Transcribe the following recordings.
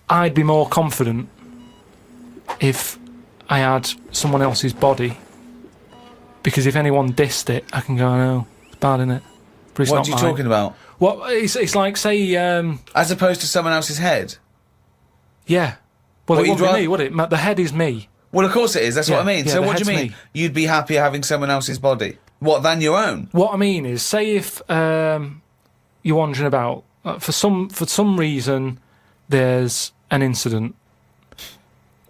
I'd be more confident if I had someone else's body, because if anyone dissed it, I can go, no, it's bad, innit? But it's What not are you mine. talking about? Well, it's like, say... As opposed to someone else's head? yeah. Well, What, it you'd wouldn't be me, would it? The head is me. Well, of course it is. That's what I mean. Yeah, So the what do you head's mean? me. You'd be happier having someone else's body? What, than your own? What I mean is, say if you're wandering about, for some reason, there's an incident.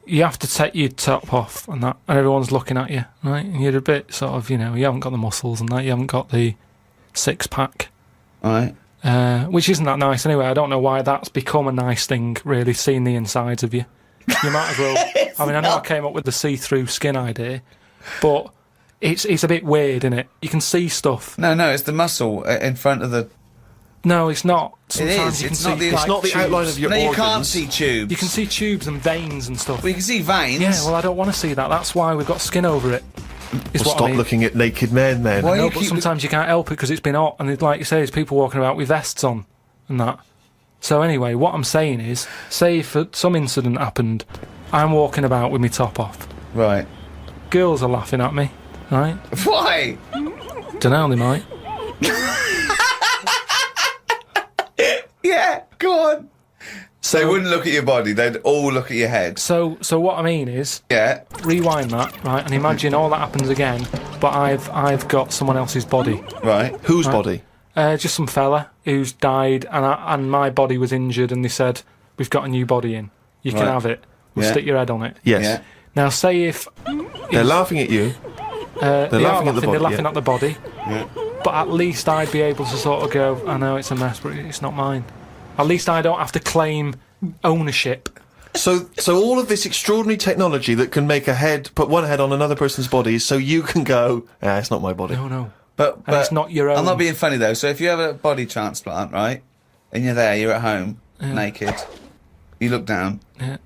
You have to take your top off and that, and everyone's looking at you, right? And you're a bit sort of, you haven't got the muscles and that, you haven't got the six-pack. Right. Which isn't that nice anyway. I don't know why that's become a nice thing, really, seeing the insides of you. You might as well... I mean, I know I came up with the see-through skin idea, but it's a bit weird, isn't it? You can see stuff. No, it's the muscle in front of the... No, it's not. is. Sometimes you can It's see not the- like, it's not the tubes. outline of your No, you organs. can't see tubes. You can see tubes and veins and stuff. Well, you can see veins. Yeah, well, I don't want to see that. That's why we've got skin over it. Is Well, what stop I mean. looking at naked men, then. Why- No, you but keep- sometimes you can't help it because it's been hot, and like you say, there's people walking about with vests on and that. So anyway, what I'm saying is, say if some incident happened, I'm walking about with my top off. Right. Girls are laughing at me, right? Why? Dunno, they might. Yeah, go on. So they wouldn't look at your body, they'd all look at your head. So what I mean is, Yeah. rewind that, right, and imagine all that happens again, but I've got someone else's body. Right. Whose body? Just some fella who's died, and my body was injured, and they said, we've got a new body in. You can Right. have it. We'll Yeah. stick your head on it. Yes. Yeah. Now, say if... They're laughing at you. they are laughing at the body, They're laughing yeah. at the body. Yeah. But at least I'd be able to sort of go, I know it's a mess, but it's not mine. At least I don't have to claim ownership. So all of this extraordinary technology that can make put one head on another person's body, so you can go, it's not my body. No. But And it's not your own. I'm not being funny though. So if you have a body transplant, right, and you're there, you're at home, naked, you look down, Yeah.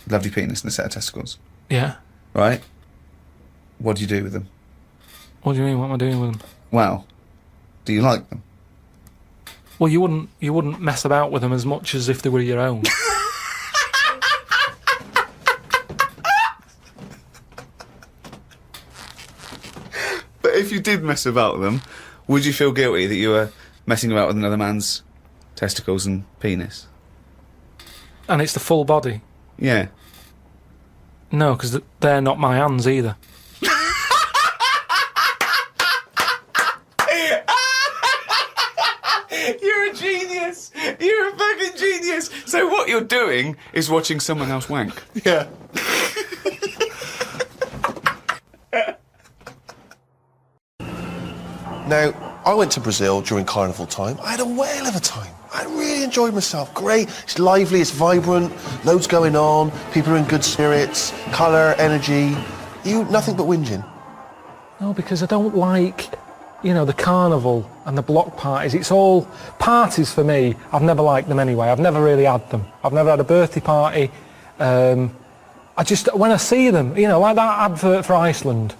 lovely penis and a set of testicles, Yeah. right? What do you do with them? What do you mean? What am I doing with them? Well, do you like them? Well, you wouldn't mess about with them as much as if they were your own. But if you did mess about with them, would you feel guilty that you were messing about with another man's testicles and penis? And it's the full body. Yeah. No, because they're not my hands either. You're a genius! You're a fucking genius! So what you're doing is watching someone else wank. Yeah. Now, I went to Brazil during carnival time. I had a whale of a time. I really enjoyed myself. Great. It's lively, it's vibrant, loads going on, people are in good spirits, colour, energy. Nothing but whinging. No, because I don't like, the carnival and the block parties. It's all parties for me. I've never liked them anyway. I've never really had them. I've never had a birthday party. When I see them, like that advert for Iceland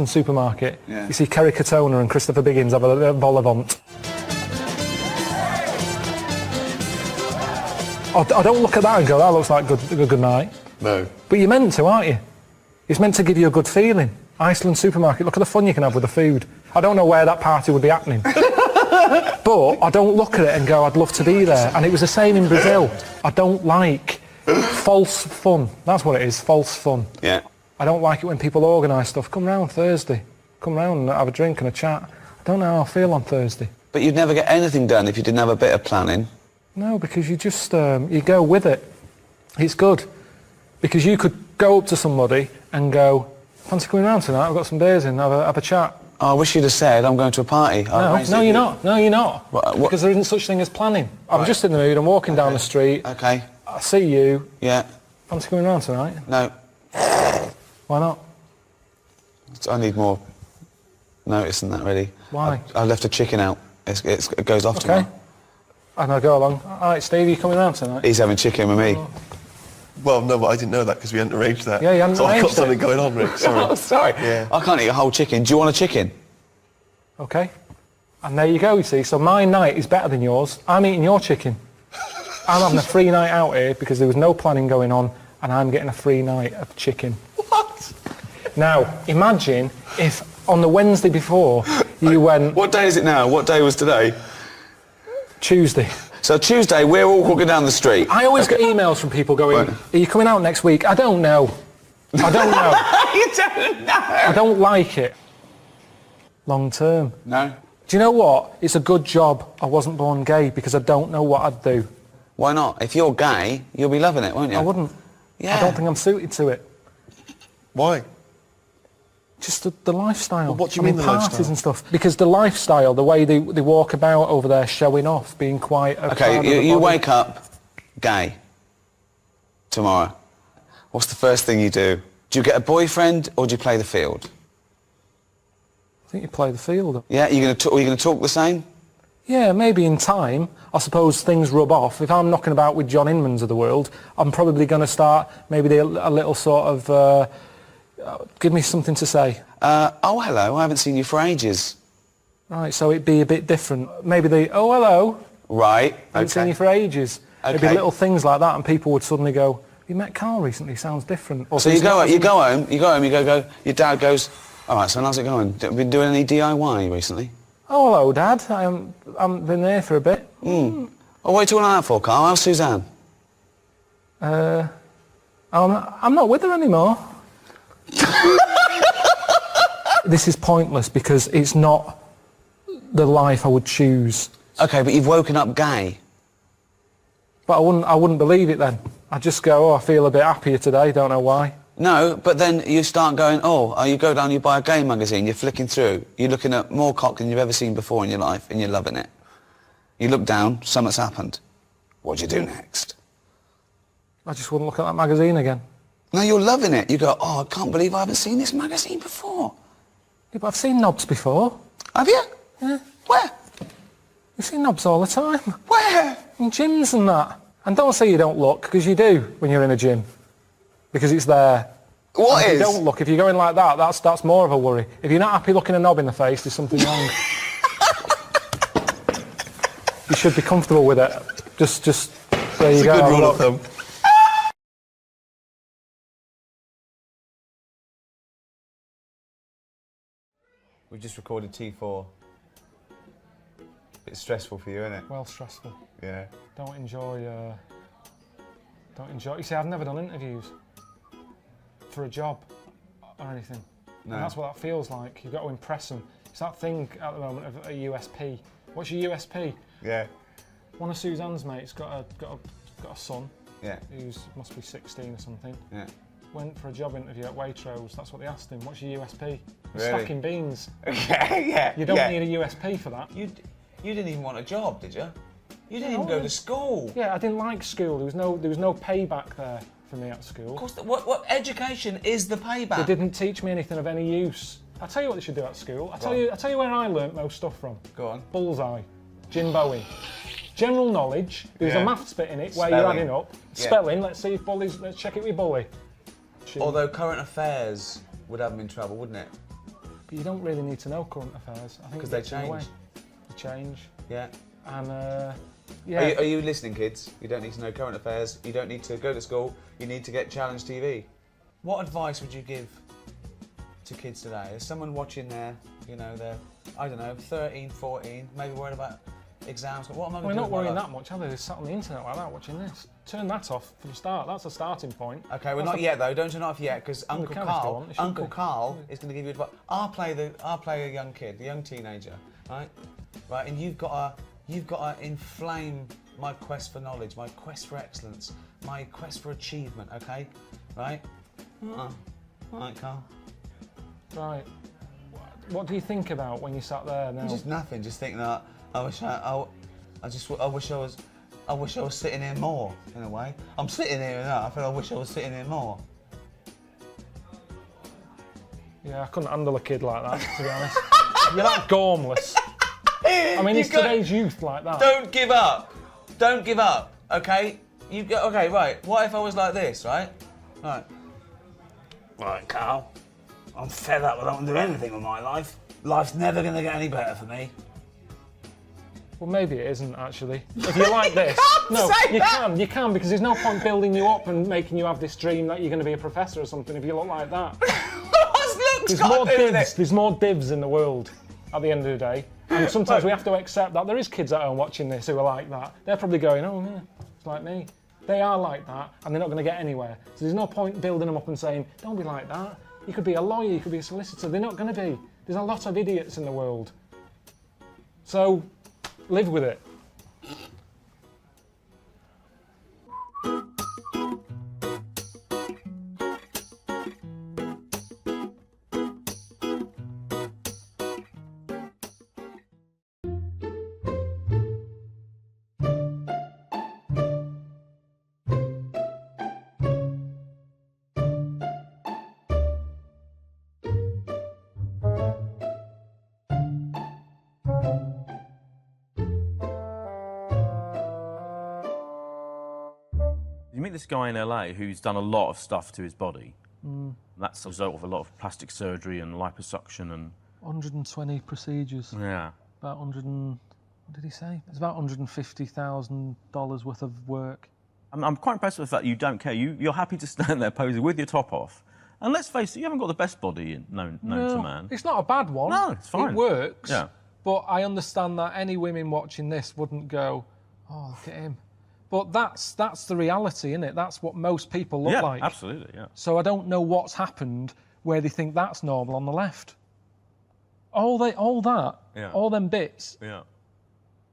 supermarket. Yeah. You see Kerry Katona and Christopher Biggins have a vol au vent. I don't look at that and go, that looks like a good night. No. But you're meant to, aren't you? It's meant to give you a good feeling. Iceland supermarket, look at the fun you can have with the food. I don't know where that party would be happening. But I don't look at it and go, I'd love to be there. And it was the same in Brazil. I don't like false fun. That's what it is, false fun. Yeah. I don't like it when people organise stuff. Come round Thursday. Come round and have a drink and a chat. I don't know how I feel on Thursday. But you'd never get anything done if you didn't have a bit of planning. No, because you just, you go with it. It's good. Because you could go up to somebody and go, fancy coming round tonight? I've got some beers in, have a chat. Oh, I wish you'd have said, I'm going to a party. No, you're not. No, you're not. What? Because there isn't such thing as planning. I'm just in the mood, I'm walking down the street. Okay. I see you. Yeah. Fancy coming round tonight? No. Why not? I need more notice than that, really. Why? I left a chicken out. It goes off Okay. tomorrow. And I go along. All right, Steve, you coming round tonight? He's having chicken with me. Well, no, but I didn't know that because we hadn't arranged that. Yeah, you hadn't so I've got arranged it. something going on, Rick. Sorry. Oh, sorry. Yeah. I can't eat a whole chicken. Do you want a chicken? Okay. And there you go, you see. So my night is better than yours. I'm eating your chicken. I'm having a free night out here because there was no planning going on, and I'm getting a free night of chicken. What? Now, imagine if on the Wednesday before you went... What day is it now? What day was today? Tuesday. So Tuesday, we're all walking down the street. I always get emails from people going, Right. are you coming out next week? I don't know. I don't know. You don't know. I don't like it. Long term. No. Do you know what? It's a good job I wasn't born gay because I don't know what I'd do. Why not? If you're gay, you'll be loving it, won't you? I wouldn't. Yeah. I don't think I'm suited to it. Why? Just the lifestyle. Well, what do you I mean mean the parties lifestyle? and stuff. Because the lifestyle, the way they walk about over there showing off, being quite... Okay, you wake up gay tomorrow. What's the first thing you do? Do you get a boyfriend or do you play the field? I think you play the field. Yeah, are you going to talk the same? Yeah, maybe in time. I suppose things rub off. If I'm knocking about with John Inmans of the world, I'm probably going to start maybe a little sort of... give me something to say. Oh, hello, I haven't seen you for ages. Right, so it'd be a bit different. Maybe oh, hello. Right, I haven't seen okay. you for ages. It'd be Okay. little things like that, and people would suddenly go, you met Karl recently, sounds different. Or So you things go like- home, your dad goes, all right, so how's it going? Been doing any DIY recently? Oh, hello, Dad. I haven't been there for a bit. Oh, what are you talking like that for, Karl? How's Suzanne? I'm not with her anymore. This is pointless because it's not the life I would choose. Okay, but you've woken up gay. But I wouldn't believe it then. I'd just go, oh, I feel a bit happier today, don't know why. No, but then you start going, you go down, you buy a gay magazine, you're flicking through, you're looking at more cock than you've ever seen before in your life, and you're loving it. You look down, something's happened. What do you do next? I just wouldn't look at that magazine again. No, you're loving it. You go, I can't believe I haven't seen this magazine before. Yeah, but I've seen knobs before. Have you? Yeah. Where? You see knobs all the time. Where? In gyms and that. And don't say you don't look, because you do when you're in a gym. Because it's there. What And if is? you don't look, if you're going like that, that's more of a worry. If you're not happy looking a knob in the face, there's something wrong. You should be comfortable with it. Just there you It's a go. good have a rule of look. thumb. We've just recorded T4. It's stressful for you, isn't it? Well, stressful. Yeah. Don't enjoy. You see, I've never done interviews for a job or anything. No. And that's what that feels like. You've got to impress them. It's that thing at the moment of a USP. What's your USP? Yeah. One of Suzanne's mates got a son Yeah. who's must be 16 or something. Yeah. Went for a job interview at Waitrose. That's what they asked him. What's your USP? Really? Stacking beans. Okay, yeah. You don't need a USP for that. You didn't even want a job, did you? You didn't No, even go I- to school. Yeah, I didn't like school. There was no payback there for me at school. Of course, what education is the payback? They didn't teach me anything of any use. I'll tell you what they should do at school. I'll tell you where I learnt most stuff from. Go on. Bullseye. Jim Bowen. General knowledge. There was Yeah. a maths bit in it where you're Spelling. adding up. Yeah. Spelling. Let's see if Bully's. Let's check it with Bully. Although current affairs would have them in trouble, wouldn't it? But you don't really need to know current affairs. I think Because it they gets in the way. change. They change. Yeah. And yeah. Are you listening, kids? You don't need to know current affairs. You don't need to go to school. You need to get Challenge TV. What advice would you give to kids today? Is someone watching there, they're, I don't know, 13, 14, maybe worried about exams? What am I going to We're do not with my worrying life? that much, are they? They're sat on the internet like that watching this. Turn that off from the start. That's a starting point. Okay, well, That's not yet though. Don't turn it off yet, because Uncle can if they Carl, want, they should Uncle do. Carl is going to give you advice. I'll play a young kid, a young teenager, right? Right, and you've got to inflame my quest for knowledge, my quest for excellence, my quest for achievement. Okay, right? All right, Carl. Right. What do you think about when you sat there now? Just nothing. Just thinking that I wish I was sitting here more. In a way, I'm sitting here now. I feel I wish I was sitting here more. Yeah, I couldn't handle a kid like that, to be honest. You're that gormless. I mean, it's today's youth like that. Don't give up. Don't give up. Okay. Okay. Right. What if I was like this? Right. Right. Right, Carl. I'm fed up. I don't want to do anything with my life. Life's never going to get any better for me. Well, maybe it isn't, actually. If you like this... No, you can, because there's no point building you up and making you have this dream that you're going to be a professor or something if you look like that. There's more divs in the world at the end of the day. And sometimes we have to accept that there is kids at home watching this who are like that. They're probably going, oh, yeah, it's like me. They are like that, and they're not going to get anywhere. So there's no point building them up and saying, don't be like that. You could be a lawyer, you could be a solicitor. They're not going to be. There's a lot of idiots in the world. So, live with it. You meet this guy in LA who's done a lot of stuff to his body. That's a result of a lot of plastic surgery and liposuction and... 120 procedures. Yeah. About 100 and... What did he say? It's about $150,000 worth of work. I'm quite impressed with the fact that you don't care. You're happy to stand there posing with your top off. And let's face it, you haven't got the best body known to man. It's not a bad one. No, it's fine. It works. Yeah. But I understand that any women watching this wouldn't go, oh, look at him. But that's the reality, isn't it? That's what most people look like. Yeah, absolutely, yeah. So I don't know what's happened where they think that's normal on the left. All that, all them bits,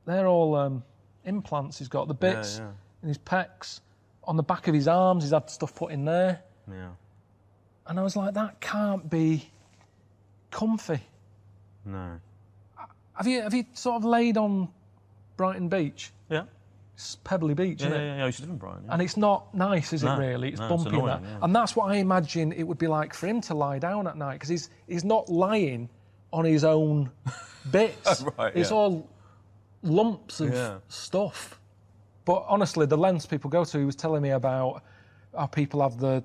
they're all implants he's got. The bits in his pecs, on the back of his arms, he's had stuff put in there. Yeah. And I was like, that can't be comfy. No. Have you sort of laid on Brighton Beach? Yeah. It's Pebbly Beach, isn't it? Yeah, I used to live in Brighton. Yeah. And it's not nice, is it, really? It's bumpy it's annoying, and that. Yeah. And that's what I imagine it would be like for him to lie down at night, because he's not lying on his own bits. Right, it's all lumps of stuff. But honestly, the lengths people go to, he was telling me about how people have the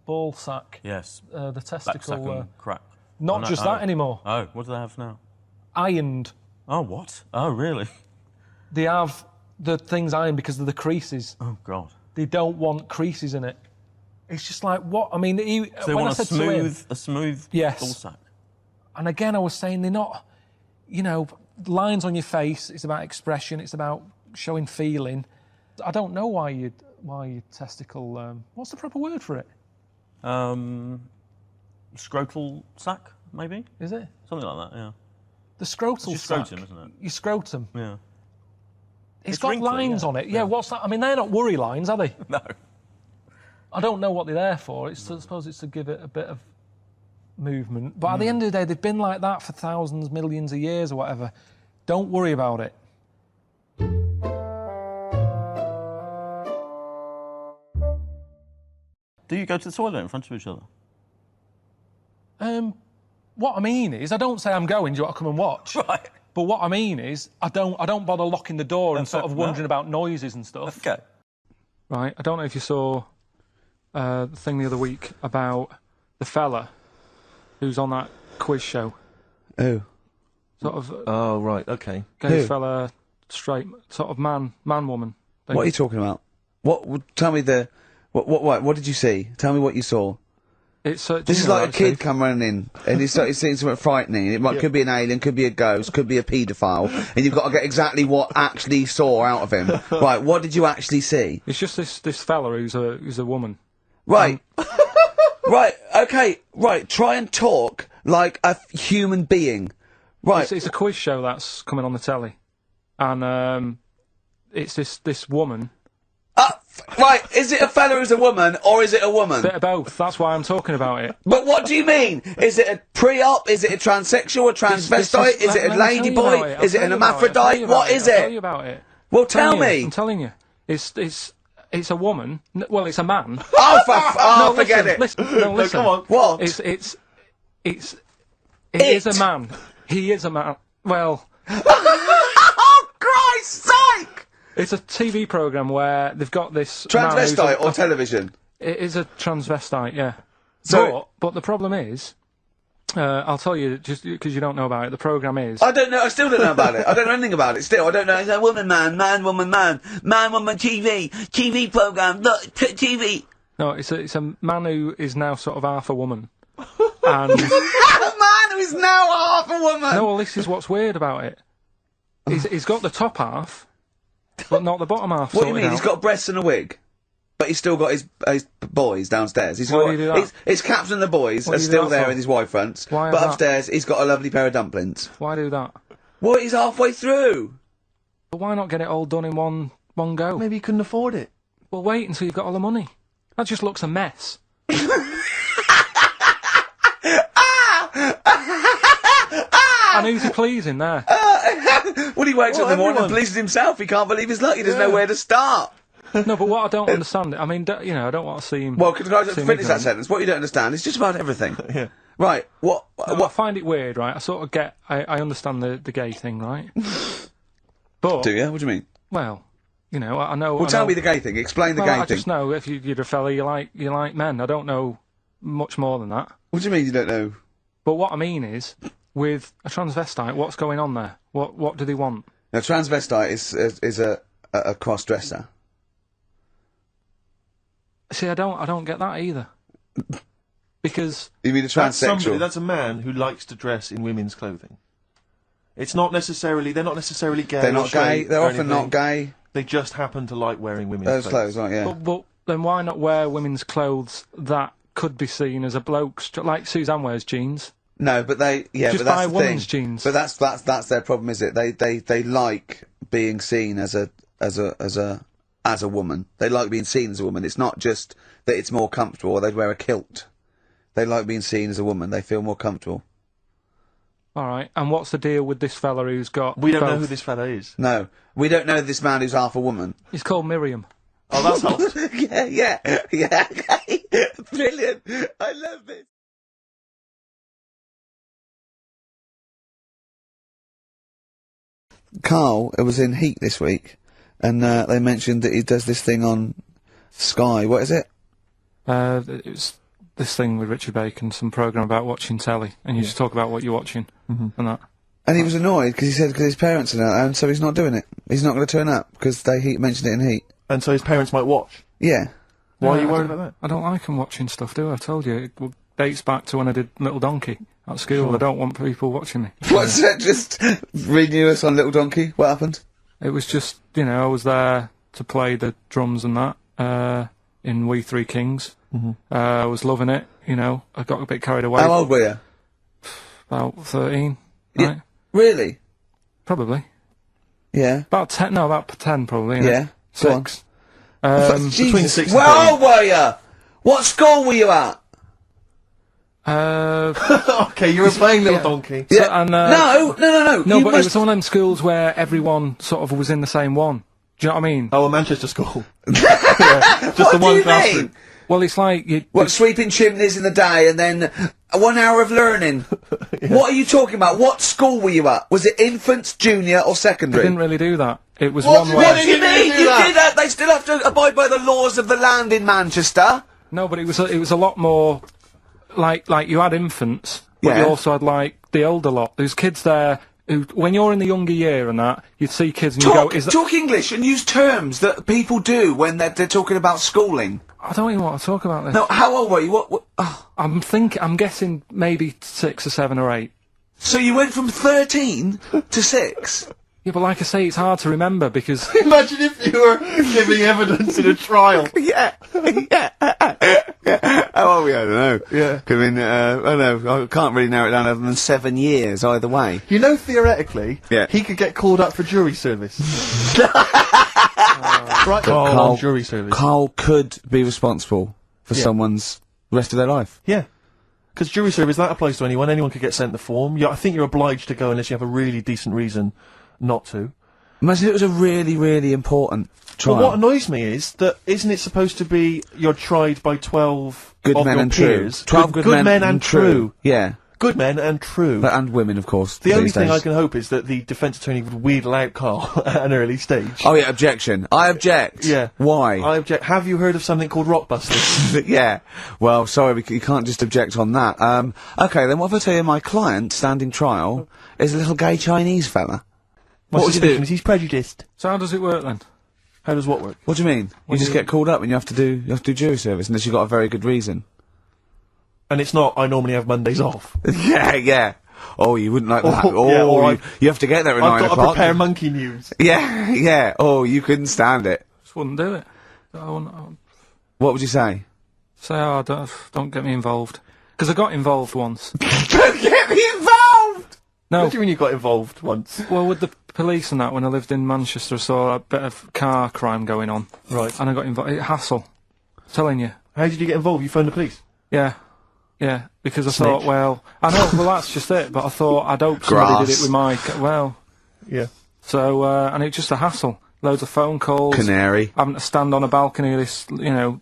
ball sack. Yes. The testicle. Crack. Not just that anymore. Oh, what do they have now? Ironed. Oh, what? Oh, really? They have the things ironed because of the creases. Oh, God. They don't want creases in it. It's just like, what? I mean, so they want a smooth yes. ball sack. And again, I was saying they're not, lines on your face. It's about expression. It's about showing feeling. I don't know why your testicle. What's the proper word for it? Scrotal sack, maybe? Is it? Something like that, yeah. The scrotal it's sack. Scrotum, isn't it? Your scrotum. Yeah. It's got wrinkly, lines on it. Yeah, what's that? I mean, they're not worry lines, are they? No. I don't know what they're there for. I suppose it's to give it a bit of movement. But at the end of the day, they've been like that for thousands, millions of years or whatever. Don't worry about it. Do you go to the toilet in front of each other? What I mean is, I don't say I'm going, do you want to come and watch? Right. But what I mean is, I don't bother locking the door and sort of wondering about noises and stuff. Okay. Right, I don't know if you saw the thing the other week about the fella who's on that quiz show. Oh. Sort of. Oh, right, okay. Gay fella, straight, sort of man, woman. What are you talking about? Tell me what did you see? Tell me what you saw. This is like a kid come running in, and he's seeing something frightening. It could be an alien, could be a ghost, could be a paedophile, and you've got to get exactly what actually saw out of him. Right, what did you actually see? It's just this fella who's a woman. Right. Right, okay, right, try and talk like a human being. Right. It's a quiz show that's coming on the telly. And it's this woman. Right, is it a fella who's a woman, or is it a woman? Bit of both, that's why I'm talking about it. But what do you mean? Is it a pre-op? Is it a transsexual, a transvestite? Is it a ladyboy? Is it an hermaphrodite? What is it? I'll tell you about it. Well, tell me. I'm telling you. It's a woman. Well, it's a man. Oh, forget it. Listen. Come on. What? It is a man. He is a man. Well. Oh, Christ's sake! It's a TV programme where they've got this... Transvestite or television? It is a transvestite, yeah. So, but the problem is, I'll tell you, just because you don't know about it, the programme is... I don't know, I still don't know about it. I don't know anything about it still. I don't know. It's a woman, man, woman, man, woman, TV programme, look, TV. No, it's a man who is now sort of half a woman. And... A man who is now half a woman! No, well, this is what's weird about it. He's got the top half, but not the bottom half. What do you mean? Out. He's got breasts and a wig? But he's still got his boys downstairs. Why do you do that? His caps and the boys are do you do still that there for? in his Y fronts. Why but is that? upstairs, he's got a lovely pair of dumplings. Why do that? Well, he's halfway through. But why not get it all done in one go? Maybe he couldn't afford it. Well, wait until you've got all the money. That just looks a mess. And who's he pleasing there? Well, he wakes up in the morning and pleases himself. He can't believe his luck. He doesn't know where to start. No, but what I don't understand, I mean, I don't want to see him... Well, can I just see him finish that ignorant. sentence? What you don't understand is just about everything. Yeah. Right, No, I find it weird, right? I sort of get... I understand the gay thing, right? But... do you? What do you mean? Well, you know, I know... Well, tell me the gay thing. Explain the Well, gay I thing. just know if you're a fella, you like men. I don't know much more than that. What do you mean you don't know? But what I mean is, with a transvestite, what's going on there? What do they want? Now, transvestite is a cross-dresser. See, I don't get that either. Because You mean a That's transsexual? that's a man who likes to dress in women's clothing. It's not necessarily, they're not necessarily gay. They're or not gay. straight They're or often anything. not gay. They just happen to like wearing women's Those clothes, aren't yeah. but then why not wear women's clothes that could be seen as a bloke's, like Suzanne wears jeans? No, but they Just but that's buy the women's thing. jeans. But that's their problem, is it? They like being seen as a woman. They like being seen as a woman. It's not just that it's more comfortable, or they'd wear a kilt. They like being seen as a woman. They feel more comfortable. All right, and what's the deal with this fella who's got We don't know both? who this fella is. No, we don't know this man who's half a woman. He's called Miriam. Oh, that's helped. yeah. Brilliant. I love this. Karl was in Heat this week, and they mentioned that he does this thing on Sky. What is it? It was this thing with Richard Bacon, some programme about watching telly, and you just talk about what you're watching and that. And he was annoyed because he said because his parents are not, and so he's not doing it. He's not going to turn up because they mentioned it in Heat. And so his parents might watch. Yeah. Why are you I worried don't- about that? I don't like him watching stuff, do I? I told you. It dates back to when I did Little Donkey at school. I don't want people watching me. What's that? Just renew us on Little Donkey. What happened? It was just, I was there to play the drums and that in We Three Kings. I was loving it, I got a bit carried away. How old were you? About 13, Yeah. right? Really? Probably. Yeah. About 10, no, about 10 probably. Yeah. Go on. 6. Between 6 and Where old were you? What school were you at? Okay, you were playing Little Donkey. Yeah. and, No. No, You but it must- was one of them schools where everyone sort of was in the same one. Do you know what I mean? Oh, a Manchester school. Yeah, just What the do one you classroom. mean? Well, it's like What, sweeping chimneys in the day and then 1 hour of learning? What are you talking about? What school were you at? Was it infants, junior or I secondary? didn't really do that. It was What one do you where... What do you mean? You did that? They still have to abide by the laws of the land in Manchester. No, but it was a lot more like you had infants, but Yeah. you also had like the older lot. There's kids there who, when you're in the younger year and that, you'd see kids and you go, "Is that?" Talk English and use terms that people do when they're talking about schooling. I don't even want to talk about this. No, how old were you? What oh. I'm guessing maybe 6 or 7 or 8. So you went from 13 to 6? Yeah, but like I say, it's hard to remember because Imagine if you were giving evidence in a trial. Yeah. How old were you? I don't know. Yeah. I mean, I don't know. I can't really narrow it down other than 7 years either way. You know, theoretically, Yeah. he could get called up for jury service. Right, Karl Karl- on jury service. Karl could be responsible for Yeah. someone's rest of their life. Yeah. Because jury service, that applies to anyone. Anyone could get sent the form. I think you're obliged to go unless you have a really decent reason not to. Imagine it was a really, really important trial. But what annoys me is that isn't it supposed to be you're tried by 12 Good of men your and true. peers? 12 good men men and and true. true. Yeah. Good men and true. And women, of course. The only these thing days. I can hope is that the defence attorney would wheedle out Karl at an early stage. Oh yeah, objection. I object. Yeah. Why? I object. Have you heard of something called Rockbusters? Yeah. Well, sorry, you can't just object on that. Okay, then what if I tell you my client, standing trial, is a little gay Chinese fella? My What would you suspicion do? is he's prejudiced. So how does it work then? How does what work? What do you mean? You just get called up and you have to do jury service unless you've got a very good reason. And it's not, I normally have Mondays off. Yeah. Oh, you wouldn't like that. Oh, yeah, or you have to get there at I've 9 got to o'clock. prepare monkey news. Yeah. Oh, you couldn't stand it. Just wouldn't do it. I wouldn't What would you say? say, oh, don't get me involved. Because I got involved once. Don't get me involved! No, What do you mean you got involved once? well, with the police and that, when I lived in Manchester, I saw a bit of car crime going on. Right. And I got involved. Hassle. Telling you. How did you get involved? You phoned the police? Yeah, because I thought, well, I know, well, that's just it, but I thought I'd hope somebody did it with my, well, Yeah. so, and it's just a hassle. Loads of phone calls. Canary. Having to stand on a balcony of this,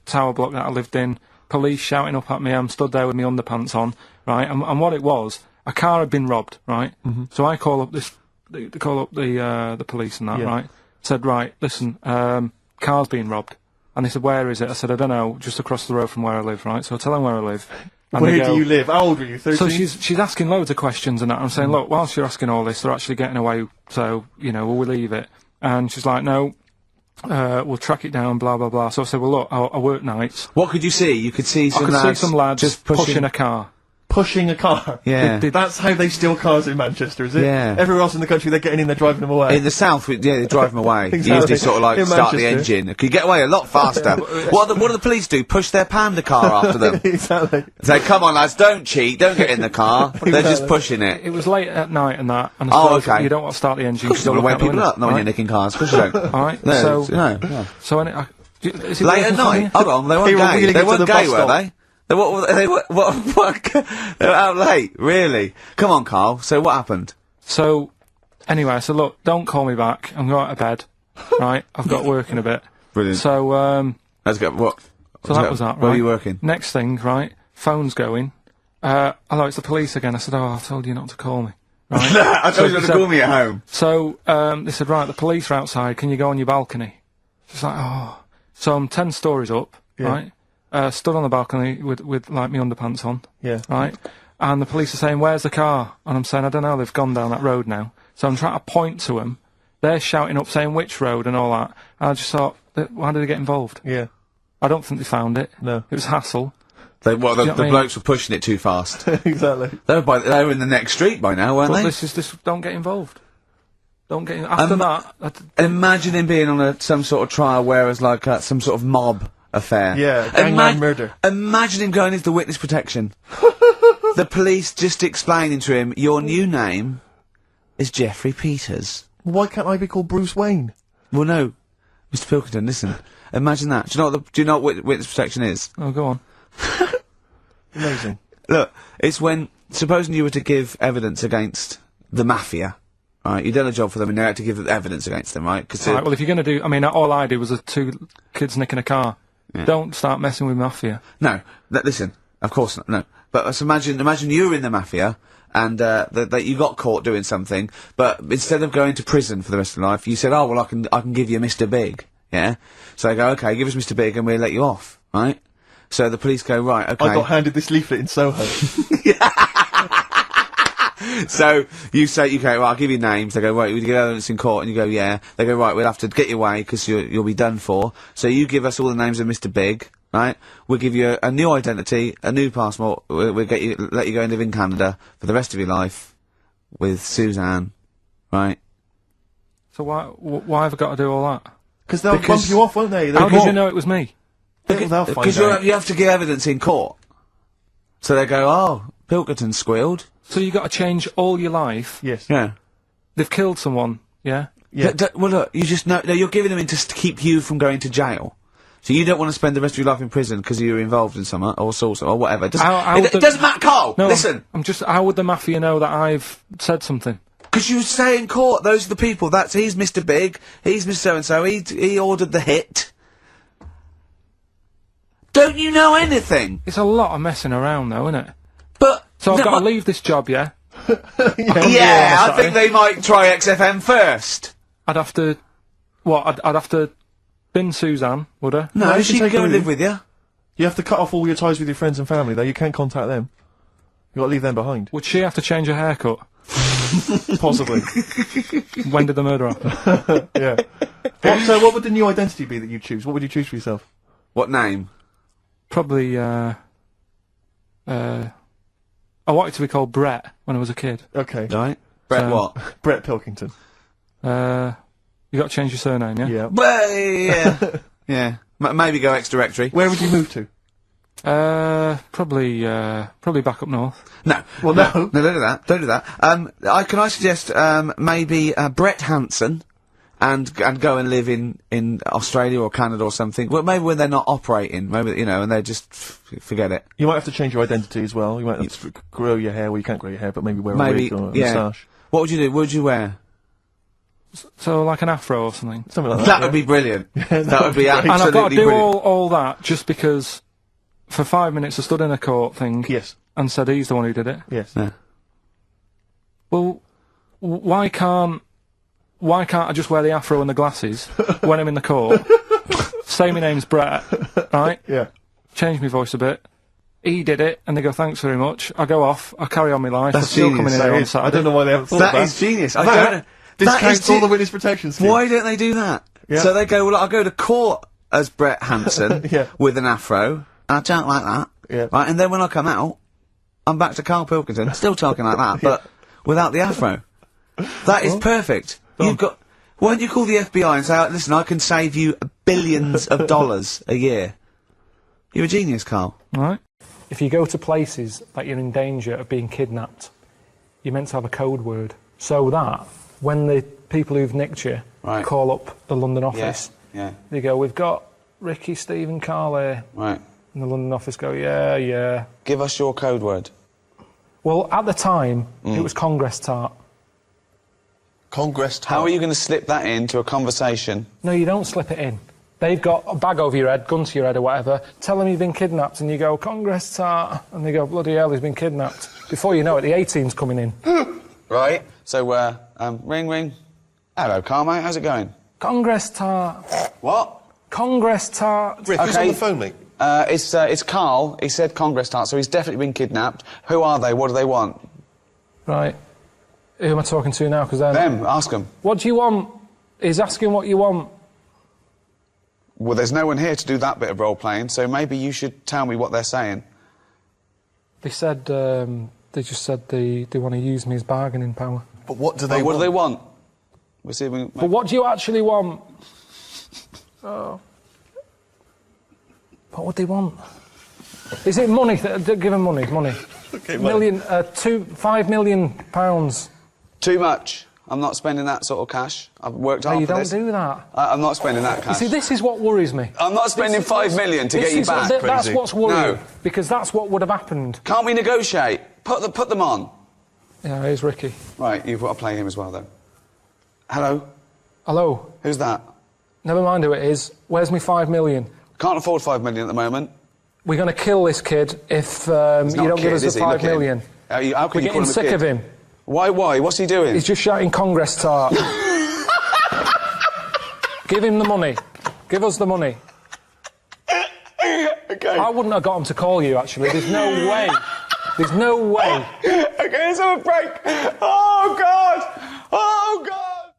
tower block that I lived in. Police shouting up at me. I'm stood there with my underpants on, right? And what it was, a car had been robbed, right? Mm-hmm. So I call up the police and that, Yeah. right? Said, right, listen, car's been robbed. And they said, where is it? I said, I don't know, just across the road from where I live, right? So I tell them where I live. And Where they do go- you live? How old were you? 13? So she's asking loads of questions and that. I'm saying, look, whilst you're asking all this, they're actually getting away. So, will we leave it? And she's like, no, we'll track it down, blah, blah, blah. So I said, well, look, I work nights. What could you see? You could see some I could lads see some lads just pushing a car. Pushing a car. Yeah. That's how they steal cars in Manchester, is it? Yeah. Everywhere else in the country, they're getting in, they're driving them away. In the south, they drive them away. Exactly. You usually sort of like In start the Manchester. engine. You get away a lot faster. What do the police do? Push their panda car after them. Exactly. Say, come on lads, don't cheat, don't get in the car. They're just pushing it. It was late at night and that. And Oh, I suppose okay. you don't want to start the engine. Of course you don't want to wake people up, not when you're right? nicking cars. Of course you don't. All right, No, so, no. so is it Late working at for night? you? Hold on, they weren't They were gay. wheeling They it to weren't the gay, bus were stop. they? They were out late, really? Come on, Carl, so what happened? So, anyway, I said, look, don't call me back. I'm going to bed. Right? I've got work in a bit. Brilliant. So, Let's go, what? so that was that, right? Where were you working? Next thing, right? Phone's going. Hello, it's the police again. I said, I told you not to call me. Right? I told you not to call me at home. So, they said, right, the police are outside. Can you go on your balcony? She's like, oh. So I'm 10 stories up, Yeah. right? Stood on the balcony with like my underpants on. Yeah. Right? And the police are saying, where's the car? And I'm saying, I don't know, they've gone down that road now. So I'm trying to point to them. They're shouting up, saying which road and all that. And I just thought, why did they get involved? Yeah. I don't think they found it. No. It was hassle. The know what I mean? blokes were pushing it too fast. Exactly. They were in the next street by now, weren't But they? this don't get involved. Don't get after that. Imagine him being on some sort of trial where it's like some sort of mob affair. Yeah, gangland murder. Imagine him going into the witness protection. The police just explaining to him, your new name is Jeffrey Peters. Why can't I be called Bruce Wayne? Well, no, Mr. Pilkington, listen. Imagine that. Do you know what witness protection is? Oh, go on. Amazing. Look, it's when, supposing you were to give evidence against the mafia, right? You've done a job for them and you had to give evidence against them, right? Cause Right, well, if you're going to do... I mean, all I did was 2 kids nicking a car. Yeah. Don't start messing with mafia. No, listen, of course not, no. But imagine you were in the mafia, and that you got caught doing something, but instead of going to prison for the rest of your life, you said, oh, well, I can give you Mr. Big, yeah? So they go, okay, give us Mr. Big and we'll let you off, right? So the police go, right, okay. I got handed this leaflet in Soho. So you say, okay, well, I'll give you names. They go, right, we get evidence in court, and you go, yeah. They go, right, we'll have to get you away because you'll be done for. So you give us all the names of Mr. Big, right? We'll give you a new identity, a new passport. We'll let you go and live in Canada for the rest of your life with Suzanne, right? So why have I got to do all that? Because they'll Because- bump you off, won't they? How did you know it was me? They'll find Because out. you have to give evidence in court. So they go, oh, Pilkington squealed. So you got to change all your life. Yes. Yeah. They've killed someone, yeah? Yeah. Well, look, you just know, no, you're giving them in to keep you from going to jail. So you don't want to spend the rest of your life in prison because you're involved in something, or salsa, or whatever. It doesn't matter, Carl! No, Listen! how would the mafia know that I've said something? Because you say in court, those are the people, he's Mr. Big, he's Mr. So-and-so, he ordered the hit. Don't you know anything? It's a lot of messing around, though, isn't it? But So I've got to leave this job, yeah? Yeah, I think they might try XFM first. I'd have to... What? I'd have to bin Suzanne, would I? No, you she can can take go her and with live with you. You have to cut off all your ties with your friends and family, though. You can't contact them. You got to leave them behind. Would she have to change her haircut? Possibly. When did the murder happen? Yeah. What would the new identity be that you choose? What would you choose for yourself? What name? Probably, I wanted to be called Brett when I was a kid. Okay. Right. Brett what? Brett Pilkington. You got to change your surname, yeah? Yeah. Well, yeah. Yeah. Maybe go ex-directory. Where would you move to? Probably back up north. No. Well, no. No, don't do that. Don't do that. Can I suggest, maybe, Brett Hanson and go and live in Australia or Canada or something. Well, maybe when they're not operating, maybe, you know, and they just forget it. You might have to change your identity as well. You might have to grow your hair. Well, you can't grow your hair, but maybe wear a Maybe, wig or a yeah. moustache. What would you do? What would you wear? So like an afro or something. Something like that. That would be brilliant. That would be And I've got to absolutely do brilliant. all that just because for 5 minutes I stood in a court thing Yes. and said he's the one who did it. Yes. Yeah. Well, why can't I just wear the afro and the glasses when I'm in the court? Say my name's Brett, right? Yeah. Change my voice a bit. He did it, and they go, thanks very much. I go off, I carry on my life. That's I'm still genius. coming in That here on is- Saturday. I don't know why they haven't thought of That that. is genius. I That- don't know. This That counts is all ge- the witness protection scheme. Why don't they do that? Yeah. So they go, well, I'll go to court as Brett Hanson Yeah. with an afro. I don't like that. Yeah. Right, and then when I come out, I'm back to Karl Pilkington, still talking like that, but without the afro. That is perfect. You've got... Why don't you call the FBI and say, oh, listen, I can save you billions of dollars a year. You're a genius, Karl. Right. If you go to places that you're in danger of being kidnapped, you're meant to have a code word. So that when the people who've nicked you Right. call up the London office, Yeah. they go, we've got Ricky, Steve and Karl here. Right. And the London office go, yeah. Give us your code word. Well, at the time, it was Congress tart. Congress How are you going to slip that into a conversation? No, you don't slip it in. They've got a bag over your head, gun to your head or whatever, tell them you've been kidnapped, and you go, Congress tart, and they go, bloody hell, he's been kidnapped. Before you know it, the A-team's coming in. Right. So, ring. Hello, Karl, mate. How's it going? Congress tart. What? Congress tart. Rick, who's Okay. on the phone, mate? It's Karl. He said Congress tart, so he's definitely been kidnapped. Who are they? What do they want? Right. Who am I talking to now? Because then... Them. Ask them. What do you want? He's asking what you want. Well, there's no one here to do that bit of role-playing, so maybe you should tell me what they're saying. They said, they just said they want to use me as bargaining power. But what do they What want? do they want? We'll see if we can... But what do you actually want? Oh. What would they want? Is it money? Give them money. Okay, Million, 5 million pounds. Too much. I'm not spending that sort of cash. I've worked No, hard you for don't this. do that. I'm not spending that cash. You see, this is what worries me. I'm not spending This is- 5 million to this get you is- back. That's Crazy. what's worrying. No. Because that's what would have happened. Can't we negotiate? Put them on. Yeah, here's Ricky. Right, you've got to play him as well, though. Hello? Hello. Who's that? Never mind who it is. Where's me 5 million? Can't afford 5 million at the moment. We're going to kill this kid if you Not a don't kid, give us is the he? 5 Look at him. million. How can We're you call getting him a sick kid? of him. Why? What's he doing? He's just shouting Congress tart. Give him the money. Give us the money. Okay. I wouldn't have got him to call you, actually. There's no way. There's no way. Okay, let's have a break. Oh, God! Oh, God!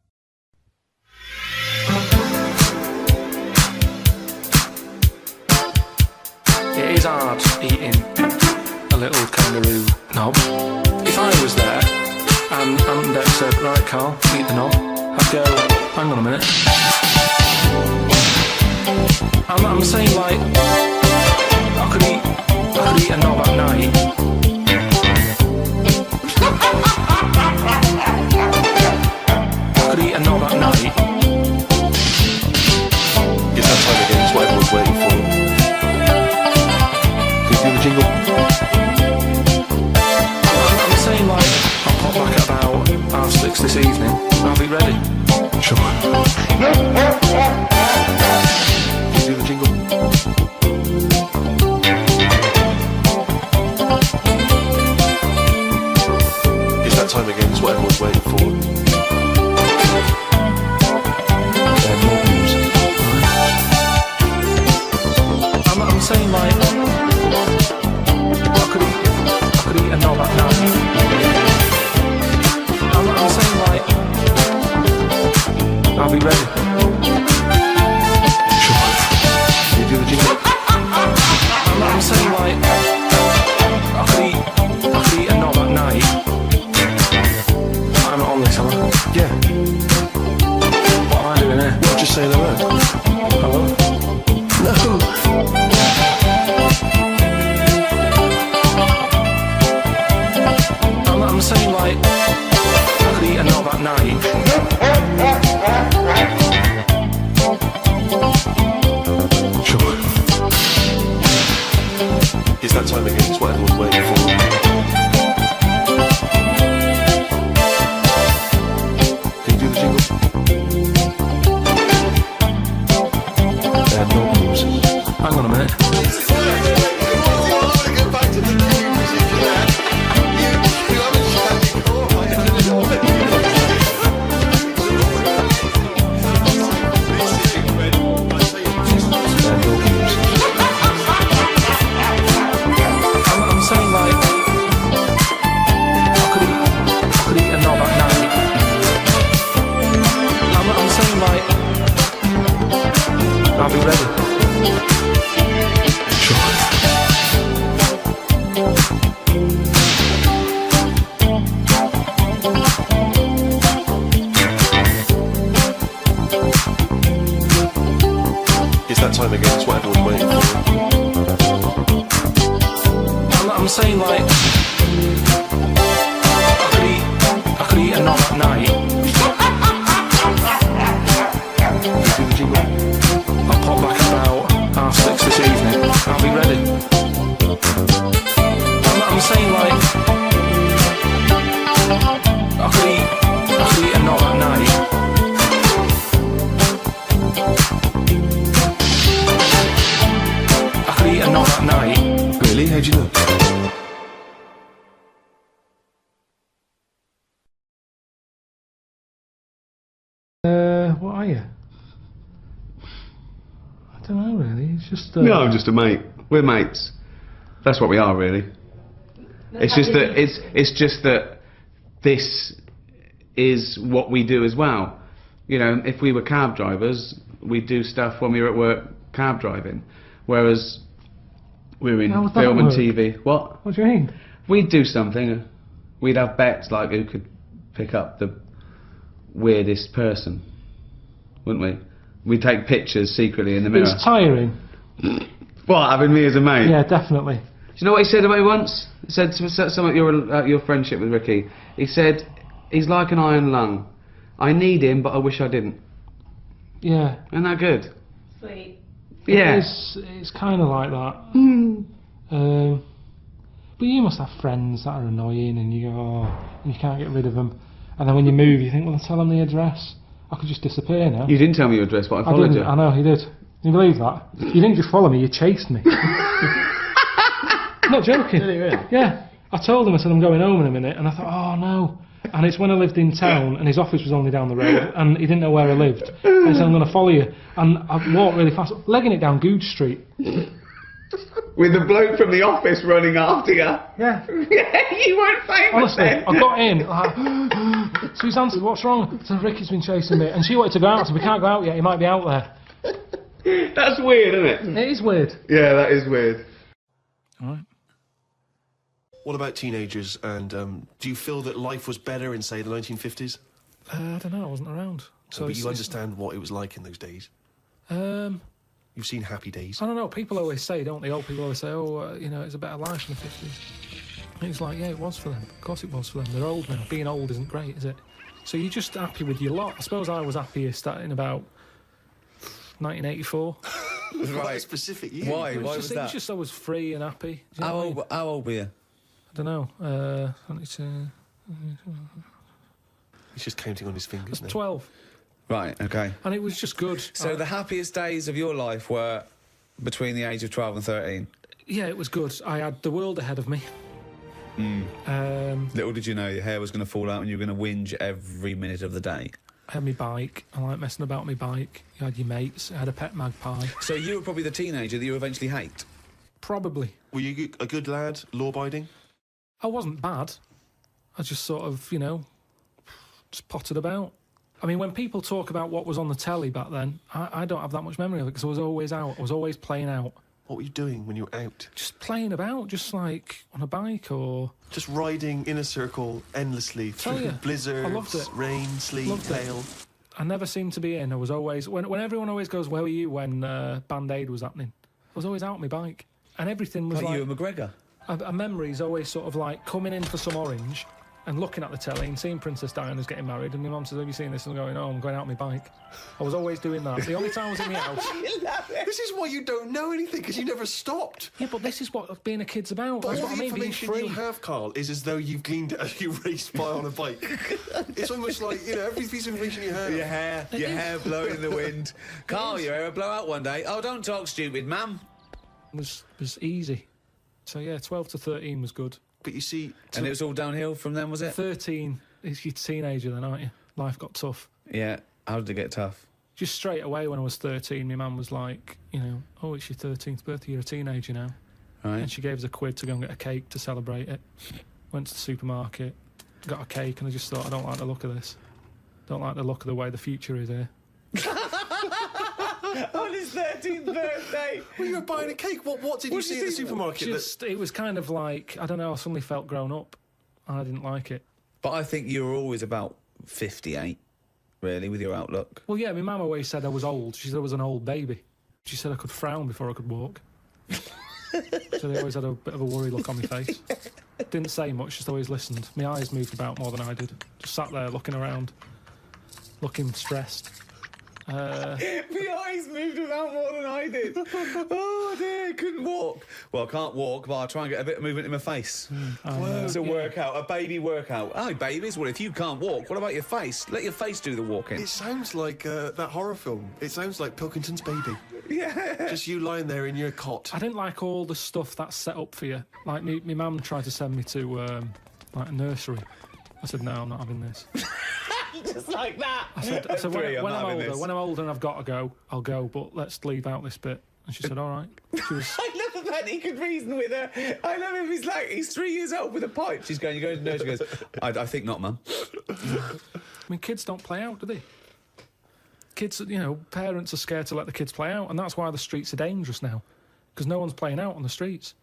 It is hard eating a little kangaroo knob. If I was there and Dex said, right, Karl, eat the knob, I'd go, hang on a minute. I'm saying, like, I could eat a knob at night. I could eat a knob at night. It's that time again. It's what everyone's waiting for. Can you do the jingle? I'm saying, like, I'll pop back at about 6:30 this evening. I'll be ready. Sure. Can you do the jingle? that time again, it's what everyone's waiting for. Can you do the jingle? Hang on a minute. I'm saying like I could eat a knob at night. I'm saying like I'll be ready. It's that time again, it's what everyone's waiting for. I'm saying like I could eat a knob at night. Can you do the jingle? I'll pop back about 6:30 this evening. I'll be ready. I'm saying like I could eat a knob at night. I could eat a knob at night. Really? How'd you look? What are you? I don't know really. It's just. No, I'm just a mate. We're mates. That's what we are, really. It's just that this is what we do as well. You know, if we were cab drivers, we'd do stuff when we were at work cab driving, whereas we're in How would that film and work? TV. What? What do you mean? We'd do something. We'd have bets like who could pick up the weirdest person, wouldn't we? We'd take pictures secretly in the mirror. It's tiring. What, having me as a mate? Yeah, definitely. Do you know what he said about me once? He said something your friendship with Ricky. He said, he's like an iron lung. I need him, but I wish I didn't. Yeah. Isn't that good? Sweet. Yeah. It's kind of like that. But you must have friends that are annoying, and you go, oh, and you can't get rid of them. And then when you move, you think, well, tell them the address. I could just disappear now. You didn't tell me your address, but I I followed didn't. you. I know, he did. Can you believe that? You didn't just follow me, you chased me. I'm not joking. Did he really? Yeah. I told him, I said, I'm going home in a minute, and I thought, oh no. And it's when I lived in town, and his office was only down the road, and he didn't know where I lived. And he said, I'm going to follow you. And I walked really fast, legging it down Googe Street. With the bloke from the office running after you. Yeah. You weren't famous Honestly, then. I got in, like, Suzanne, what's wrong? I said, Ricky's been chasing me. And she wanted to go out, I said, we can't go out yet, he might be out there. That's weird, isn't it? It is weird. Yeah, that is weird. All right. What about teenagers, and do you feel that life was better in, say, the 1950s? I don't know, I wasn't around. So But you understand what it was like in those days? You've seen Happy Days. I don't know, people always say, don't they? Old people always say, oh, you know, it's a better life in the 50s. And it's like, yeah, it was for them. Of course it was for them. They're old now. Being old isn't great, is it? So you're just happy with your lot. I suppose I was happiest in about 1984. Quite a specific year. Why? It Why was was just, it was that? just I was free and happy. Do you know what I mean? How old were you? I don't know. 22, He's just counting on his fingers now. 12. Right, okay. And it was just good. So the happiest days of your life were between the age of 12 and 13? Yeah, it was good. I had the world ahead of me. Little did you know your hair was going to fall out and you were going to whinge every minute of the day. I had my bike. I like messing about my bike. You had your mates. I had a pet magpie. So you were probably the teenager that you eventually hate? Probably. Were you a good lad, law-abiding? I wasn't bad. I just sort of, you know, just potted about. I mean, when people talk about what was on the telly back then, I don't have that much memory of it because I was always out. I was always playing out. What were you doing when you were out? Just playing about, just like on a bike or... Just riding in a circle endlessly Tell through you, blizzards, I loved it. rain, sleet, Loved it. hail. I never seemed to be in. I was always... When everyone always goes, where were you when Band-Aid was happening? I was always out on my bike. And everything was Like like... you and McGregor? A memory's always sort of like coming in for some orange and looking at the telly and seeing Princess Diana's getting married, and my mum says, have you seen this? And I'm going, oh, I'm going out on my bike. I was always doing that. The only time I was in my house... This is why you don't know anything, because you never stopped. Yeah, but this is what being a kid's about. But That's all what I the mean, being information free. you have, Carl, is as though you've gleaned it as you raced by on a bike. It's almost like, you know, every piece of information you have. Your hair blowing in the wind. Carl, your hair will blow out one day. Oh, don't talk stupid, ma'am. Was easy. So yeah, 12 to 13 was good. But you see... And it was all downhill from then, was it? 13, it's your teenager then, aren't you? Life got tough. Yeah. How did it get tough? Just straight away when I was 13, my mum was like, you know, oh, it's your 13th birthday, you're a teenager now. Right. And she gave us a quid to go and get a cake to celebrate it. Went to the supermarket, got a cake, and I just thought, I don't like the look of this. Don't like the look of the way the future is here. On his 13th birthday. Well, you were buying a cake. What did you see at the supermarket? It was kind of like, I don't know, I suddenly felt grown up. And I didn't like it. But I think you were always about 58, really, with your outlook. Well, yeah, my mum always said I was old. She said I was an old baby. She said I could frown before I could walk. So they always had a bit of a worried look on my face. Didn't say much, just always listened. My eyes moved about more than I did. Just sat there looking around, looking stressed. My eyes moved about more than I did. Oh dear, couldn't walk. Well, I can't walk, but I'll try and get a bit of movement in my face. It's a workout, a baby workout. Oh, babies, well, if you can't walk, what about your face? Let your face do the walking. It sounds like that horror film. It sounds like Pilkington's Baby. Yeah. Just you lying there in your cot. I didn't like all the stuff that's set up for you. Like, my mum tried to send me to, like, a nursery. I said, no, I'm not having this. Just like that. I said when I'm older and I've got to go, I'll go, but let's leave out this bit. And she said, all right. She was... I love that he could reason with her. I love him. He's 3 years old with a pipe. She's going, you go to the nurse. She goes, I think not, Mum. I mean, kids don't play out, do they? Kids, you know, parents are scared to let the kids play out, and that's why the streets are dangerous now, because no one's playing out on the streets.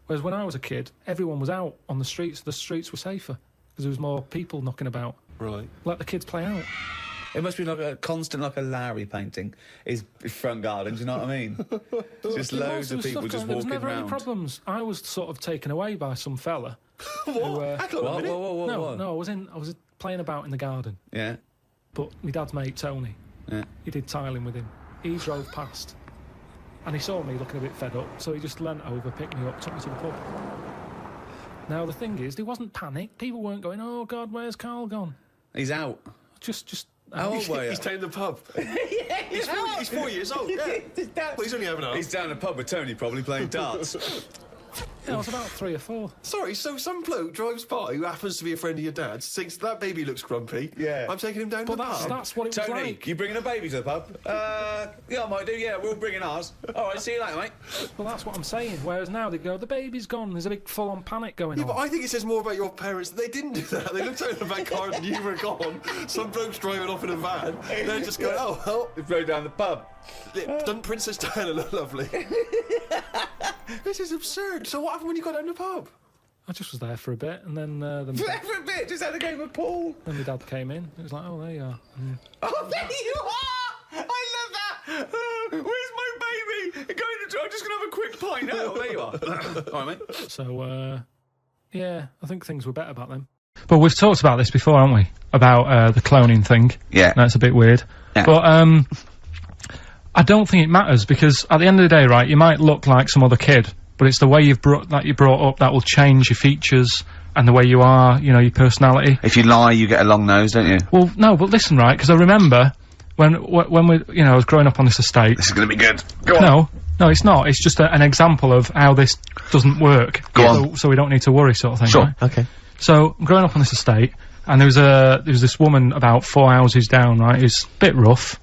Whereas when I was a kid, everyone was out on the streets. The streets were safer because there was more people knocking about. Right. Let the kids play out. It must be like a constant, like a Lowry painting. His front garden. Do you know what I mean? Just loads of people just there was walking never around. any problems. I was sort of taken away by some fella. What? No, I was playing about in the garden. Yeah. But my dad's mate Tony, Yeah. he did tiling with him. He drove past, and he saw me looking a bit fed up, so he just leant over, picked me up, took me to the pub. Now the thing is, there wasn't panic. People weren't going, "Oh God, where's Carl gone?" He's out. Just. How old were you? He's down the pub. Yeah, He's 4 years old, yeah. Well, he's only having a... He's down the pub with Tony, probably playing darts. Yeah, I was about 3 or 4. Sorry, so some bloke drives by who happens to be a friend of your dad's, thinks that baby looks grumpy. Yeah. I'm taking him down to But the pub. that's what it was Tony, like. you bringing a baby to the pub? Yeah, I might do. Yeah, we'll bring in ours. All right, see you later, mate. Well, that's what I'm saying. Whereas now they go, the baby's gone. There's a big full-on panic going on. Yeah, but I think it says more about your parents that they didn't do that. They looked out in the back car and you were gone. Some bloke's driving off in a van. They're just going, oh, well, We rode down the pub. doesn't Princess Diana look lovely? This is absurd. So what happened when you got down the pub? I just was there for a bit, and then For a bit, just had a game of pool. then my dad came in. It was like, oh, there you are. Oh, there you are! I love that! Oh, where's my baby? I'm just going to have a quick pint. Oh, there you are. All right, mate. So, yeah, I think things were better back then. But we've talked about this before, haven't we? About the cloning thing. Yeah. That's a bit weird. Yeah. But I don't think it matters, because at the end of the day, right, you might look like some other kid, but it's the way you're brought up that will change your features and the way you are, you know, your personality. If you lie, you get a long nose, don't you? Well, no, but listen, right, because I remember when we, you know, I was growing up on this estate. This is going to be good. Go on. No, it's not. It's just an example of how this doesn't work. Go on. So we don't need to worry, sort of thing. Sure. Right? Okay. So growing up on this estate, and there was this woman about 4 houses down, right? Who's a bit rough.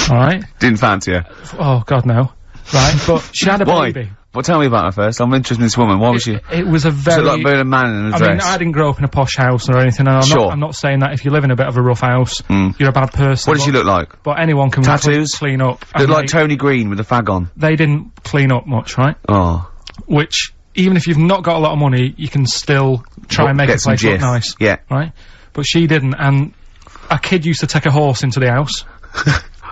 All right. Didn't fancy her. Oh God, no. Right, but she had a baby. Well, tell me about her first. I'm interested in this woman. Why was she? It was a very. Was it like being a man in a dress? I mean, I didn't grow up in a posh house or anything, and I'm not saying that if you live in a bit of a rough house, you're a bad person. What did she look like? But anyone can Tattoos? clean up. Looked like Tony Green with a fag on. They didn't clean up much, right? Oh. Which, even if you've not got a lot of money, you can still try and make a place look nice. Yeah. Right? But she didn't, and a kid used to take a horse into the house.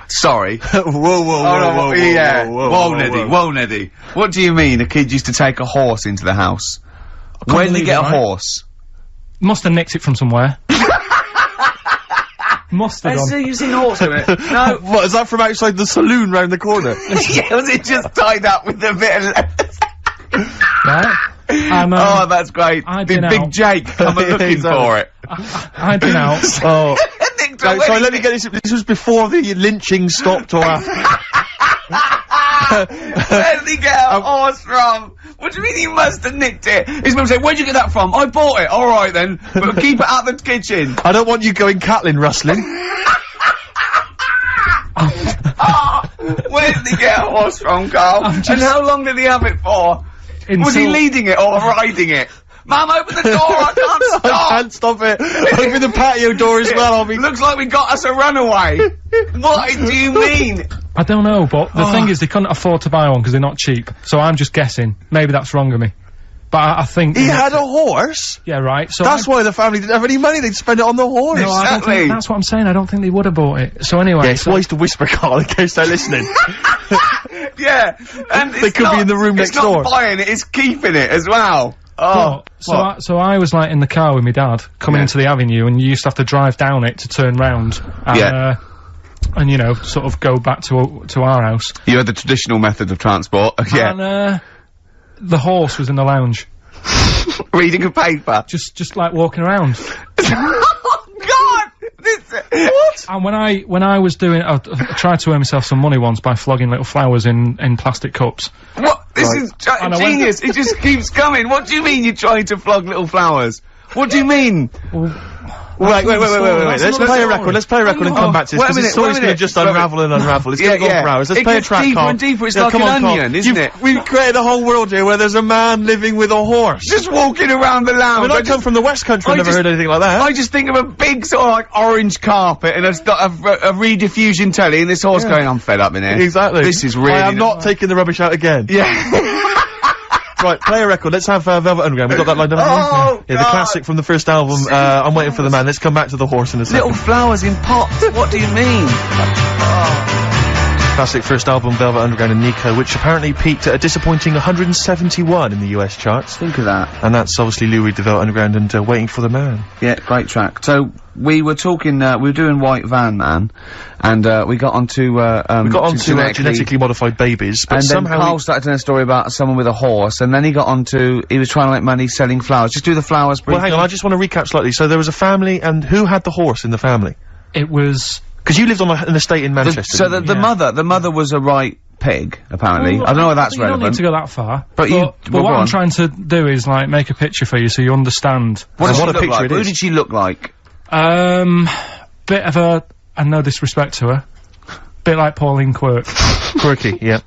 Sorry. Whoa, yeah. Whoa, Neddy. What do you mean a kid used to take a horse into the house? When did he get a horse? Must have nicked it from somewhere. Must have done. You've seen a horse in it? No. What, is that from outside the saloon round the corner? Yeah, was it just tied up with a bit of Right? Oh, that's great. I'd Big been out. Jake coming looking for it. I'd been out. Oh. Nicked Right, away. sorry, let me get this. This was before the lynching stopped or after? Where did he get a horse from? What do you mean he must have nicked it? His mum said, where'd you get that from? I bought it. All right then. But keep it out the kitchen. I don't want you going Catlin rustling. Where did he get a horse from, Carl? And how long did he have it for? Was he leading it or riding it? Mum, open the door, I can't stop! I can't stop it. Open the patio door as well, I'll be... Looks like we got us a runaway. What do you mean? I don't know, but the thing is, they couldn't afford to buy one because they're not cheap. So I'm just guessing. Maybe that's wrong of me. But I think... He had a horse? Yeah, right. So That's why the family didn't have any money, they'd spend it on the horse. No, I don't think, that's what I'm saying. I don't think they would have bought it. So anyway... Yeah, it's wise to whisper, Carl, in case they're listening. Yeah, and They could be in the room next door. It's not buying it, it's keeping it as well. Oh, so I was like in the car with my dad coming into the avenue, and you used to have to drive down it to turn round. And, and you know, sort of go back to our house. You had the traditional method of transport. Yeah. And the horse was in the lounge, Reading a paper. just like walking around. Oh God! What? And when I was doing, I tried to earn myself some money once by flogging little flowers in plastic cups. What? This is genius. It just keeps coming. What do you mean you're trying to flog little flowers? What do you mean? Wait. Let's play a record. Let's play a record and come back to this, because this story's going to just unravel and unravel. It's going to go for hours. Let's play a track, deeper Carl. and deeper. It's Yeah, like come an on, Carl. onion, isn't it? We've created a whole world here where there's a man living with a horse. Just walking around the lounge. I mean, I come from the West Country, I've never heard anything like that. I just think of a big sort of like orange carpet and a rediffusion telly and this horse going, I'm fed up in here. Exactly. This is really... I am not taking the rubbish out again. Yeah. Right, play a record. Let's have Velvet Underground. We've got that lined up. Oh, yeah, the God. classic from the first album, I'm Waiting for the Man. Let's come back to the horse in a second. Little flowers in pots. What do you mean? Classic first album, Velvet Underground and Nico, which apparently peaked at a disappointing 171 in the US charts. Think of that. And that's obviously Lou Reed, the Velvet Underground, and Waiting for the Man. Yeah, great track. So, we were talking, we were doing White Van Man, and, we got onto, genetically modified babies, but and then somehow Carl started telling a story about someone with a horse, and then he got onto, he was trying to make money selling flowers. Just do the flowers briefly. Well, hang on, I just want to recap slightly. So there was a family, and who had the horse in the family? It was... Because you lived on an estate in Manchester. So the mother was a right pig, apparently. Well, I don't know whether that's you don't need relevant. to go that far. But what go I'm on. trying to do is like make a picture for you so you understand. What does she what a look picture like? it Who is. did she look like? Bit of a, and no disrespect to her, bit like Pauline Quirk. Quirky, yeah.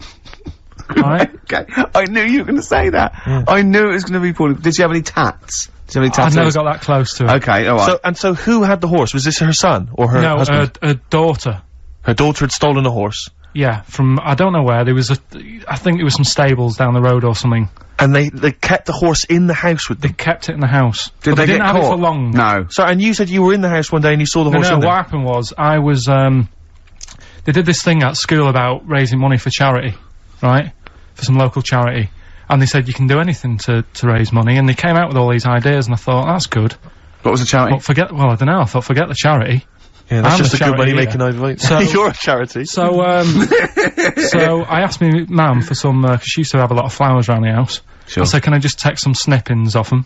Right? Okay, I knew you were going to say that. I knew it was going to be Pauline. Did she have any tats? Did she have any tattoos? I've never got that close to her. Okay, alright. So who had the horse? Was this her son or her No, husband? her daughter. Her daughter had stolen a horse. Yeah, from, I don't know where, there was I think there was some stables down the road or something. And they kept the horse in the house with They them. kept it in the house. Did but they didn't get have caught? it for long. No. So, and you said you were in the house one day and you saw the horse No, in what there. happened was, I was, they did this thing at school about raising money for charity, right? For some local charity. And they said you can do anything to raise money, and they came out with all these ideas, and I thought, that's good. What was the charity? But I don't know, I thought, forget the charity. Yeah, that's I'm just a a good charity money-making here. idea. So- You're a charity. So, so I asked me mum for some, cause she used to have a lot of flowers around the house. Sure. I said, can I just take some snippings off them?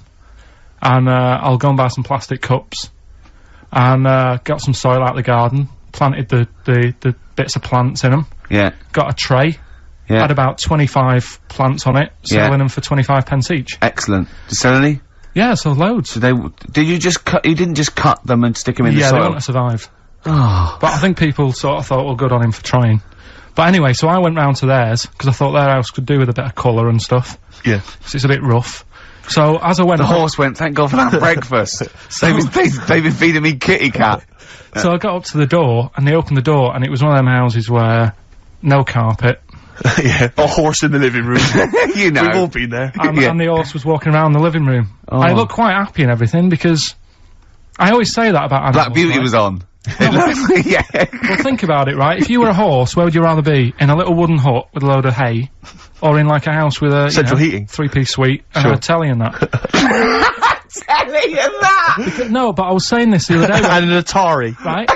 And, I'll go and buy some plastic cups. And, got some soil out of the garden, planted the bits of plants in them. Yeah. Got a tray. Yeah. Had about 25 plants on it, selling them for 25 pence each. Excellent. Did you sell any? Yeah, so loads. Did you just cut, you didn't just cut them and stick them in the Yeah, soil? they wouldn't have survived. Oh. But I think people sort of thought, well, good on him for trying. But anyway, so I went round to theirs, because I thought their house could do with a bit of colour and stuff. Yeah. 'Cause it's a bit rough. So, as I went The horse went, thank God for that breakfast. They've been feeding me kitty cat. So I got up to the door, and they opened the door, and it was one of them houses where no carpet, Yeah. A horse in the living room. You know. We've all been there. and the horse was walking around the living room. Oh. I looked quite happy and everything, because I always say that about animals. Black Beauty right? was on. Yeah. Well, think about it, right? If you were a horse, where would you rather be? In a little wooden hut with a load of hay, or in like a house with a Central heating. 3-piece suite and Sure. a telly and that? telling you that! No, but I was saying this the other day. And an Atari. Right?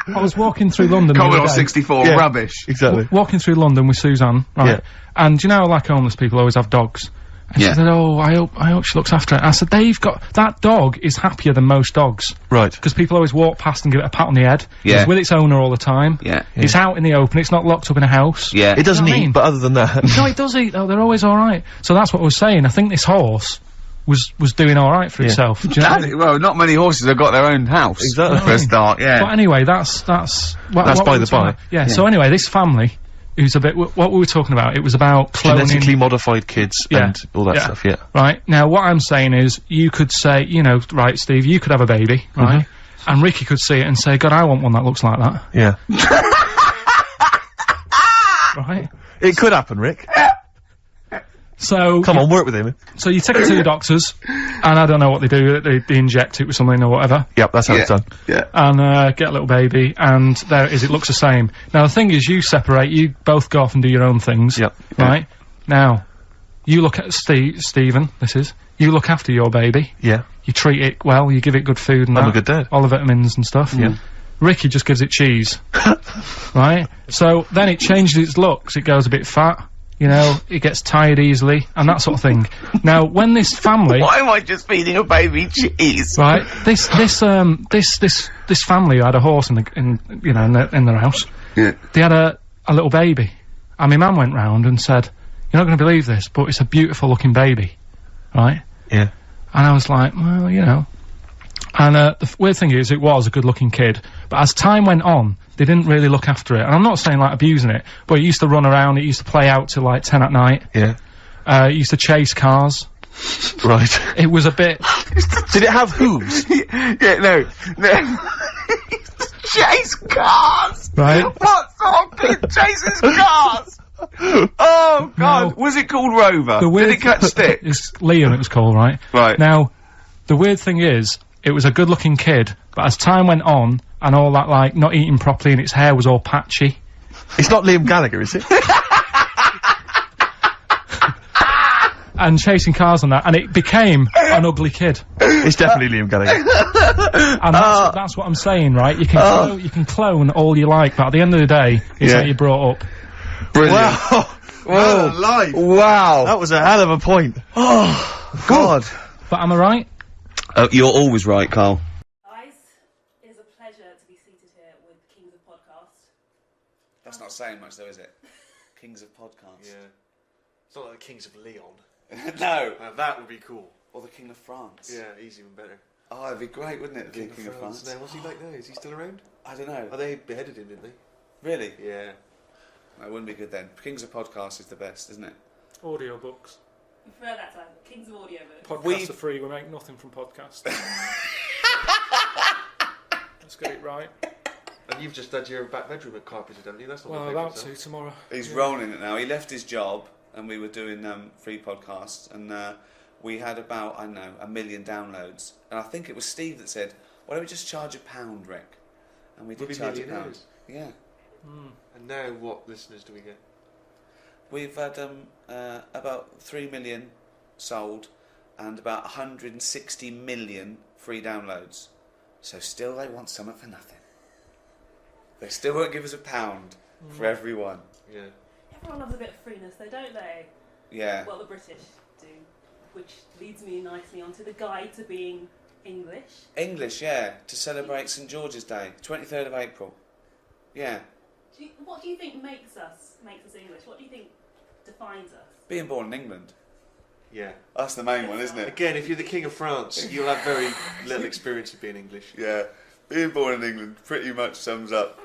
I was walking through London. Commodore 64, rubbish. Exactly. Walking through London with Suzanne, right? Yeah. And you know, like homeless people always have dogs. And she said, "Oh, I hope she looks after it." I said, that dog is happier than most dogs. Right. Because people always walk past and give it a pat on the head. Yeah. It's with its owner all the time. Yeah. It's out in the open. It's not locked up in a house. Yeah. It doesn't You know what I eat, mean? but other than that... No, it does eat though. They're always alright. So that's what I was saying. I think this horse was doing alright for itself. Do you know what I mean? Well, not many horses have got their own house. Exactly. For a start, yeah. But anyway, that's by the the by. Yeah, so anyway, this family, who's a bit, what we were talking about, it was about cloning. Genetically modified kids and all that stuff, yeah. Right, now what I'm saying is, you could say, you know, right, Steve, you could have a baby, right? And Ricky could see it and say, God, I want one that looks like that. Yeah. Right? It could happen, Rick. So... Come on, work with him. So you take it to the doctors, and I don't know what they do, they inject it with something or whatever. Yep, that's how it's done. Yeah. And get a little baby, and there it is, it looks the same. Now the thing is, you separate, you both go off and do your own things. Yep. Right? Now, you look at Stephen, you look after your baby. Yeah. You treat it well, you give it good food and I'm that. a good dad. All the vitamins and stuff. Yeah. Ricky just gives it cheese. Right? So then it changes its looks, it goes a bit fat. You know, it gets tired easily, and that sort of thing. Now, when this family... Why am I just feeding a baby cheese? Right, this family had a horse in their house. Yeah. They had a little baby, and my mum went round and said, "You're not going to believe this, but it's a beautiful looking baby," right? Yeah. And I was like, well, you know. And the weird thing is, it was a good looking kid, but as time went on, they didn't really look after it. And I'm not saying like abusing it, but it used to run around, it used to play out till like 10 at night. Yeah. It used to chase cars. Right. It was a bit... Did it have hooves? Yeah, no. Chase cars! Right. What sort of kid chases cars? Oh, God. No. Was it called Rover? The weird Did it catch sticks? It's Liam, it was called, right? Right. Now, the weird thing is, it was a good-looking kid, but as time went on, and all that, like, not eating properly and its hair was all patchy. It's not Liam Gallagher, is it? And chasing cars and that, and it became an ugly kid. It's definitely Liam Gallagher. And that's what I'm saying, right? You can clone all you like, but at the end of the day, it's how you brought up. Brilliant. Wow. Whoa. Life. Wow. That was a hell of a point. Oh, God. But am I right? You're always right, Carl. Guys, it is a pleasure to be seated here with Kings of Podcast. That's not saying much, though, is it? Kings of Podcasts. Yeah. It's not like the Kings of Leon. No. That would be cool. Or the King of France. Yeah, he's even better. Oh, it'd be great, wouldn't it? The King of France. Now, what's he like now? Is he still around? I don't know. Oh, they beheaded him, didn't they? Really? Yeah. That wouldn't be good then. Kings of Podcasts is the best, isn't it? Audiobooks. We prefer that time. Kings of Audiobooks. Podcasts are free, we make nothing from podcasts. Let's get it right. And you've just had your back bedroom carpeted, haven't you? That's not Well, the about to tomorrow. He's rolling it now. He left his job, and we were doing free podcasts, and we had about, I don't know, 1 million downloads. And I think it was Steve that said, "Why don't we just charge £1, Rick?" And we did We'll be charge £1. millionaires. Yeah. And now, what listeners do we get? We've had about 3 million sold, and about 160 million free downloads. So still, they want something for nothing. They still won't give us £1 for everyone. Yeah. Everyone loves a bit of freeness, though, don't they? Yeah. Well, the British do. Which leads me nicely onto the guide to being English. English, yeah, to celebrate St George's Day, 23rd of April. Yeah. What do you think makes us English? What do you think defines us? Being born in England. Yeah. That's the main one, isn't it? Again, if you're the King of France, you'll have very little experience of being English. Yeah. Being born in England pretty much sums up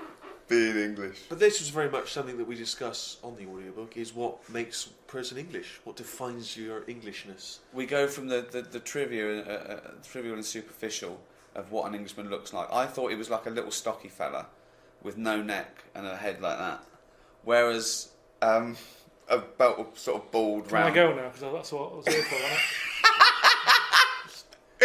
being English. But this was very much something that we discuss on the audiobook, is what makes a person English, what defines your Englishness. We go from the trivial and superficial of what an Englishman looks like. I thought he was like a little stocky fella with no neck and a head like that. Whereas, about a sort of bald, round... Can I go now? Because that's what I was here for,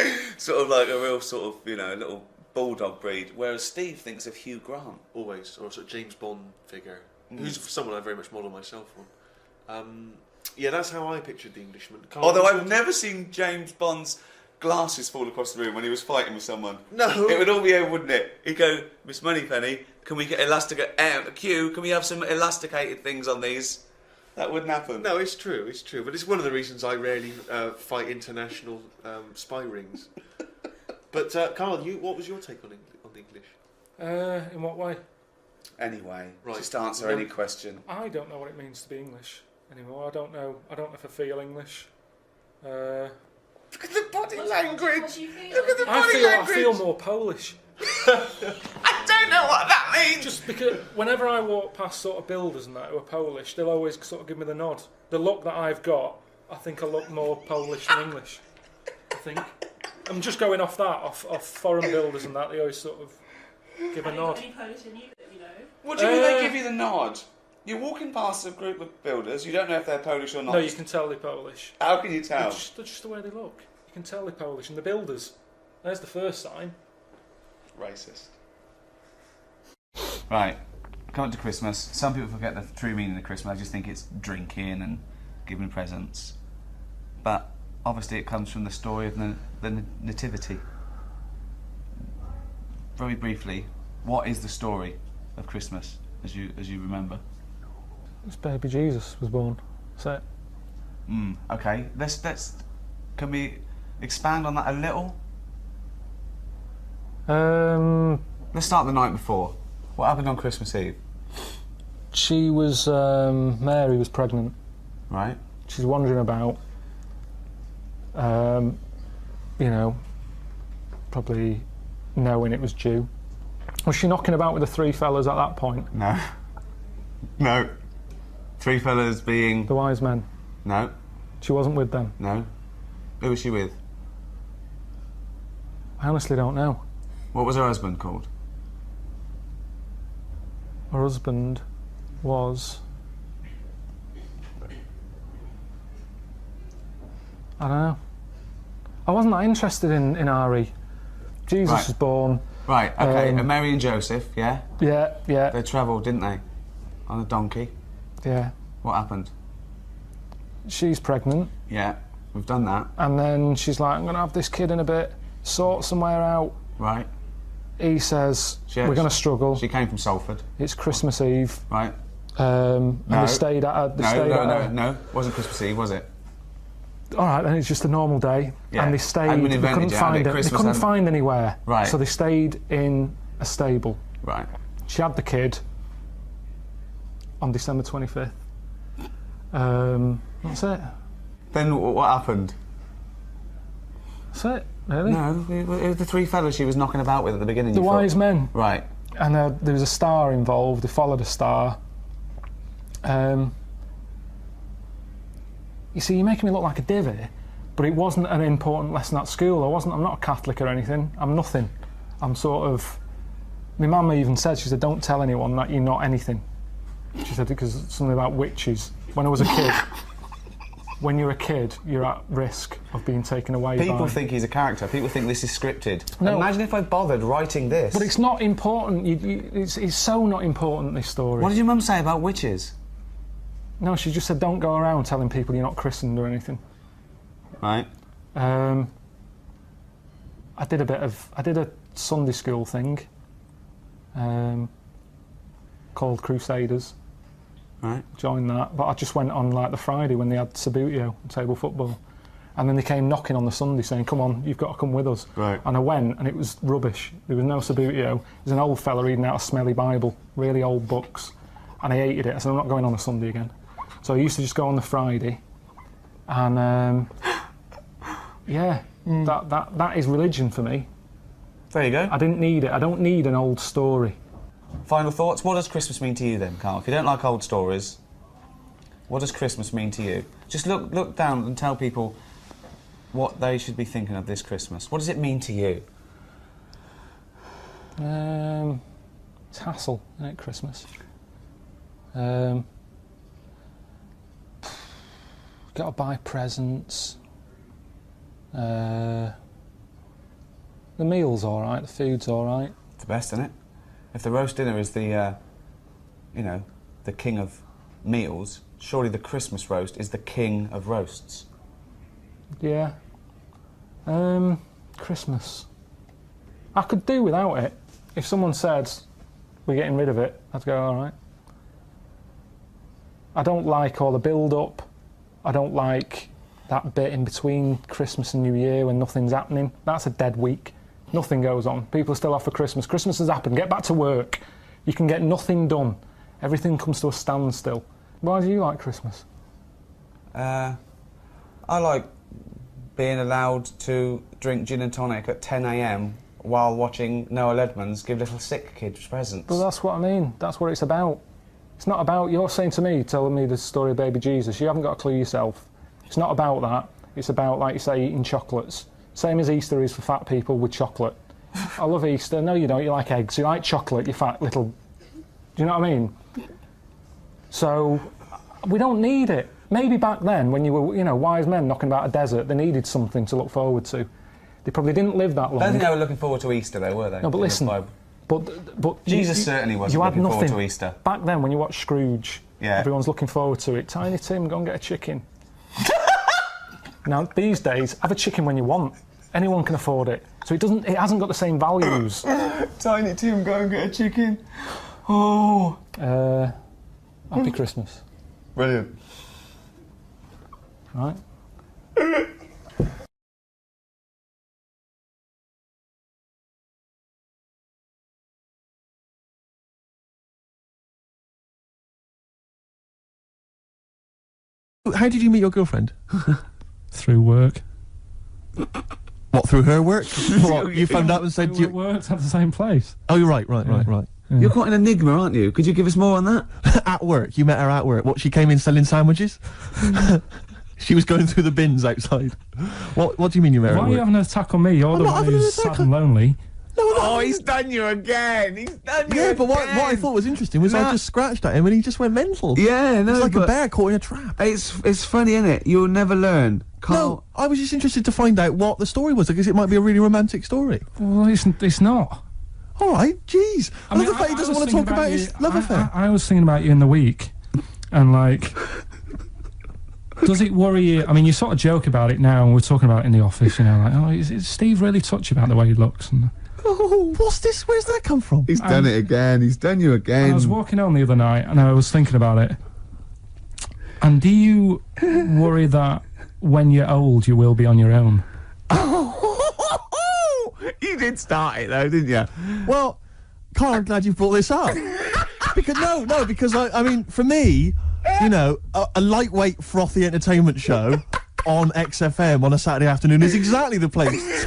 wasn't sort of like a real sort of, you know, little bulldog breed. Whereas Steve thinks of Hugh Grant. Always, or a sort of James Bond figure, who's someone I very much model myself on. Yeah, that's how I pictured the Englishman. Karl, Although what's I've your never seen James Bond's glasses fall across the room when he was fighting with someone. No. It would all be over, wouldn't it? He'd go, Miss Moneypenny, can we get Q, can we have some elasticated things on these? That wouldn't happen. No, it's true, but it's one of the reasons I rarely fight international spy rings. But Karl, what was your take on the English? In what way? Anyway, Right. just answer any question. I don't know what it means to be English anymore. I don't know if I feel English. Look at the body language. What do you feel? Look at the body I language. feel more Polish. I don't know what that means. Just because whenever I walk past sort of builders and that who are Polish, they'll always sort of give me the nod. The look that I've got, I think I look more Polish than English. I think. I'm just going off foreign builders and that. They always sort of give a nod. Any Polish in you that you know? What do you mean they give you the nod? You're walking past a group of builders, you don't know if they're Polish or not. No, you can tell they're Polish. How can you tell? They're just the way they look. You can tell they're Polish. And the builders, there's the first sign. Racist. Right, coming to Christmas. Some people forget the true meaning of Christmas. I just think it's drinking and giving presents. But obviously it comes from the story of the Nativity. Very briefly, what is the story of Christmas, as you remember? It's baby Jesus was born. That's it. Okay, can we expand on that a little? Let's start the night before. What happened on Christmas Eve? She was Mary was pregnant. Right. She's wandering about. You know, probably knowing it was due. Was she knocking about with the three fellas at that point? No. No. Three fellas being... The wise men? No. She wasn't with them? No. Who was she with? I honestly don't know. What was her husband called? Her husband was... I don't know. I wasn't that interested in Ari. Jesus Right. was born. Right, okay. And Mary and Joseph, yeah? Yeah, yeah, They travelled, didn't they? On a donkey. yeah. What happened? She's pregnant, Yeah, we've done that. and then she's like, I'm going to have this kid in a bit, sort somewhere out. Right. He says, we're going to struggle. She came from Salford. It's Christmas Eve. Right. And No. they stayed at her. No. Wasn't Christmas Eve, was it? All right, then it's just a normal day, Yeah. and they stayed. Hadn't been They invented couldn't yet, had find it? it. They Christmas couldn't hadn't- find anywhere. Right. So they stayed in a stable. Right. She had the kid on December 25th. That's it. Then what happened? That's it, really. No, it was the three fellas she was knocking about with at the beginning. The you thought. wise men. Right. And there was a star involved. They followed a star. You see, you're making me look like a divvy, but it wasn't an important lesson at school. I'm not a Catholic or anything. I'm nothing. I'm sort of... My mum even said, she said, don't tell anyone that you're not anything. She said, because something about witches. When I was a kid, when you're a kid, you're at risk of being taken away by... People think he's a character. People think this is scripted. No. Imagine if I bothered writing this. But it's not important. It's so not important, this story. What did your mum say about witches? No, she just said, don't go around telling people you're not christened or anything. Right. I did a Sunday school thing called Crusaders. Right. Joined that, but I just went on like the Friday when they had Sabutio, table football, and then they came knocking on the Sunday saying, come on, you've got to come with us. Right. And I went, and it was rubbish. There was no Sabutio. There was an old fella reading out a smelly Bible, really old books, and I hated it. I said, I'm not going on a Sunday again. So I used to just go on the Friday, and that is religion for me. There you go. I didn't need it. I don't need an old story. Final thoughts? What does Christmas mean to you then, Karl? If you don't like old stories, what does Christmas mean to you? Just look down and tell people what they should be thinking of this Christmas. What does it mean to you? It's hassle, isn't it, Christmas? Got to buy presents. The meal's all right. The food's all right. It's the best, isn't it? If the roast dinner is the, the king of meals, surely the Christmas roast is the king of roasts. Yeah. Christmas. I could do without it. If someone said, we're getting rid of it, I'd go, all right. I don't like all the build-up. I don't like that bit in between Christmas and New Year when nothing's happening. That's a dead week. Nothing goes on. People are still off for Christmas. Christmas has happened. Get back to work. You can get nothing done. Everything comes to a standstill. Why do you like Christmas? I like being allowed to drink gin and tonic at 10 a.m. while watching Noah Ledman's give little sick kids presents. But that's what I mean. That's what it's about. It's not about, you're saying to me, telling me the story of baby Jesus, you haven't got a clue yourself. It's not about that. It's about, like you say, eating chocolates. Same as Easter is for fat people with chocolate. I love Easter. No, you don't. You like eggs. You like chocolate, you fat little... Do you know what I mean? So, we don't need it. Maybe back then, when you were, you know, wise men knocking about a desert, they needed something to look forward to. They probably didn't live that long. I don't think they were looking forward to Easter, though, were they? No, but listen... But Jesus certainly wasn't looking forward to Easter. Back then, when you watch Scrooge, everyone's looking forward to it. Tiny Tim, go and get a chicken. Now, these days, have a chicken when you want. Anyone can afford it. So it hasn't got the same values. Tiny Tim, go and get a chicken. Oh. Happy Christmas. Brilliant. Right. How did you meet your girlfriend? Through work. What, through her work? What, you found out and said you worked at the same place. Oh, you're right. Yeah. You're quite an enigma, aren't you? Could you give us more on that? At work, you met her at work. What, she came in selling sandwiches? She was going through the bins outside. What do you mean you met her at work? Why are you having an attack on me? You're the one who's sad and lonely. No, he's done you again. He's done you again. But what I thought was interesting was I just scratched at him and he just went mental. Yeah, no, it's like a bear caught in a trap. It's funny, isn't it? You'll never learn. No, I was just interested to find out what the story was, because it might be a really romantic story. Well, it's not. All right, jeez. I love the fact he doesn't want to talk about his love affair. I was thinking about you in the week, and like, does it worry you? I mean, you sort of joke about it now, and we're talking about it in the office, you know, like, oh, is Steve really touchy about the way he looks? And, oh, what's this? Where's that come from? He's done it again. He's done you again. I was walking home the other night, and I was thinking about it. And do you worry that when you're old, you will be on your own? You did start it though, didn't you? Well, Carl, I'm glad you brought this up. Because I mean, for me, you know, a lightweight, frothy entertainment show on XFM on a Saturday afternoon is exactly the place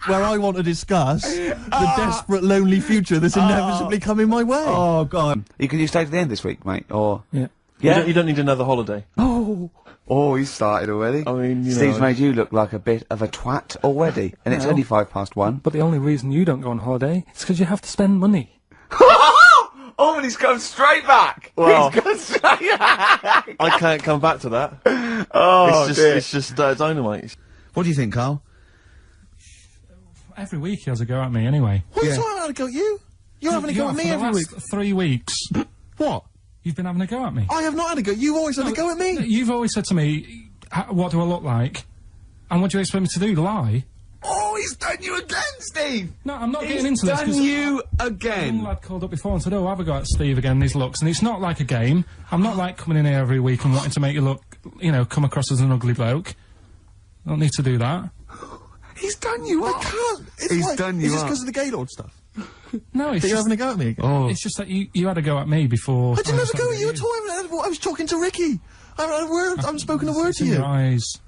where I want to discuss the desperate, lonely future that's inevitably coming my way. Oh, God. Can you stay to the end this week, mate? Or yeah. You don't need another holiday. Oh, he's started already. I mean, Steve's made you look like a bit of a twat already, and it's only 1:05. But the only reason you don't go on holiday is because you have to spend money. Oh, and he's come straight back. Well, he's come straight back. I can't come back to that. Oh, it's just dynamite. What do you think, Carl? Every week he has a go at me, anyway. What are you having a go at you? You're having a go at me every week. 3 weeks. What? You've been having a go at me. I have not had a go. You've always had a go at me. You've always said to me, what do I look like? And what do you expect me to do, lie? Oh, he's done you again, Steve! No, I'm not getting into this. He's done you again. One lad called up before and said, oh, have a go at Steve again, these looks. And it's not like a game. I'm not like coming in here every week and wanting to make you look, you know, come across as an ugly bloke. I don't need to do that. He's done you up. I can't. He's done you up. Is this because of the Gaylord stuff? No, it's just... You're having a go at me again? Oh. It's just that you had a go at me before... I didn't have a go at you at all. I was talking to Ricky. I haven't had a word. I haven't spoken a word to you. Your eyes.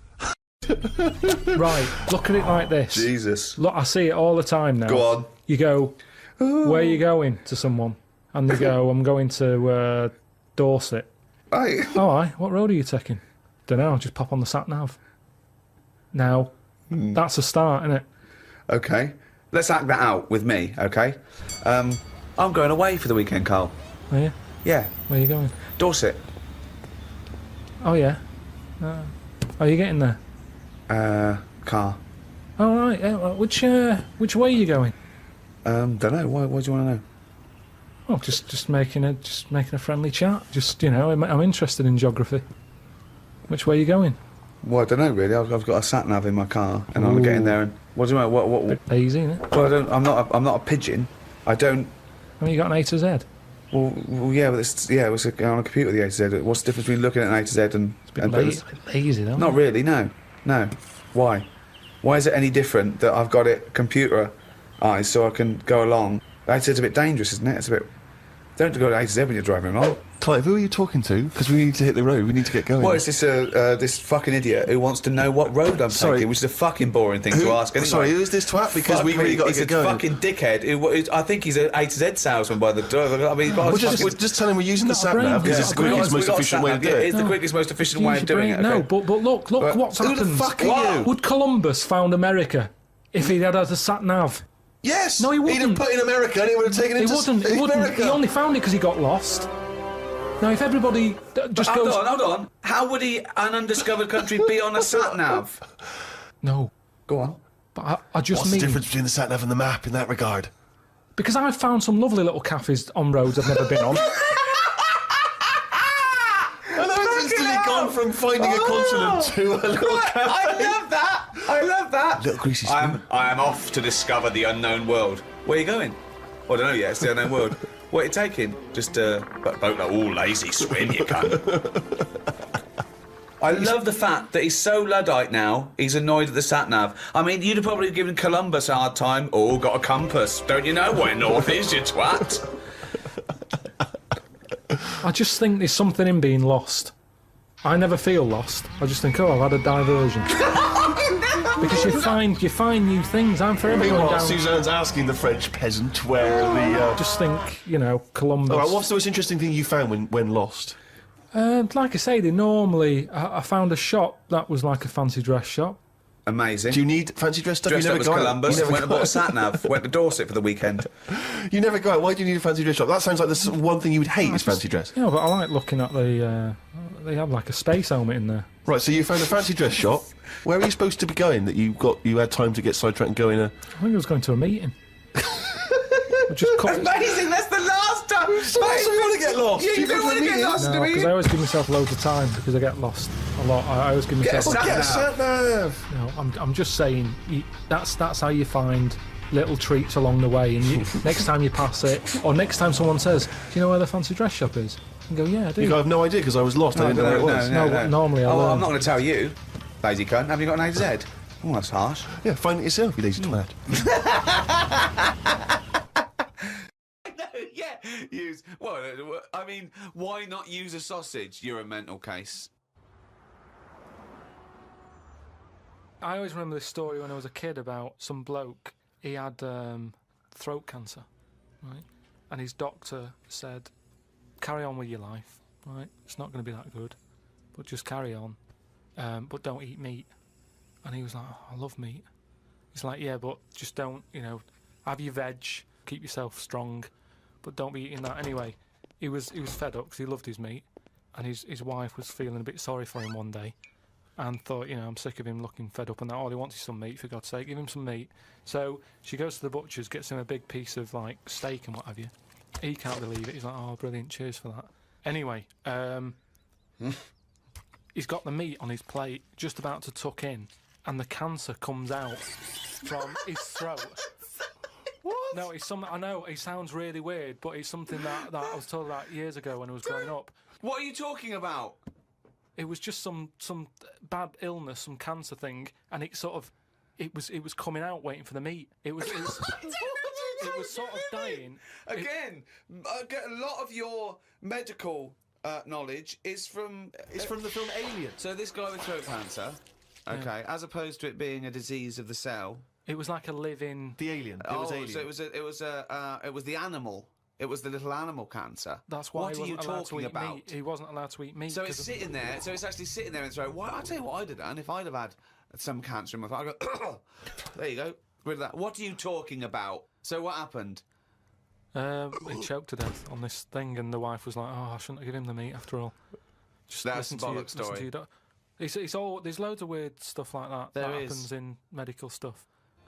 Right, look at it like this. Jesus. Look, I see it all the time now. Go on. You go, where are you going, to someone? And they go, I'm going to Dorset. Aye. Oh, aye. What road are you taking? Dunno, just pop on the sat-nav. Now, that's a start, isn't it? Okay. Let's act that out with me, okay? I'm going away for the weekend, Carl. Are you? Yeah. Where are you going? Dorset. Oh, yeah. Are you getting there? Car. Oh, right. Yeah, well, which way are you going? Dunno. Why do you want to know? Oh, just making a friendly chat. Just, you know, I'm interested in geography. Which way are you going? Well, I don't know really. I've got a sat nav in my car, and I'm getting there. And what do you mean? What? Bit lazy, isn't it? Well, I'm not a pigeon. I don't. I mean, you got an A to Z. Well, yeah, but it's on a computer, the A to Z. What's the difference between looking at an A to Z and... It's a bit lazy, though. Not really, no. Why? Why is it any different that I've got it computerised so I can go along? A to Z's a bit dangerous, isn't it? It's a bit... Don't go to A to Z when you're driving along. Clive, who are you talking to? Because we need to hit the road. We need to get going. Well, it's this fucking idiot who wants to know what road I'm taking, which is a fucking boring thing to ask anyway. Sorry, who is this twat? Because we really got to get going. He's a fucking dickhead. I think he's an A to Z salesman by the door. I mean, just tell him we're using the sat nav because it's the quickest, most efficient way to do it. It's the quickest, most efficient way of doing it. No, but look what's happened. Who the fuck are you? Would Columbus found America if he had a sat nav? Yes! No, he wouldn't. He'd have put in America and he would have taken it to He wouldn't. America. He only found it because he got lost. Now, if everybody just goes... Hold on. How would an undiscovered country be on a sat-nav? No. Go on. But I just What's the difference between the sat-nav and the map in that regard? Because I've found some lovely little cafes on roads I've never been on. And I've instantly gone from finding a continent to a little cafe. I love that! Little greasy spoon. I am off to discover the unknown world. Where are you going? Well, I don't know yet, it's the unknown world. What are you taking? Just a boat, lazy swim, you cunt. I love the fact that he's so Luddite now, he's annoyed at the sat-nav. I mean, you'd have probably given Columbus a hard time. Oh, got a compass. Don't you know where north is, you twat? I just think there's something in being lost. I never feel lost. I just think, I've had a diversion. Because you find new things. I'm forever going down... Suzanne's asking the French peasant where the... Just think, Columbus... All right, what's the most interesting thing you found when lost? Like I say, I found a shop that was like a fancy dress shop. Amazing. Do you need fancy dress stuff? Dressed You up never as got Columbus, it. went and bought a sat-nav, went to Dorset for the weekend. You never go out. Why do you need a fancy dress shop? That sounds like the one thing you would hate is fancy dress. Yeah, but I like looking at they have like a space helmet in there. Right, so you found a fancy dress shop. Where were you supposed to be going that you had time to get sidetracked and go in a... I think I was going to a meeting. Amazing, that's the last time! So you want to get lost? Yeah, you don't want to get lost, No, because I always give myself loads of time because I get lost a lot. I always give myself... Get a sat-nav! I'm just saying, that's how you find little treats along the way, and next time you pass it, or next time someone says, do you know where the fancy dress shop is? You go, yeah, I do. You go, I have no idea because I was lost. I didn't know where it was. No, normally I learn. I'm not going to tell you, lazy cunt. Have you got an A to Z? Oh, that's harsh. Yeah, find it yourself, you lazy twat. Why not use a sausage? You're a mental case. I always remember this story when I was a kid about some bloke. He had throat cancer, right? And his doctor said, carry on with your life, right? It's not going to be that good, but just carry on. But don't eat meat. And he was like, I love meat. He's like, yeah, but just don't, have your veg, keep yourself strong, but don't be eating that. Anyway, he was fed up because he loved his meat, and his wife was feeling a bit sorry for him one day and thought, I'm sick of him looking fed up and that. All he wants is some meat, for God's sake, give him some meat. So she goes to the butcher's, gets him a big piece of like steak and what have you. He can't believe it. He's like, oh, brilliant, cheers for that. Anyway, he's got the meat on his plate, just about to tuck in, and the cancer comes out from his throat. What? No, it's something, I know, it sounds really weird, but it's something that I was told about years ago when I was growing up. What are you talking about? It was just some bad illness, some cancer thing, and it was coming out waiting for the meat. It was sort of dying. Again, a lot of your medical knowledge is from the film Alien. So this guy with throat cancer, okay, as opposed to it being a disease of the cell. It was like a living... The alien. It was alien. So it was the animal. It was the little animal cancer. That's why what are you talking about? Meat. He wasn't allowed to eat meat. So it's sitting there. So it's actually sitting there in the throat. Why? I'll tell you what I'd have done if I'd have had some cancer in my throat. I'd go, there you go, rid of that. What are you talking about? So what happened? He choked to death on this thing, and the wife was like, "Oh, I shouldn't have given him the meat after all." Just that's a bollock story. It's all. There's loads of weird stuff like that There that is. happens in medical stuff.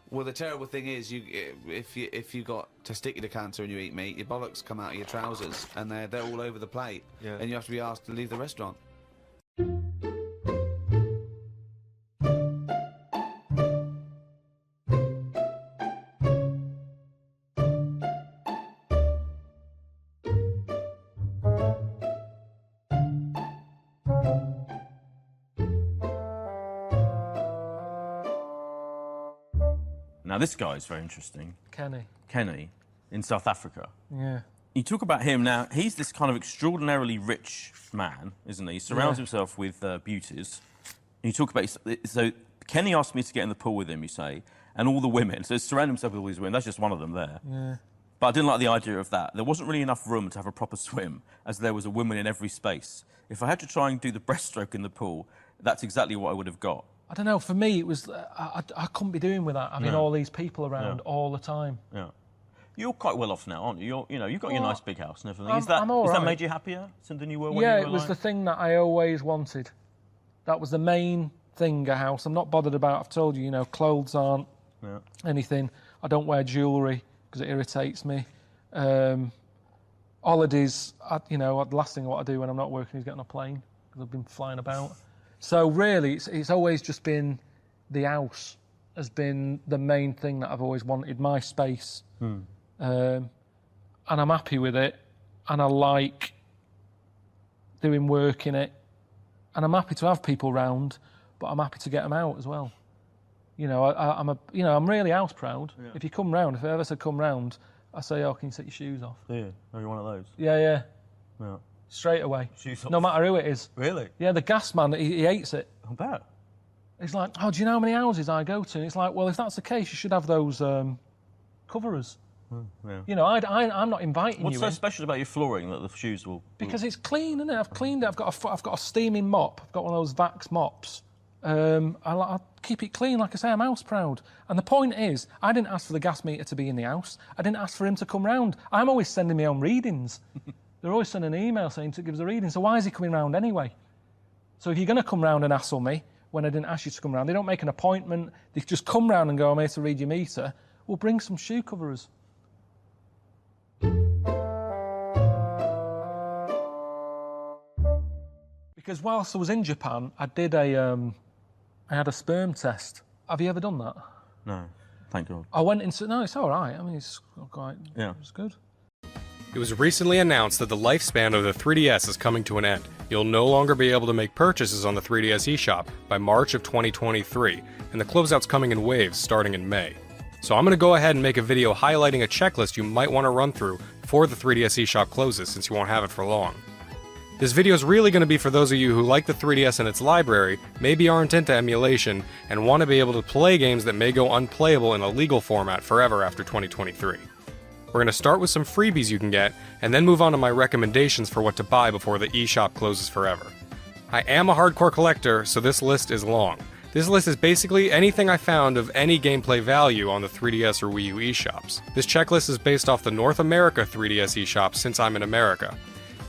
Well, the terrible thing is, if you got testicular cancer and you eat meat, your bollocks come out of your trousers and they're all over the plate, and you have to be asked to leave the restaurant. Now, this guy is very interesting. Kenny, in South Africa. Yeah. You talk about him now. He's this kind of extraordinarily rich man, isn't he? He surrounds himself with beauties. And you talk about... So, Kenny asked me to get in the pool with him, you say, and all the women. So, he's surrounding himself with all these women. That's just one of them there. Yeah. But I didn't like the idea of that. There wasn't really enough room to have a proper swim, as there was a woman in every space. If I had to try and do the breaststroke in the pool, that's exactly what I would have got. I don't know, for me, it was... I couldn't be doing with that, having all these people around all the time. Yeah. You're quite well off now, aren't you? You've got your nice big house and everything. I'm all has right. that made you happier than you were when you were Yeah, it was the thing that I always wanted. That was the main thing, a house. I'm not bothered about, I've told you, clothes aren't anything. I don't wear jewellery because it irritates me. Holidays, the last thing I want to do when I'm not working is get on a plane because I've been flying about. So really, it's always just been the house has been the main thing that I've always wanted, my space. And I'm happy with it, and I like doing work in it, and I'm happy to have people round, but I'm happy to get them out as well. I'm really house proud. Yeah. If you come round, if I ever said come round, I say, oh, can you take your shoes off? Yeah, are you one of those? Yeah. Yeah. Straight away. Shoes off. No matter who it is. Really? Yeah, the gas man, he hates it. I bet. He's like, oh, do you know how many houses I go to? And it's like, well, if that's the case, you should have those coverers. Yeah. I'm not inviting you. What's so special about your flooring that the shoes will? Because it's clean, isn't it? I've cleaned it. I've got a steaming mop. I've got one of those Vax mops. I keep it clean, like I say. I'm house proud. And the point is, I didn't ask for the gas meter to be in the house. I didn't ask for him to come round. I'm always sending my own readings. They're always sending an email saying to give us a reading. So why is he coming round anyway? So if you're going to come round and hassle me when I didn't ask you to come round, they don't make an appointment. They just come round and go, I'm here to read your meter. Well, bring some shoe coverers. Because whilst I was in Japan, I had a sperm test. Have you ever done that? No, thank God. I went into... No, it's all right. I mean, it's quite... Yeah. It's good. It was recently announced that the lifespan of the 3DS is coming to an end. You'll no longer be able to make purchases on the 3DS eShop by March of 2023, and the closeout's coming in waves starting in May. So I'm going to go ahead and make a video highlighting a checklist you might want to run through before the 3DS eShop closes, since you won't have it for long. This video is really going to be for those of you who like the 3DS and its library, maybe aren't into emulation, and want to be able to play games that may go unplayable in a legal format forever after 2023. We're going to start with some freebies you can get, and then move on to my recommendations for what to buy before the eShop closes forever. I am a hardcore collector, so this list is long. This list is basically anything I found of any gameplay value on the 3DS or Wii U eShops. This checklist is based off the North America 3DS eShop since I'm in America.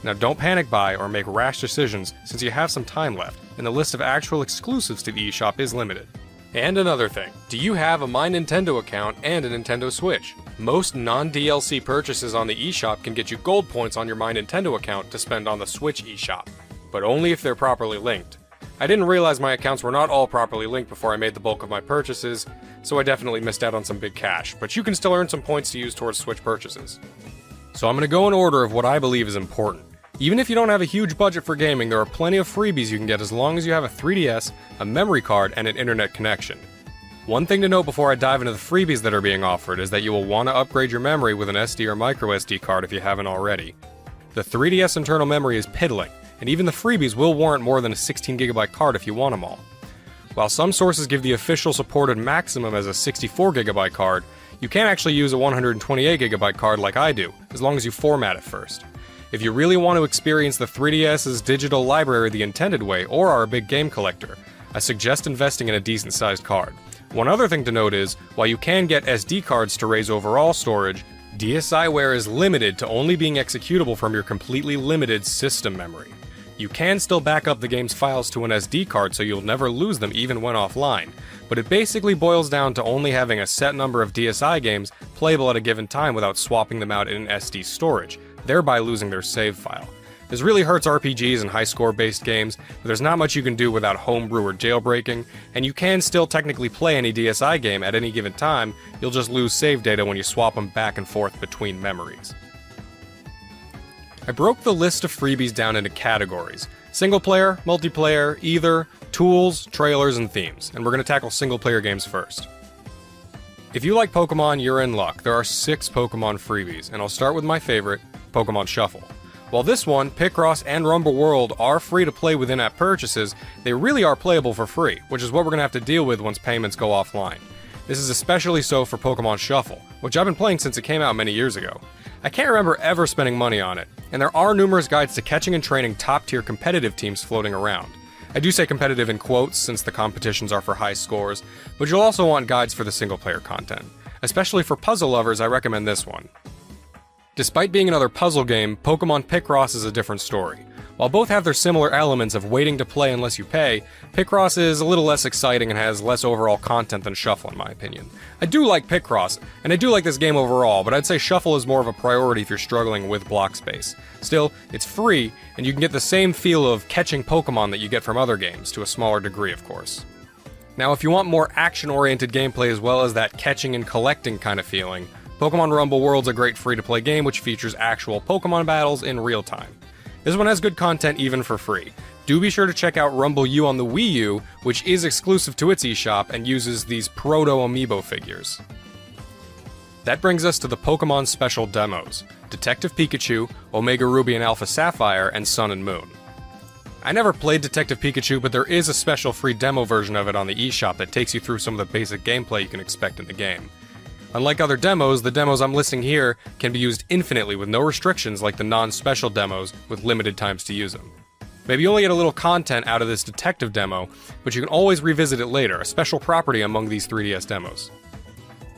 Now don't panic buy or make rash decisions since you have some time left, and the list of actual exclusives to the eShop is limited. And another thing, do you have a My Nintendo account and a Nintendo Switch? Most non-DLC purchases on the eShop can get you gold points on your My Nintendo account to spend on the Switch eShop, but only if they're properly linked. I didn't realize my accounts were not all properly linked before I made the bulk of my purchases, so I definitely missed out on some big cash, but you can still earn some points to use towards Switch purchases. So I'm going to go in order of what I believe is important. Even if you don't have a huge budget for gaming, there are plenty of freebies you can get as long as you have a 3DS, a memory card, and an internet connection. One thing to note before I dive into the freebies that are being offered is that you will want to upgrade your memory with an SD or microSD card if you haven't already. The 3DS internal memory is piddling, and even the freebies will warrant more than a 16GB card if you want them all. While some sources give the official supported maximum as a 64GB card, you can actually use a 128GB card like I do, as long as you format it first. If you really want to experience the 3DS's digital library the intended way, or are a big game collector, I suggest investing in a decent sized card. One other thing to note is, while you can get SD cards to raise overall storage, DSiWare is limited to only being executable from your completely limited system memory. You can still back up the game's files to an SD card so you'll never lose them even when offline, but it basically boils down to only having a set number of DSi games playable at a given time without swapping them out in an SD storage, thereby losing their save file. This really hurts RPGs and high-score based games, but there's not much you can do without homebrew or jailbreaking, and you can still technically play any DSi game at any given time, you'll just lose save data when you swap them back and forth between memories. I broke the list of freebies down into categories: single player, multiplayer, either, tools, trailers, and themes, and we're going to tackle single player games first. If you like Pokemon, you're in luck. There are 6 Pokemon freebies, and I'll start with my favorite, Pokemon Shuffle. While this one, Picross, and Rumble World are free to play with in-app purchases, they really are playable for free, which is what we're going to have to deal with once payments go offline. This is especially so for Pokemon Shuffle, which I've been playing since it came out many years ago. I can't remember ever spending money on it, and there are numerous guides to catching and training top-tier competitive teams floating around. I do say competitive in quotes since the competitions are for high scores, but you'll also want guides for the single-player content. Especially for puzzle lovers, I recommend this one. Despite being another puzzle game, Pokemon Picross is a different story. While both have their similar elements of waiting to play unless you pay, Picross is a little less exciting and has less overall content than Shuffle in my opinion. I do like Picross, and I do like this game overall, but I'd say Shuffle is more of a priority if you're struggling with block space. Still, it's free, and you can get the same feel of catching Pokemon that you get from other games, to a smaller degree of course. Now if you want more action-oriented gameplay as well as that catching and collecting kind of feeling, Pokemon Rumble World's a great free-to-play game which features actual Pokemon battles in real time. This one has good content even for free. Do be sure to check out Rumble U on the Wii U, which is exclusive to its eShop and uses these proto-amiibo figures. That brings us to the Pokemon Special Demos: Detective Pikachu, Omega Ruby and Alpha Sapphire, and Sun and Moon. I never played Detective Pikachu, but there is a special free demo version of it on the eShop that takes you through some of the basic gameplay you can expect in the game. Unlike other demos, the demos I'm listing here can be used infinitely with no restrictions like the non-special demos with limited times to use them. Maybe you only get a little content out of this detective demo, but you can always revisit it later, a special property among these 3DS demos.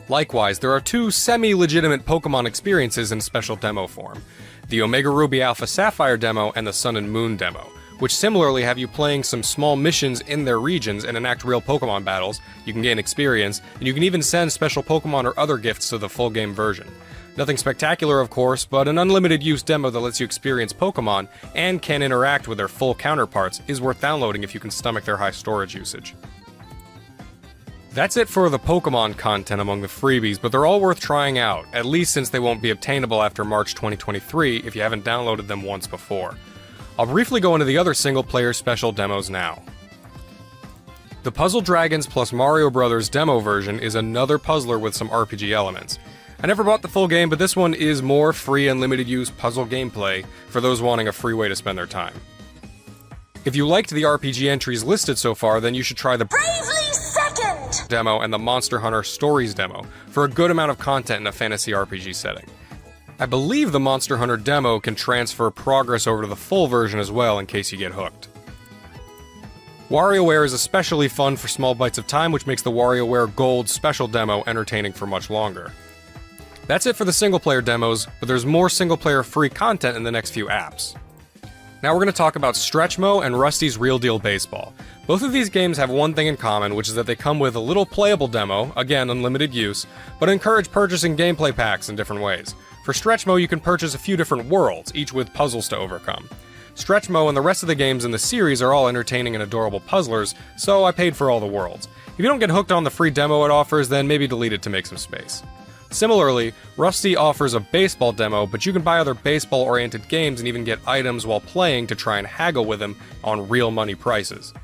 Likewise, there are 2 semi-legitimate Pokemon experiences in special demo form: the Omega Ruby Alpha Sapphire demo and the Sun and Moon demo, which similarly have you playing some small missions in their regions and enact real Pokemon battles. You can gain experience, and you can even send special Pokemon or other gifts to the full game version. Nothing spectacular of course, but an unlimited use demo that lets you experience Pokemon and can interact with their full counterparts is worth downloading if you can stomach their high storage usage. That's it for the Pokemon content among the freebies, but they're all worth trying out, at least since they won't be obtainable after March 2023 if you haven't downloaded them once before. I'll briefly go into the other single-player special demos now. The Puzzle Dragons plus Mario Bros. Demo version is another puzzler with some RPG elements. I never bought the full game, but this one is more free and limited use puzzle gameplay for those wanting a free way to spend their time. If you liked the RPG entries listed so far, then you should try the Bravely Second demo and the Monster Hunter Stories demo for a good amount of content in a fantasy RPG setting. I believe the Monster Hunter demo can transfer progress over to the full version as well in case you get hooked. WarioWare is especially fun for small bites of time, which makes the WarioWare Gold special demo entertaining for much longer. That's it for the single-player demos, but there's more single-player free content in the next few apps. Now we're going to talk about Stretchmo and Rusty's Real Deal Baseball. Both of these games have one thing in common, which is that they come with a little playable demo, again unlimited use, but encourage purchasing gameplay packs in different ways. For Stretchmo, you can purchase a few different worlds, each with puzzles to overcome. Stretchmo and the rest of the games in the series are all entertaining and adorable puzzlers, so I paid for all the worlds. If you don't get hooked on the free demo it offers, then maybe delete it to make some space. Similarly, Rusty offers a baseball demo, but you can buy other baseball-oriented games and even get items while playing to try and haggle with them on real money prices.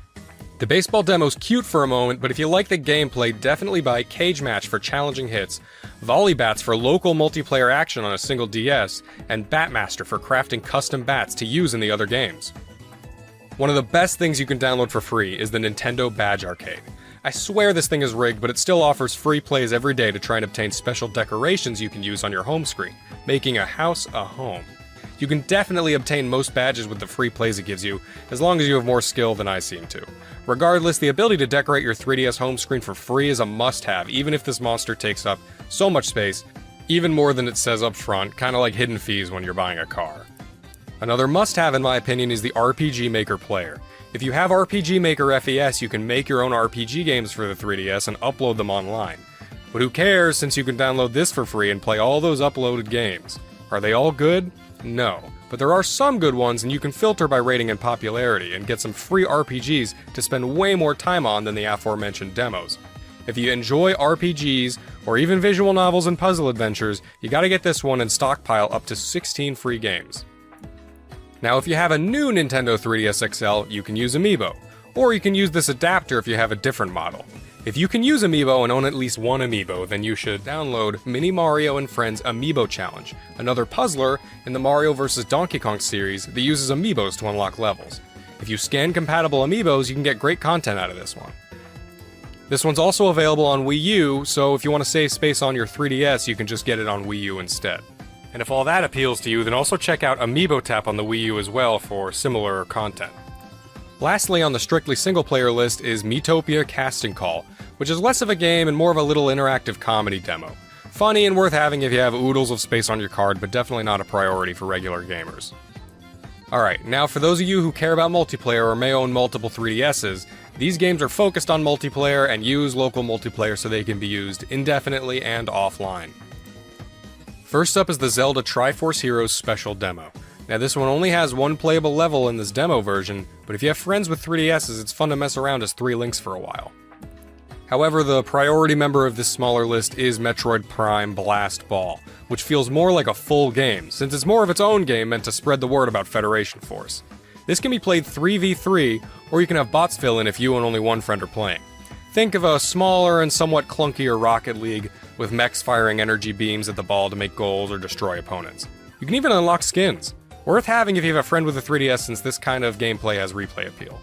The baseball demo's cute for a moment, but if you like the gameplay, definitely buy Cage Match for challenging hits, Volley Bats for local multiplayer action on a single DS, and Batmaster for crafting custom bats to use in the other games. One of the best things you can download for free is the Nintendo Badge Arcade. I swear this thing is rigged, but it still offers free plays every day to try and obtain special decorations you can use on your home screen, making a house a home. You can definitely obtain most badges with the free plays it gives you, as long as you have more skill than I seem to. Regardless, the ability to decorate your 3DS home screen for free is a must-have, even if this monster takes up so much space, even more than it says up front, kinda like hidden fees when you're buying a car. Another must-have in my opinion is the RPG Maker player. If you have RPG Maker FES, you can make your own RPG games for the 3DS and upload them online. But who cares, since you can download this for free and play all those uploaded games. Are they all good? No. But there are some good ones, and you can filter by rating and popularity and get some free RPGs to spend way more time on than the aforementioned demos. If you enjoy RPGs, or even visual novels and puzzle adventures, you gotta get this one and stockpile up to 16 free games. Now if you have a new Nintendo 3DS XL, you can use Amiibo, or you can use this adapter if you have a different model. If you can use Amiibo and own at least one Amiibo, then you should download Mini Mario and Friends Amiibo Challenge, another puzzler in the Mario vs. Donkey Kong series that uses Amiibos to unlock levels. If you scan compatible Amiibos, you can get great content out of this one. This one's also available on Wii U, so if you want to save space on your 3DS, you can just get it on Wii U instead. And if all that appeals to you, then also check out Amiibo Tap on the Wii U as well for similar content. Lastly on the strictly single-player list is Miitopia Casting Call, which is less of a game and more of a little interactive comedy demo. Funny and worth having if you have oodles of space on your card, but definitely not a priority for regular gamers. Alright, now for those of you who care about multiplayer or may own multiple 3DSs, these games are focused on multiplayer and use local multiplayer so they can be used indefinitely and offline. First up is the Zelda Triforce Heroes Special Demo. Now this one only has one playable level in this demo version, but if you have friends with 3DSs, it's fun to mess around as 3 links for a while. However, the priority member of this smaller list is Metroid Prime Blast Ball, which feels more like a full game, since it's more of its own game meant to spread the word about Federation Force. This can be played 3v3, or you can have bots fill in if you and only one friend are playing. Think of a smaller and somewhat clunkier Rocket League, with mechs firing energy beams at the ball to make goals or destroy opponents. You can even unlock skins. Worth having if you have a friend with a 3DS, since this kind of gameplay has replay appeal.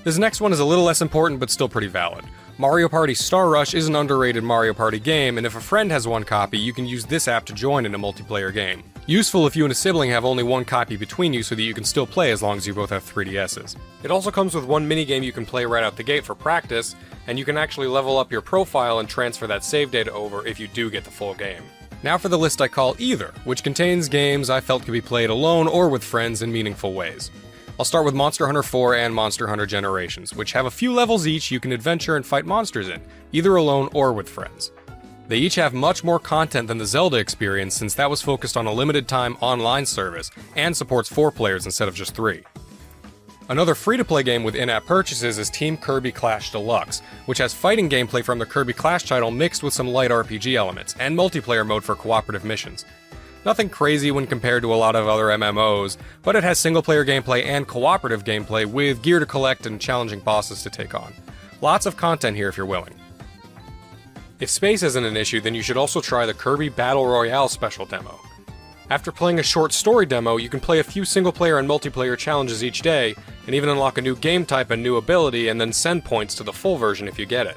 This next one is a little less important but still pretty valid. Mario Party Star Rush is an underrated Mario Party game, and if a friend has one copy, you can use this app to join in a multiplayer game. Useful if you and a sibling have only one copy between you so that you can still play as long as you both have 3DSs. It also comes with one minigame you can play right out the gate for practice, and you can actually level up your profile and transfer that save data over if you do get the full game. Now for the list I call Either, which contains games I felt could be played alone or with friends in meaningful ways. I'll start with Monster Hunter 4 and Monster Hunter Generations, which have a few levels each you can adventure and fight monsters in, either alone or with friends. They each have much more content than the Zelda experience, since that was focused on a limited time online service and supports 4 players instead of just 3. Another free-to-play game with in-app purchases is Team Kirby Clash Deluxe, which has fighting gameplay from the Kirby Clash title mixed with some light RPG elements, and multiplayer mode for cooperative missions. Nothing crazy when compared to a lot of other MMOs, but it has single-player gameplay and cooperative gameplay with gear to collect and challenging bosses to take on. Lots of content here if you're willing. If space isn't an issue, then you should also try the Kirby Battle Royale special demo. After playing a short story demo, you can play a few single-player and multiplayer challenges each day, and even unlock a new game type and new ability, and then send points to the full version if you get it.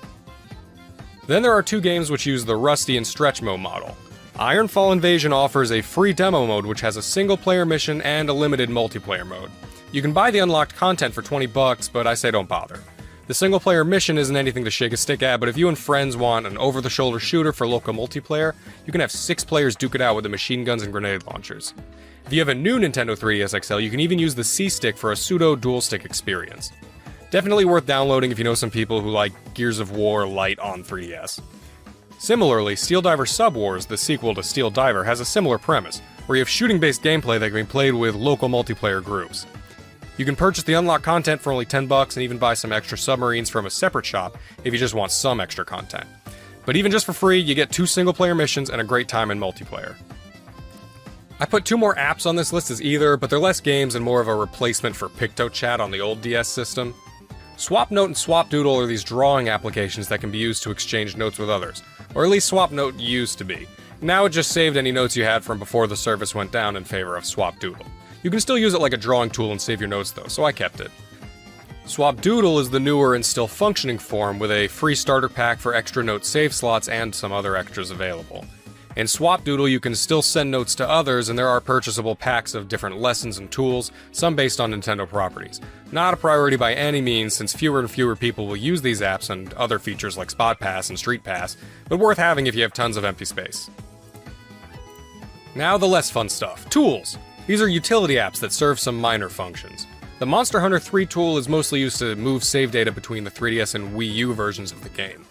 Then there are 2 games which use the Rusty and Stretch Mode model. Ironfall Invasion offers a free demo mode which has a single-player mission and a limited multiplayer mode. You can buy the unlocked content for $20, but I say don't bother. The single-player mission isn't anything to shake a stick at, but if you and friends want an over-the-shoulder shooter for local multiplayer, you can have 6 players duke it out with the machine guns and grenade launchers. If you have a new Nintendo 3DS XL, you can even use the C-Stick for a pseudo-dual-stick experience. Definitely worth downloading if you know some people who like Gears of War Lite on 3DS. Similarly, Steel Diver Sub-Wars, the sequel to Steel Diver, has a similar premise, where you have shooting-based gameplay that can be played with local multiplayer groups. You can purchase the unlocked content for only $10 and even buy some extra submarines from a separate shop if you just want some extra content. But even just for free, you get 2 single-player missions and a great time in multiplayer. I put 2 more apps on this list as Either, but they're less games and more of a replacement for PictoChat on the old DS system. SwapNote and SwapDoodle are these drawing applications that can be used to exchange notes with others, or at least SwapNote used to be. Now it just saved any notes you had from before the service went down in favor of SwapDoodle. You can still use it like a drawing tool and save your notes though, so I kept it. SwapDoodle is the newer and still functioning form with a free starter pack for extra note save slots and some other extras available. In SwapDoodle you can still send notes to others, and there are purchasable packs of different lessons and tools, some based on Nintendo properties. Not a priority by any means, since fewer and fewer people will use these apps and other features like Spot Pass and Street Pass, but worth having if you have tons of empty space. Now the less fun stuff, tools. These are utility apps that serve some minor functions. The Monster Hunter 3 tool is mostly used to move save data between the 3DS and Wii U versions of the game.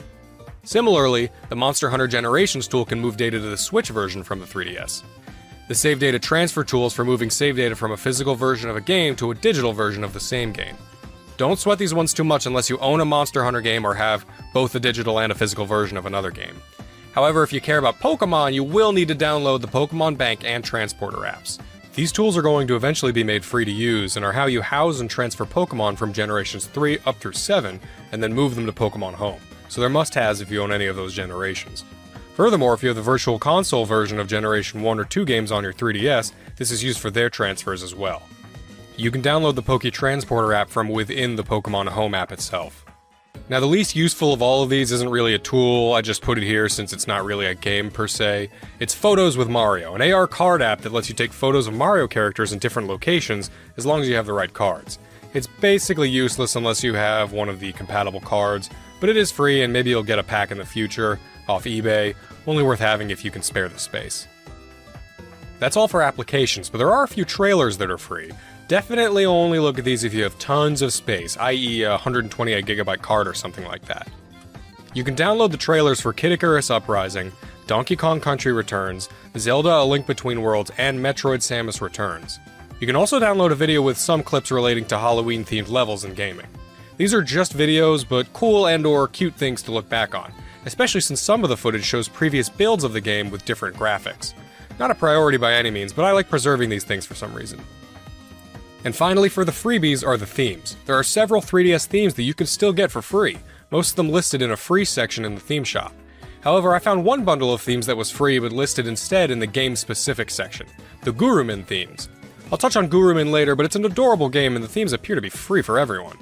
Similarly, the Monster Hunter Generations tool can move data to the Switch version from the 3DS. The Save Data Transfer tool is for moving save data from a physical version of a game to a digital version of the same game. Don't sweat these ones too much unless you own a Monster Hunter game or have both a digital and a physical version of another game. However, if you care about Pokemon, you will need to download the Pokemon Bank and Transporter apps. These tools are going to eventually be made free to use and are how you house and transfer Pokemon from Generations 3 up through 7 and then move them to Pokemon Home. So they're must-haves if you own any of those generations. Furthermore, if you have the Virtual Console version of Generation 1 or 2 games on your 3DS, this is used for their transfers as well. You can download the Poke Transporter app from within the Pokemon Home app itself. Now, the least useful of all of these isn't really a tool, I just put it here since it's not really a game per se. It's Photos with Mario, an AR card app that lets you take photos of Mario characters in different locations as long as you have the right cards. It's basically useless unless you have one of the compatible cards, but it is free and maybe you'll get a pack in the future, off eBay, only worth having if you can spare the space. That's all for applications, but there are a few trailers that are free. Definitely only look at these if you have tons of space, i.e. a 128GB card or something like that. You can download the trailers for Kid Icarus Uprising, Donkey Kong Country Returns, Zelda A Link Between Worlds, and Metroid Samus Returns. You can also download a video with some clips relating to Halloween-themed levels in gaming. These are just videos, but cool and/or cute things to look back on, especially since some of the footage shows previous builds of the game with different graphics. Not a priority by any means, but I like preserving these things for some reason. And finally, for the freebies are the themes. There are several 3DS themes that you can still get for free, most of them listed in a free section in the theme shop. However, I found one bundle of themes that was free but listed instead in the game-specific section, the Gurumin themes. I'll touch on Gurumin later, but it's an adorable game and the themes appear to be free for everyone.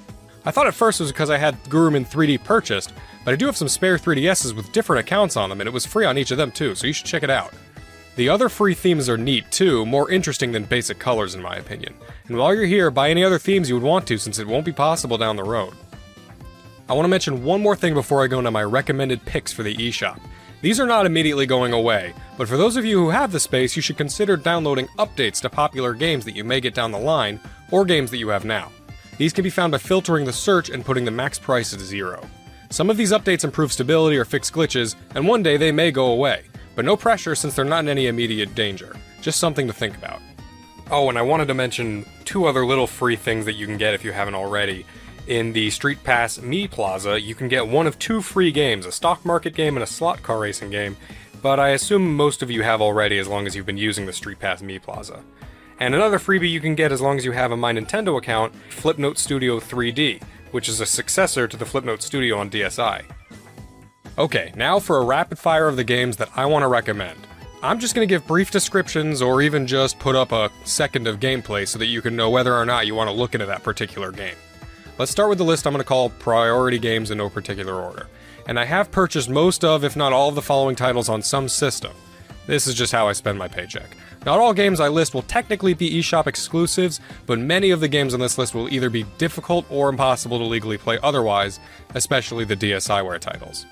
I thought at first it was because I had Gurumin 3D purchased, but I do have some spare 3DSs with different accounts on them and it was free on each of them too, so you should check it out. The other free themes are neat too, more interesting than basic colors in my opinion. And while you're here, buy any other themes you would want to since it won't be possible down the road. I want to mention one more thing before I go into my recommended picks for the eShop. These are not immediately going away, but for those of you who have the space, you should consider downloading updates to popular games that you may get down the line, or games that you have now. These can be found by filtering the search and putting the max price at 0. Some of these updates improve stability or fix glitches, and one day they may go away. But no pressure since they're not in any immediate danger. Just something to think about. Oh, and I wanted to mention 2 other little free things that you can get if you haven't already. In the Street Pass Me Plaza, you can get one of 2 free games, a stock market game and a slot car racing game, but I assume most of you have already as long as you've been using the Street Pass Me Plaza. And another freebie you can get as long as you have a My Nintendo account, Flipnote Studio 3D, which is a successor to the Flipnote Studio on DSi. Okay, now for a rapid fire of the games that I want to recommend. I'm just going to give brief descriptions or even just put up a second of gameplay so that you can know whether or not you want to look into that particular game. Let's start with the list I'm going to call priority games in no particular order. And I have purchased most of, if not all of the following titles on some system. This is just how I spend my paycheck. Not all games I list will technically be eShop exclusives, but many of the games on this list will either be difficult or impossible to legally play otherwise, especially the DSiWare titles.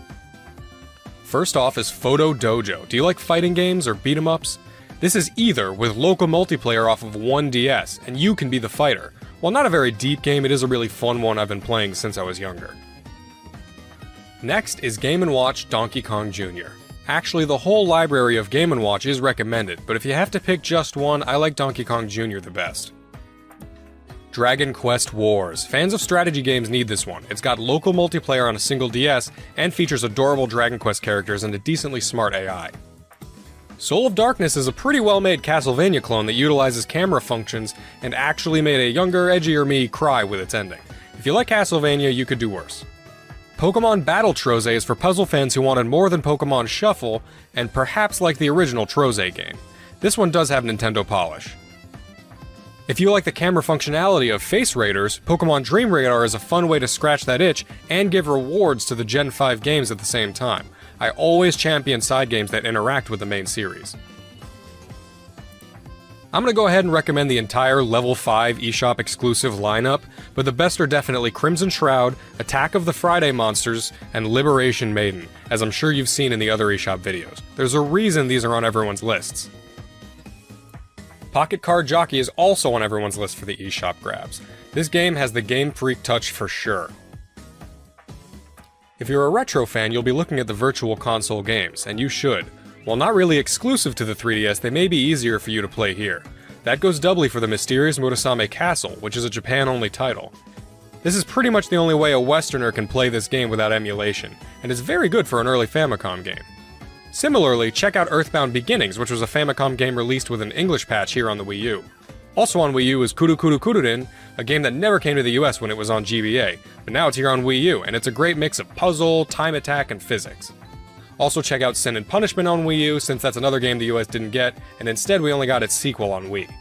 First off is Photo Dojo. Do you like fighting games or beat 'em ups? This is either with local multiplayer off of one DS, and you can be the fighter. While not a very deep game, it is a really fun one I've been playing since I was younger. Next is Game & Watch Donkey Kong Jr. Actually, the whole library of Game & Watch is recommended, but if you have to pick just one, I like Donkey Kong Jr. the best. Dragon Quest Wars. Fans of strategy games need this one. It's got local multiplayer on a single DS, and features adorable Dragon Quest characters and a decently smart AI. Soul of Darkness is a pretty well-made Castlevania clone that utilizes camera functions and actually made a younger, edgier me cry with its ending. If you like Castlevania, you could do worse. Pokemon Battle Troze is for puzzle fans who wanted more than Pokemon Shuffle, and perhaps like the original Troze game. This one does have Nintendo polish. If you like the camera functionality of Face Raiders, Pokemon Dream Radar is a fun way to scratch that itch and give rewards to the Gen 5 games at the same time. I always champion side games that interact with the main series. I'm going to go ahead and recommend the entire Level 5 eShop exclusive lineup, but the best are definitely Crimson Shroud, Attack of the Friday Monsters, and Liberation Maiden, as I'm sure you've seen in the other eShop videos. There's a reason these are on everyone's lists. Pocket Card Jockey is also on everyone's list for the eShop grabs. This game has the Game Freak touch for sure. If you're a retro fan, you'll be looking at the Virtual Console games, and you should. While not really exclusive to the 3DS, they may be easier for you to play here. That goes doubly for the Mysterious Murasame Castle, which is a Japan-only title. This is pretty much the only way a Westerner can play this game without emulation, and it's very good for an early Famicom game. Similarly, check out Earthbound Beginnings, which was a Famicom game released with an English patch here on the Wii U. Also on Wii U is Kuru Kuru Kururin, a game that never came to the US when it was on GBA, but now it's here on Wii U, and it's a great mix of puzzle, time attack, and physics. Also check out Sin and Punishment on Wii U, since that's another game the US didn't get, and instead we only got its sequel on Wii.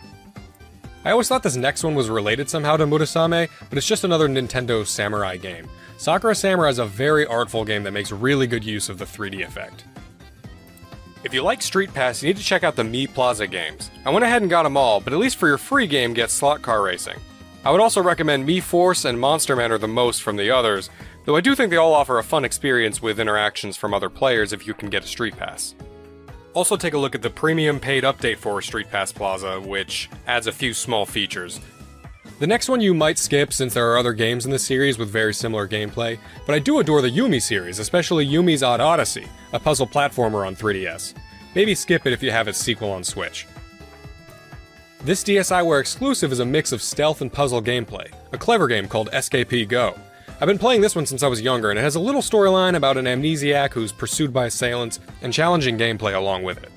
I always thought this next one was related somehow to Murasame, but it's just another Nintendo samurai game. Sakura Samurai is a very artful game that makes really good use of the 3D effect. If you like Street Pass, you need to check out the Mii Plaza games. I went ahead and got them all, but at least for your free game, get Slot Car Racing. I would also recommend Mii Force and Monster Man are the most from the others, though I do think they all offer a fun experience with interactions from other players if you can get a Street Pass. Also take a look at the premium paid update for Street Pass Plaza, which adds a few small features. The next one you might skip since there are other games in the series with very similar gameplay, but I do adore the Yumi series, especially Yumi's Odd Odyssey, a puzzle platformer on 3DS. Maybe skip it if you have its sequel on Switch. This DSiWare exclusive is a mix of stealth and puzzle gameplay, a clever game called SKP Go. I've been playing this one since I was younger, and it has a little storyline about an amnesiac who's pursued by assailants, and challenging gameplay along with it.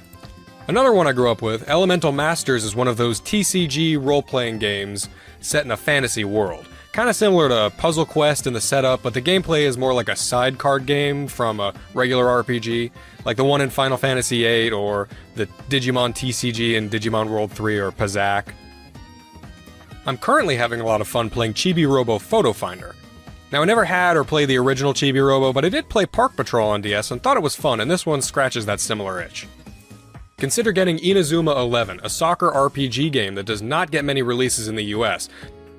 Another one I grew up with, Elemental Masters, is one of those TCG role-playing games set in a fantasy world. Kinda similar to Puzzle Quest in the setup, but the gameplay is more like a side card game from a regular RPG, like the one in Final Fantasy VIII, or the Digimon TCG in Digimon World 3 or Pazaak. I'm currently having a lot of fun playing Chibi Robo Photo Finder. Now, I never had or played the original Chibi Robo, but I did play Park Patrol on DS and thought it was fun, and this one scratches that similar itch. Consider getting Inazuma 11, a soccer RPG game that does not get many releases in the US,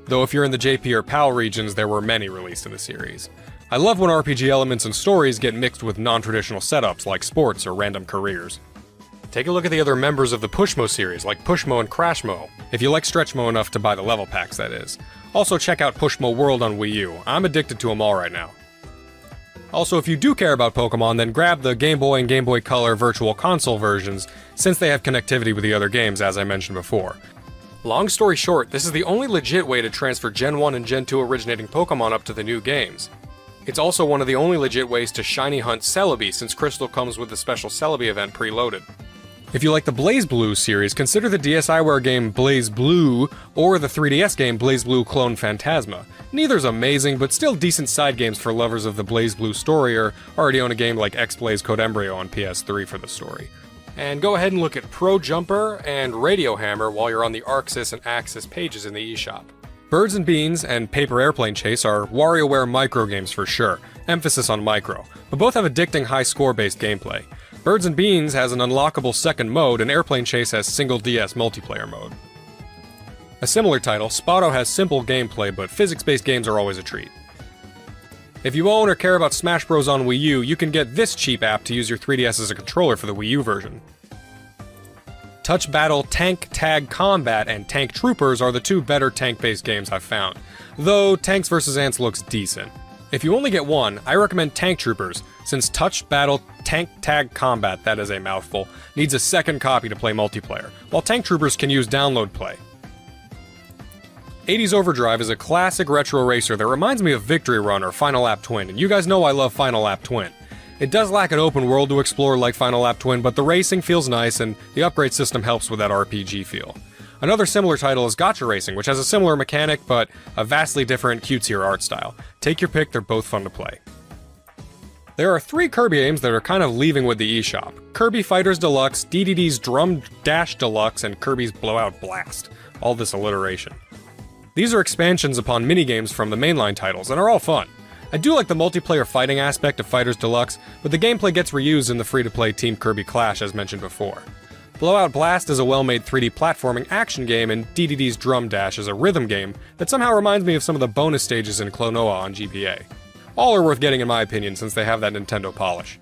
though if you're in the JP or PAL regions, there were many released in the series. I love when RPG elements and stories get mixed with non-traditional setups like sports or random careers. Take a look at the other members of the Pushmo series, like Pushmo and Crashmo, if you like Stretchmo enough to buy the level packs, that is. Also check out Pushmo World on Wii U, I'm addicted to them all right now. Also, if you do care about Pokemon, then grab the Game Boy and Game Boy Color Virtual Console versions, since they have connectivity with the other games, as I mentioned before. Long story short, this is the only legit way to transfer Gen 1 and Gen 2 originating Pokemon up to the new games. It's also one of the only legit ways to shiny hunt Celebi, since Crystal comes with the special Celebi event preloaded. If you like the BlazBlue series, consider the DSiWare game BlazBlue, or the 3DS game BlazBlue Clone Phantasma. Neither's amazing, but still decent side games for lovers of the BlazBlue story, or already own a game like X-Blaze Code Embryo on PS3 for the story. And go ahead and look at Pro Jumper and Radio Hammer while you're on the Arxis and Axis pages in the eShop. Birds and Beans and Paper Airplane Chase are WarioWare micro games for sure, emphasis on micro, but both have addicting high score-based gameplay. Birds and Beans has an unlockable second mode, and Airplane Chase has single DS multiplayer mode. A similar title, Spotto has simple gameplay, but physics-based games are always a treat. If you own or care about Smash Bros. On Wii U, you can get this cheap app to use your 3DS as a controller for the Wii U version. Touch Battle Tank Tag Combat and Tank Troopers are the two better tank-based games I've found, though Tanks vs. Ants looks decent. If you only get one, I recommend Tank Troopers, since Touch Battle Tank Tag Combat, that is a mouthful, needs a second copy to play multiplayer, while Tank Troopers can use download play. 80s Overdrive is a classic retro racer that reminds me of Victory Run or Final Lap Twin, and you guys know I love Final Lap Twin. It does lack an open world to explore like Final Lap Twin, but the racing feels nice and the upgrade system helps with that RPG feel. Another similar title is Gotcha Racing, which has a similar mechanic, but a vastly different, cutesier art style. Take your pick, they're both fun to play. There are 3 Kirby games that are kind of leaving with the eShop. Kirby Fighters Deluxe, DDD's Drum Dash Deluxe, and Kirby's Blowout Blast. All this alliteration. These are expansions upon minigames from the mainline titles, and are all fun. I do like the multiplayer fighting aspect of Fighters Deluxe, but the gameplay gets reused in the free-to-play Team Kirby Clash as mentioned before. Blowout Blast is a well-made 3D platforming action game, and DDD's Drum Dash is a rhythm game that somehow reminds me of some of the bonus stages in Klonoa on GBA. All are worth getting in my opinion since they have that Nintendo polish.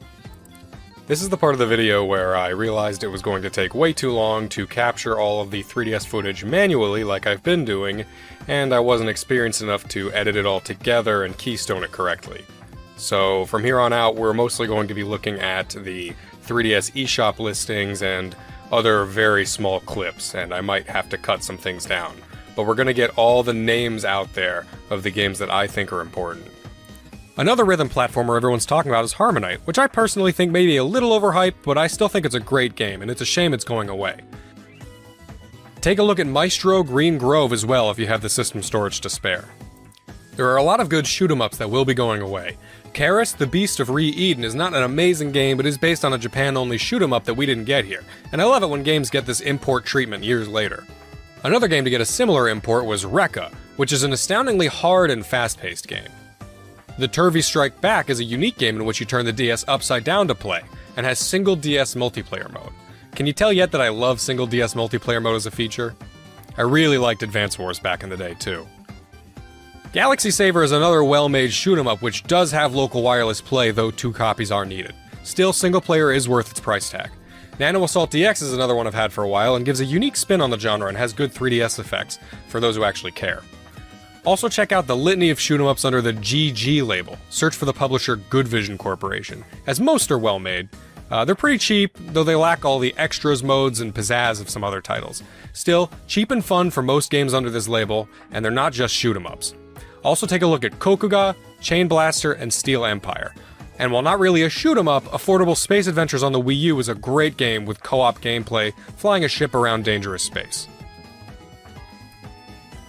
This is the part of the video where I realized it was going to take way too long to capture all of the 3DS footage manually like I've been doing, and I wasn't experienced enough to edit it all together and keystone it correctly. So from here on out, we're mostly going to be looking at the 3DS eShop listings and other very small clips, and I might have to cut some things down. But we're going to get all the names out there of the games that I think are important. Another rhythm platformer everyone's talking about is Harmonite, which I personally think may be a little overhyped, but I still think it's a great game, and it's a shame it's going away. Take a look at Maestro Green Grove as well if you have the system storage to spare. There are a lot of good shoot-'em-ups that will be going away. Karis, the Beast of Re-Eden is not an amazing game, but is based on a Japan-only shoot-'em-up that we didn't get here, and I love it when games get this import treatment years later. Another game to get a similar import was Rekka, which is an astoundingly hard and fast-paced game. The Turvy Strike Back is a unique game in which you turn the DS upside down to play, and has single DS multiplayer mode. Can you tell yet that I love single DS multiplayer mode as a feature? I really liked Advance Wars back in the day too. Galaxy Saver is another well-made shoot-'em-up which does have local wireless play, though 2 copies are needed. Still, single player is worth its price tag. Nano Assault DX is another one I've had for a while and gives a unique spin on the genre and has good 3DS effects for those who actually care. Also check out the litany of shoot-'em-ups under the GG label. Search for the publisher Good Vision Corporation, as most are well made. They're pretty cheap, though they lack all the extras, modes, and pizzazz of some other titles. Still, cheap and fun for most games under this label, and they're not just shoot-'em-ups. Also take a look at Kokuga, Chain Blaster, and Steel Empire. And while not really a shoot-'em-up, Affordable Space Adventures on the Wii U is a great game with co-op gameplay, flying a ship around dangerous space.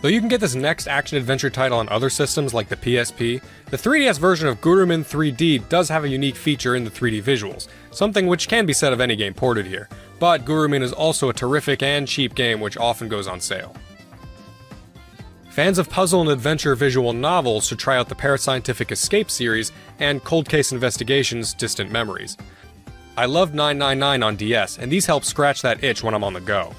Though you can get this next action-adventure title on other systems like the PSP, the 3DS version of Gurumin 3D does have a unique feature in the 3D visuals, something which can be said of any game ported here, but Gurumin is also a terrific and cheap game which often goes on sale. Fans of puzzle and adventure visual novels should try out the Parascientific Escape series and Cold Case Investigations Distant Memories. I loved 999 on DS, and these help scratch that itch when I'm on the go.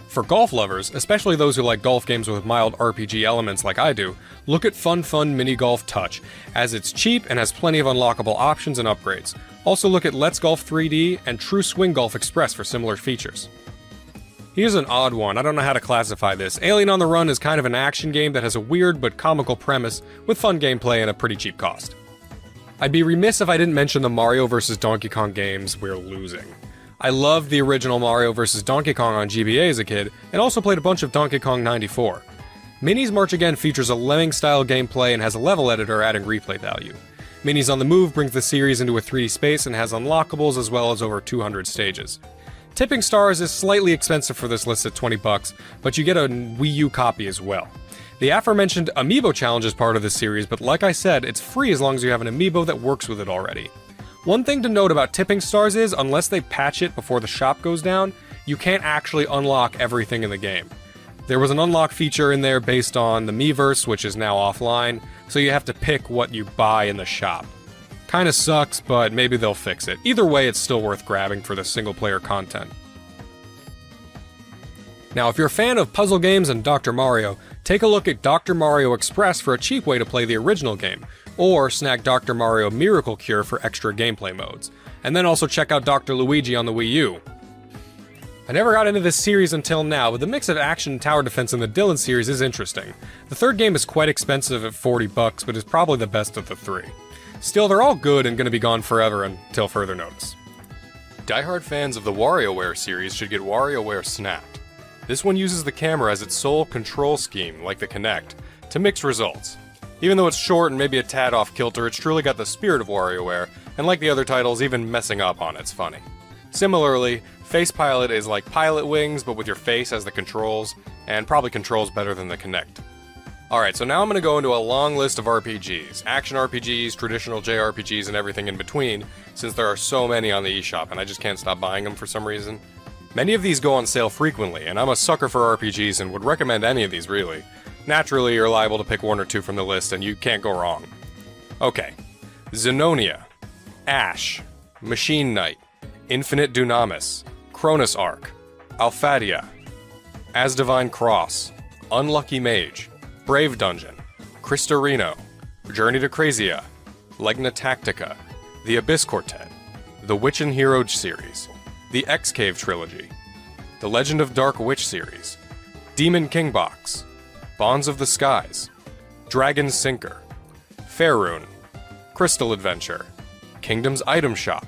For golf lovers, especially those who like golf games with mild RPG elements like I do, look at Fun Fun Mini Golf Touch, as it's cheap and has plenty of unlockable options and upgrades. Also look at Let's Golf 3D and True Swing Golf Express for similar features. Here's an odd one, I don't know how to classify this. Alien on the Run is kind of an action game that has a weird but comical premise with fun gameplay and a pretty cheap cost. I'd be remiss if I didn't mention the Mario vs. Donkey Kong games we're losing. I loved the original Mario vs. Donkey Kong on GBA as a kid, and also played a bunch of Donkey Kong 94. Minis March Again features a Lemming-style gameplay and has a level editor adding replay value. Minis on the Move brings the series into a 3D space and has unlockables as well as over 200 stages. Tipping Stars is slightly expensive for this list at $20, but you get a Wii U copy as well. The aforementioned Amiibo challenge is part of this series, but like I said, it's free as long as you have an Amiibo that works with it already. One thing to note about Tipping Stars is, unless they patch it before the shop goes down, you can't actually unlock everything in the game. There was an unlock feature in there based on the Miiverse, which is now offline, so you have to pick what you buy in the shop. Kinda sucks, but maybe they'll fix it. Either way, it's still worth grabbing for the single-player content. Now, if you're a fan of puzzle games and Dr. Mario, take a look at Dr. Mario Express for a cheap way to play the original game, or snag Dr. Mario Miracle Cure for extra gameplay modes. And then also check out Dr. Luigi on the Wii U. I never got into this series until now, but the mix of action and tower defense in the Dylan series is interesting. The third game is quite expensive at $40, but is probably the best of the 3. Still, they're all good and gonna be gone forever until further notice. Die-hard fans of the WarioWare series should get WarioWare Snapped. This one uses the camera as its sole control scheme, like the Kinect, to mix results. Even though it's short and maybe a tad off kilter, it's truly got the spirit of WarioWare, and like the other titles, even messing up on it's funny. Similarly, Face Pilot is like Pilot Wings, but with your face as the controls, and probably controls better than the Kinect. Alright, so now I'm going to go into a long list of RPGs. Action RPGs, traditional JRPGs, and everything in between, since there are so many on the eShop, and I just can't stop buying them for some reason. Many of these go on sale frequently, and I'm a sucker for RPGs and would recommend any of these really. Naturally, you're liable to pick one or two from the list, and you can't go wrong. Okay. Xenonia, Ash, Machine Knight, Infinite Dunamis, Cronus Arc, Alphadia, As Divine Cross, Unlucky Mage, Brave Dungeon, Cristorino, Journey to Crazia, Legna Tactica, The Abyss Quartet, the Witch and Hero series, the X-Cave trilogy, the Legend of Dark Witch series, Demon King Box, Bonds of the Skies, Dragon Sinker, Faerun, Crystal Adventure, Kingdom's Item Shop,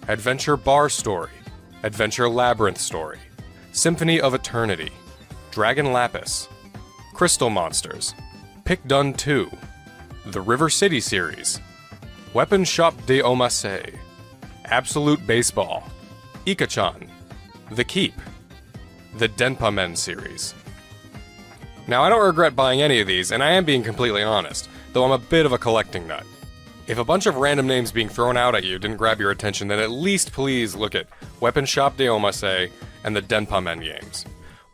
Adventure Bar Story, Adventure Labyrinth Story, Symphony of Eternity, Dragon Lapis, Crystal Monsters, Pick Dun 2, the River City series, Weapon Shop de Omasei, Absolute Baseball, Ikachan, The Keep, the Denpa Men series. Now, I don't regret buying any of these, and I am being completely honest, though I'm a bit of a collecting nut. If a bunch of random names being thrown out at you didn't grab your attention, then at least please look at Weapon Shop de Omasei and the Denpa Men games.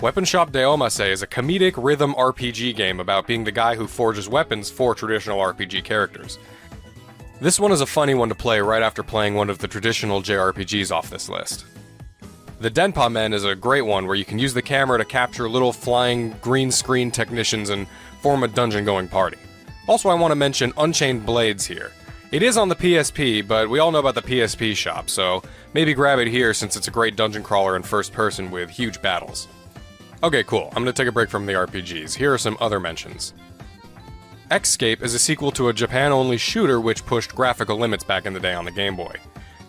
Weapon Shop de Omasei is a comedic rhythm RPG game about being the guy who forges weapons for traditional RPG characters. This one is a funny one to play right after playing one of the traditional JRPGs off this list. The Denpa Men is a great one where you can use the camera to capture little flying green screen technicians and form a dungeon-going party. Also, I want to mention Unchained Blades here. It is on the PSP, but we all know about the PSP shop, so maybe grab it here since it's a great dungeon crawler in first person with huge battles. Okay, cool. I'm gonna take a break from the RPGs. Here are some other mentions. Xscape is a sequel to a Japan-only shooter which pushed graphical limits back in the day on the Game Boy.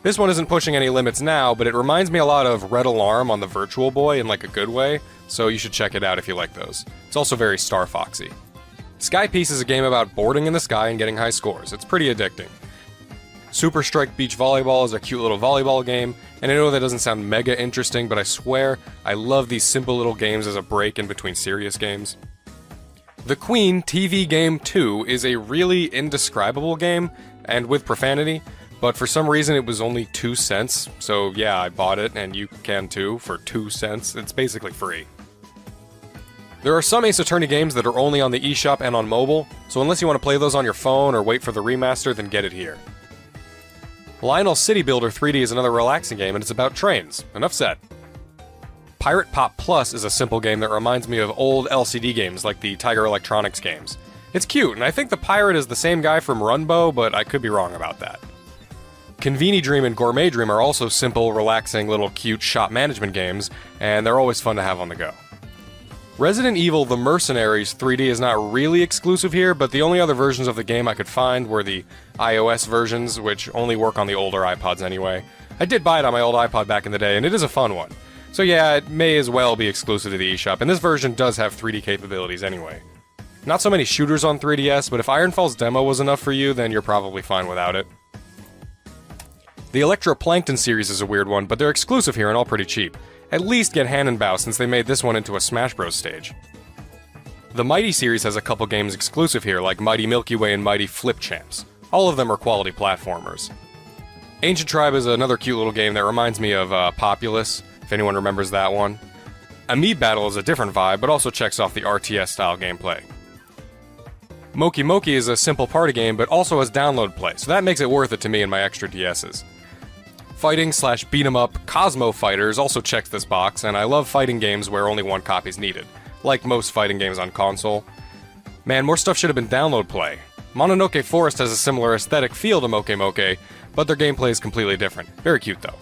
This one isn't pushing any limits now, but it reminds me a lot of Red Alarm on the Virtual Boy in like a good way, so you should check it out if you like those. It's also very Star Foxy. Sky Piece is a game about boarding in the sky and getting high scores. It's pretty addicting. Super Strike Beach Volleyball is a cute little volleyball game, and I know that doesn't sound mega interesting, but I swear, I love these simple little games as a break in between serious games. The Queen TV Game 2 is a really indescribable game, and with profanity, but for some reason it was only 2 cents, so yeah, I bought it, and you can too, for 2 cents. It's basically free. There are some Ace Attorney games that are only on the eShop and on mobile, so unless you want to play those on your phone or wait for the remaster, then get it here. Lionel City Builder 3D is another relaxing game, and it's about trains. Enough said. Pirate Pop Plus is a simple game that reminds me of old LCD games like the Tiger Electronics games. It's cute, and I think the pirate is the same guy from Runbow, but I could be wrong about that. Conveni Dream and Gourmet Dream are also simple, relaxing, little cute shop management games, and they're always fun to have on the go. Resident Evil The Mercenaries 3D is not really exclusive here, but the only other versions of the game I could find were the iOS versions, which only work on the older iPods anyway. I did buy it on my old iPod back in the day, and it is a fun one. So yeah, it may as well be exclusive to the eShop, and this version does have 3D capabilities anyway. Not so many shooters on 3DS, but if Ironfall's demo was enough for you, then you're probably fine without it. The Electroplankton series is a weird one, but they're exclusive here and all pretty cheap. At least get Hannenbau since they made this one into a Smash Bros. Stage. The Mighty series has a couple games exclusive here, like Mighty Milky Way and Mighty Flip Champs. All of them are quality platformers. Ancient Tribe is another cute little game that reminds me of Populous, if anyone remembers that one. Amiibo Battle is a different vibe, but also checks off the RTS-style gameplay. Moki Moki is a simple party game, but also has download play, so that makes it worth it to me and my extra DSs. Fighting/beat-em-up Cosmo Fighters also checks this box, and I love fighting games where only one copy is needed, like most fighting games on console. Man, more stuff should have been download play. Mononoke Forest has a similar aesthetic feel to Moke Moke, but their gameplay is completely different. Very cute though.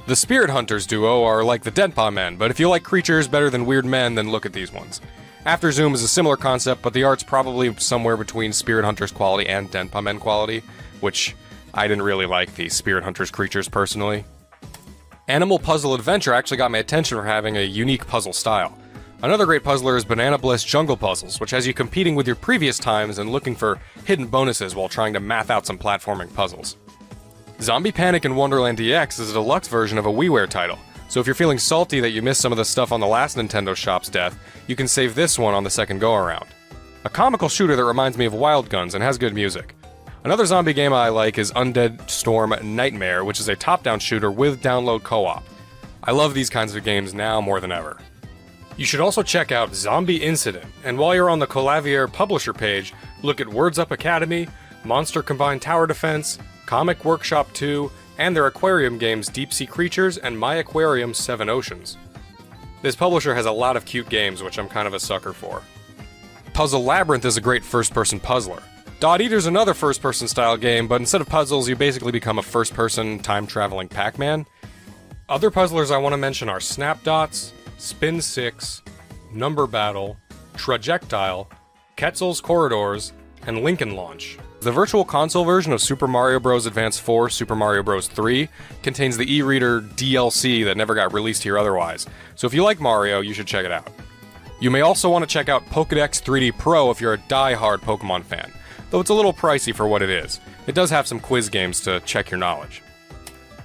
The Spirit Hunters duo are like the Denpa Men, but if you like creatures better than weird men, then look at these ones. After Zoom is a similar concept, but the art's probably somewhere between Spirit Hunters quality and Denpa Men quality, which I didn't really like the Spirit Hunters creatures personally. Animal Puzzle Adventure actually got my attention for having a unique puzzle style. Another great puzzler is Banana Bliss Jungle Puzzles, which has you competing with your previous times and looking for hidden bonuses while trying to math out some platforming puzzles. Zombie Panic in Wonderland DX is a deluxe version of a WiiWare title, so if you're feeling salty that you missed some of the stuff on the last Nintendo Shop's death, you can save this one on the second go-around. A comical shooter that reminds me of Wild Guns and has good music. Another zombie game I like is Undead Storm Nightmare, which is a top-down shooter with download co-op. I love these kinds of games now more than ever. You should also check out Zombie Incident, and while you're on the Colavier publisher page, look at Words Up Academy, Monster Combined Tower Defense, Comic Workshop 2, and their aquarium games Deep Sea Creatures and My Aquarium 7 Oceans. This publisher has a lot of cute games, which I'm kind of a sucker for. Puzzle Labyrinth is a great first-person puzzler. Dot Eater's another first-person style game, but instead of puzzles, you basically become a first-person time-traveling Pac-Man. Other puzzlers I want to mention are Snap Dots, Spin 6, Number Battle, Trajectile, Quetzal's Corridors, and Lincoln Launch. The Virtual Console version of Super Mario Bros. Advance 4, Super Mario Bros. 3 contains the e-reader DLC that never got released here otherwise, so if you like Mario, you should check it out. You may also want to check out Pokédex 3D Pro if you're a die-hard Pokemon fan, though it's a little pricey for what it is. It does have some quiz games to check your knowledge.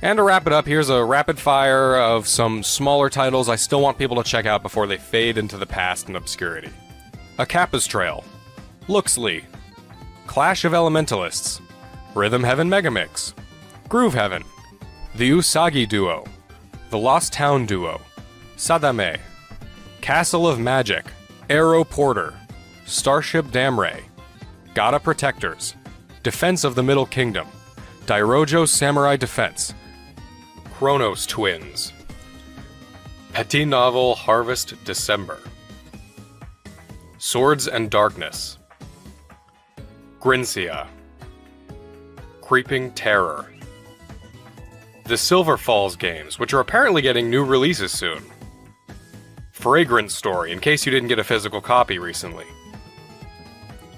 And to wrap it up, here's a rapid fire of some smaller titles I still want people to check out before they fade into the past and obscurity. A Kappa's Trail, Luxley, Clash of Elementalists, Rhythm Heaven Megamix, Groove Heaven, The Usagi Duo, The Lost Town Duo, Sadame, Castle of Magic, Arrow Porter, Starship Damray, Gata Protectors, Defense of the Middle Kingdom, Dairojo Samurai Defense, Chronos Twins, Petit Novel Harvest December, Swords and Darkness, Grinsia, Creeping Terror, the Silver Falls games, which are apparently getting new releases soon, Fragrance Story, in case you didn't get a physical copy recently,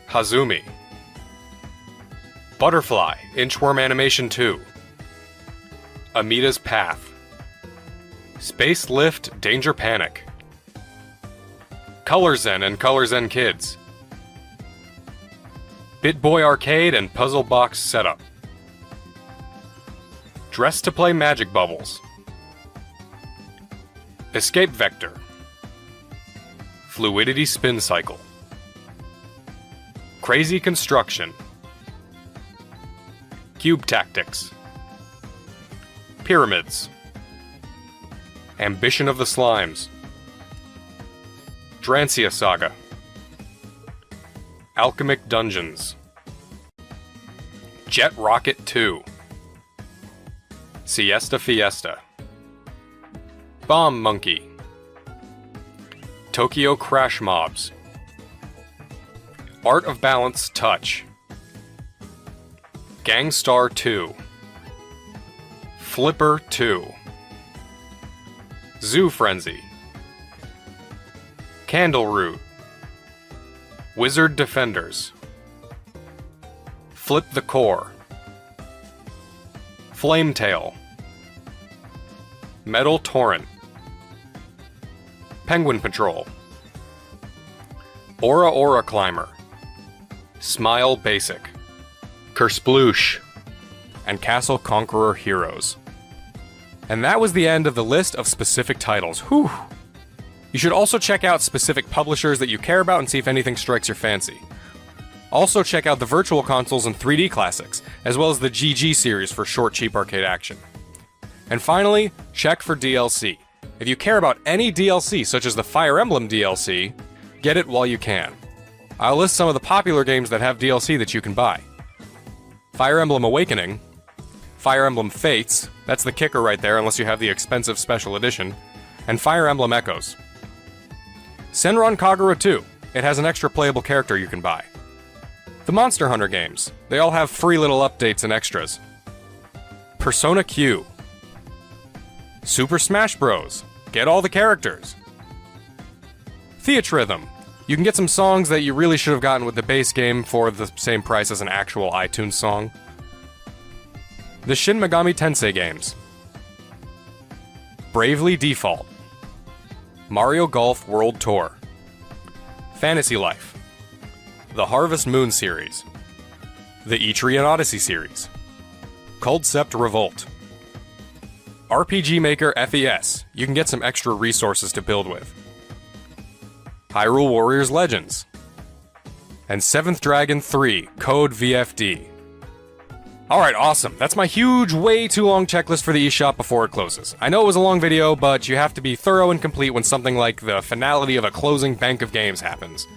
Hazumi, Butterfly, Inchworm Animation 2, Amita's Path, Space Lift Danger Panic, Color Zen and Color Zen Kids, BitBoy Arcade and Puzzle Box Setup, Dress to Play Magic Bubbles, Escape Vector, Fluidity Spin Cycle, Crazy Construction, Cube Tactics, Pyramids, Ambition of the Slimes, Drancia Saga, Alchemic Dungeons, Jet Rocket 2, Siesta Fiesta, Bomb Monkey, Tokyo Crash Mobs, Art of Balance Touch, Gangstar 2, Flipper 2, Zoo Frenzy, Candle Root, Wizard Defenders, Flip the Core, Flametail, Metal Torrent, Penguin Patrol, Aura Climber, Smile Basic, Kersploosh, and Castle Conqueror Heroes. And that was the end of the list of specific titles. Whew! You should also check out specific publishers that you care about and see if anything strikes your fancy. Also check out the Virtual Consoles and 3D Classics, as well as the GG series for short, cheap arcade action. And finally, check for DLC. If you care about any DLC, such as the Fire Emblem DLC, get it while you can. I'll list some of the popular games that have DLC that you can buy. Fire Emblem Awakening, Fire Emblem Fates, that's the kicker right there unless you have the expensive special edition, and Fire Emblem Echoes. Senran Kagura 2, it has an extra playable character you can buy. The Monster Hunter games, they all have free little updates and extras. Persona Q, Super Smash Bros, get all the characters. Theatrhythm, you can get some songs that you really should have gotten with the base game for the same price as an actual iTunes song. The Shin Megami Tensei games, Bravely Default, Mario Golf World Tour, Fantasy Life, the Harvest Moon series, the Etrian Odyssey series, Culdcept Revolt, RPG Maker FES, you can get some extra resources to build with, Hyrule Warriors Legends, and 7th Dragon 3 Code VFD. Alright, awesome. That's my huge, way too long checklist for the eShop before it closes. I know it was a long video, but you have to be thorough and complete when something like the finality of a closing bank of games happens.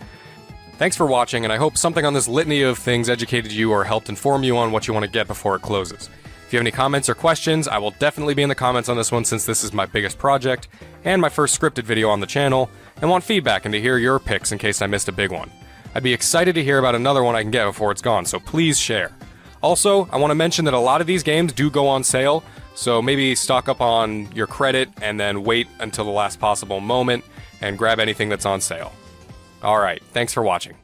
Thanks for watching, and I hope something on this litany of things educated you or helped inform you on what you want to get before it closes. If you have any comments or questions, I will definitely be in the comments on this one since this is my biggest project, and my first scripted video on the channel, and want feedback and to hear your picks in case I missed a big one. I'd be excited to hear about another one I can get before it's gone, so please share. Also, I want to mention that a lot of these games do go on sale, so maybe stock up on your credit and then wait until the last possible moment and grab anything that's on sale. Alright, thanks for watching.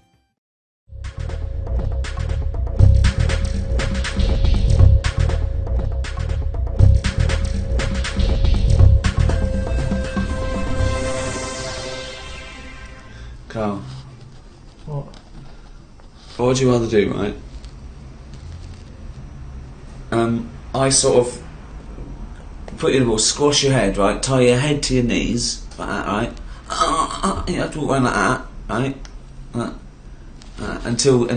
Carl, What? what would you rather do, right? I sort of put you in a ball, squash your head, right? Tie your head to your knees, like that, right? You have to walk around like that, right? Until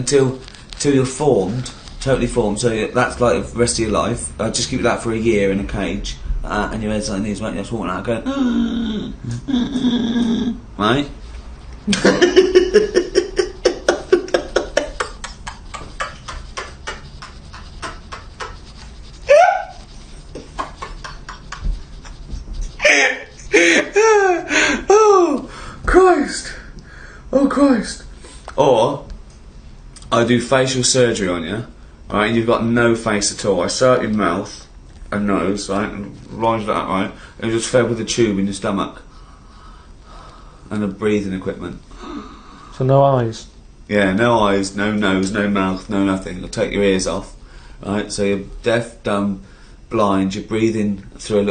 you're formed, totally formed. So that's like the rest of your life. Just keep that for a year in a cage, and your head's like these, right? You have to walk like that, going, right? Oh Christ! Or I do facial surgery on you, right? And you've got no face at all. I sew up your mouth and nose, right, and lines like that, right? And you're just fed with a tube in your stomach and a breathing equipment. So no eyes? Yeah, no eyes, no nose, no mouth, no nothing. You'll take your ears off, right? So you're deaf, dumb, blind. You're breathing through a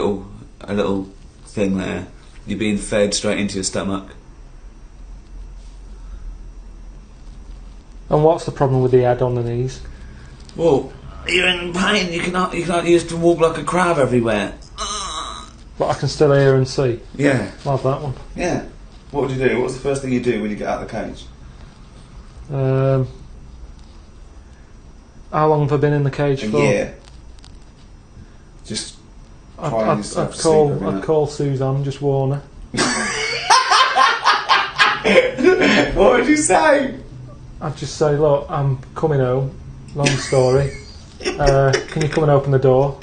little thing there. You're being fed straight into your stomach. And what's the problem with the head on the knees? Well, you're in pain. You can't use to walk like a crab everywhere. But I can still hear and see. Yeah. Love that one. Yeah. What would you do? What's the first thing you do when you get out of the cage? How long have I been in the cage for? A year. Just crying yourself to sleep every night. I'd call Suzanne, just warn her. What would you say? I'd just say, look, I'm coming home. Long story. Can you come and open the door?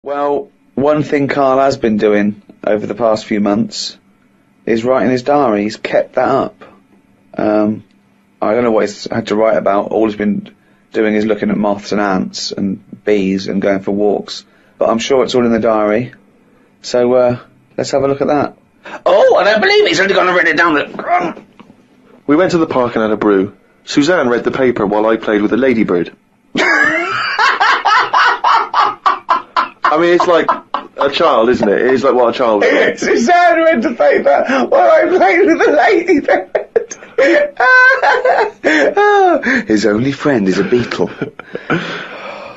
Well, one thing Karl has been doing over the past few months is writing his diary. He's kept that up. I don't know what he's had to write about. All he's been doing is looking at moths and ants and bees and going for walks. But I'm sure it's all in the diary. So let's have a look at that. Oh, I don't believe it. He's only gone and written it down. We went to the park and had a brew. Suzanne read the paper while I played with a ladybird. I mean, it's like a child, isn't it? It is like what a child would do. Suzanne read the paper while I played with a ladybird. His only friend is a beetle.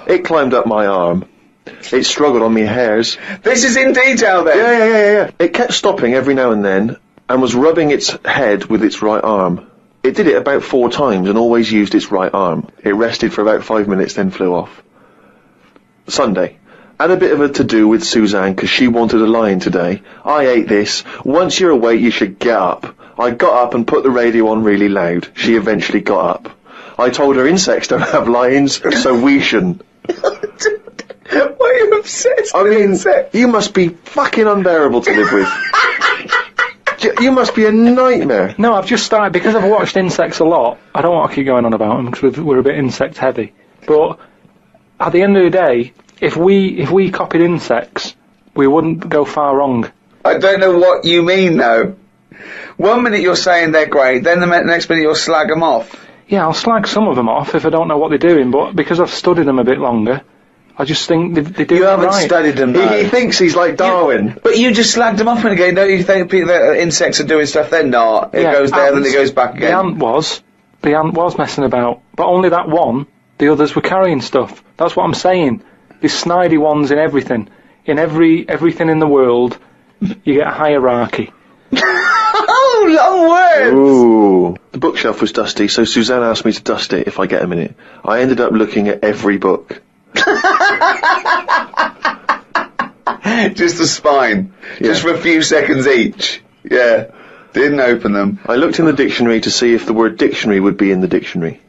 It climbed up my arm. It struggled on me hairs. This is in detail then? Yeah. It kept stopping every now and then and was rubbing its head with its right arm. It did it about 4 times and always used its right arm. It rested for about 5 minutes, then flew off. Sunday. Had a bit of a to-do with Suzanne because she wanted a lion today. I ate this. Once you're awake, you should get up. I got up and put the radio on really loud. She eventually got up. I told her insects don't have lions, so we shouldn't. Why are you obsessed with insects? You must be fucking unbearable to live with. You must be a nightmare. No, I've just started, because I've watched insects a lot. I don't want to keep going on about them because we're a bit insect heavy. But at the end of the day, if we copied insects, we wouldn't go far wrong. I don't know what you mean, though. 1 minute you're saying they're great, then the next minute you'll slag them off. Yeah, I'll slag some of them off if I don't know what they're doing, but because I've studied them a bit longer, I just think they do it right. You haven't studied them, though. He thinks he's like Darwin. But you just slagged them off again, don't you think that insects are doing stuff? They're not. It goes there, then it goes back again. The ant was messing about, but only that one. The others were carrying stuff. That's what I'm saying. There's snidey ones in everything. In everything in the world, you get a hierarchy. Oh, long words! Ooh. The bookshelf was dusty, so Suzanne asked me to dust it if I get a minute. I ended up looking at every book. Just the spine. Just for a few seconds each. Yeah. Didn't open them. I looked in the dictionary to see if the word dictionary would be in the dictionary.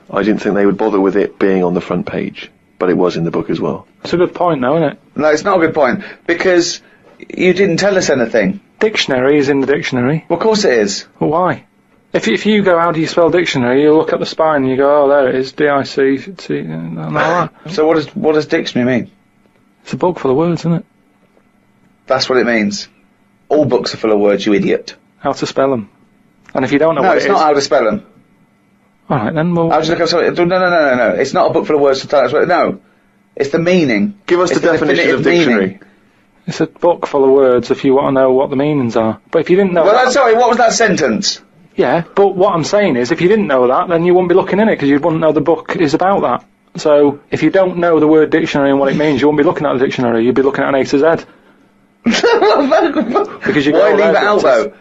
I didn't think they would bother with it being on the front page, but it was in the book as well. It's a good point, though, isn't it? No, it's not a good point, because you didn't tell us anything. Dictionary is in the dictionary. Well, of course it is. Well, why? If you go, how do you spell dictionary, you look at the spine and you go, oh, there it is, D-I-C-T, and all that. So what does dictionary mean? It's a book full of words, isn't it? That's what it means. All books are full of words, you idiot. How to spell them. And if you don't know No, what it's it not is... how to spell them. All right, then we'll... I'll just look up something. No. It's not a book full of words to tell us what... No. It's the meaning. Give us the definition of dictionary. Meaning. It's a book full of words if you want to know what the meanings are. But if you didn't know Well, sorry, what was that sentence? Yeah, but what I'm saying is, if you didn't know that, then you wouldn't be looking in it, because you wouldn't know the book is about that. So, if you don't know the word dictionary and what it means, you wouldn't be looking at the dictionary, you'd be looking at an A to Z. Because you Why leave it out, though?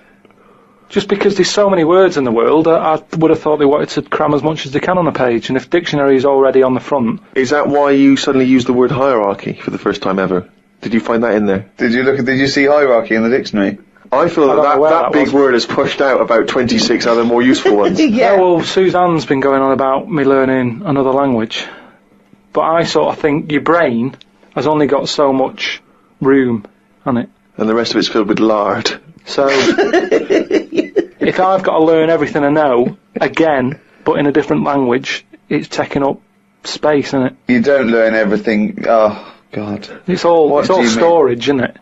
Just because there's so many words in the world, I would have thought they wanted to cram as much as they can on a page, and if dictionary is already on the front... Is that why you suddenly used the word hierarchy for the first time ever? Did you find that in there? Did you see hierarchy in the dictionary? I feel that big word has pushed out about 26 other more useful ones. Yeah, well, Suzanne's been going on about me learning another language. But I sort of think your brain has only got so much room on it. And the rest of it's filled with lard. So, if I've got to learn everything I know, again, but in a different language, it's taking up space, isn't it? You don't learn everything. Oh, God. It's all storage, isn't it?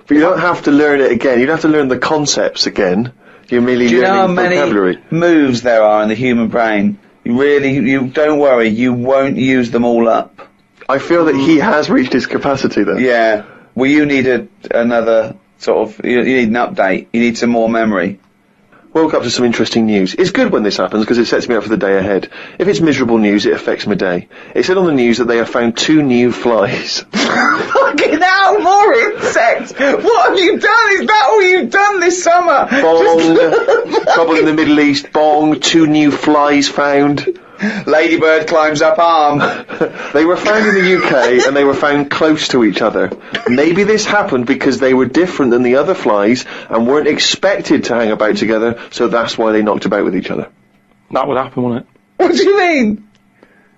But you don't have to learn it again. You don't have to learn the concepts again. You're merely learning vocabulary. Do you know how many moves there are in the human brain? You don't worry, you won't use them all up. I feel that he has reached his capacity then. Yeah. Well, you need another sort of... You need an update. You need some more memory. Woke up to some interesting news. It's good when this happens because it sets me up for the day ahead. If it's miserable news, it affects my day. It said on the news that they have found 2 new flies. Fucking hell, more insects! What have you done? Is that all you've done this summer? Bong! Trouble in the Middle East. Bong! 2 new flies found. Ladybird climbs up arm. They were found in the UK and they were found close to each other. Maybe this happened because they were different than the other flies and weren't expected to hang about together, so that's why they knocked about with each other. That would happen, wouldn't it? What do you mean?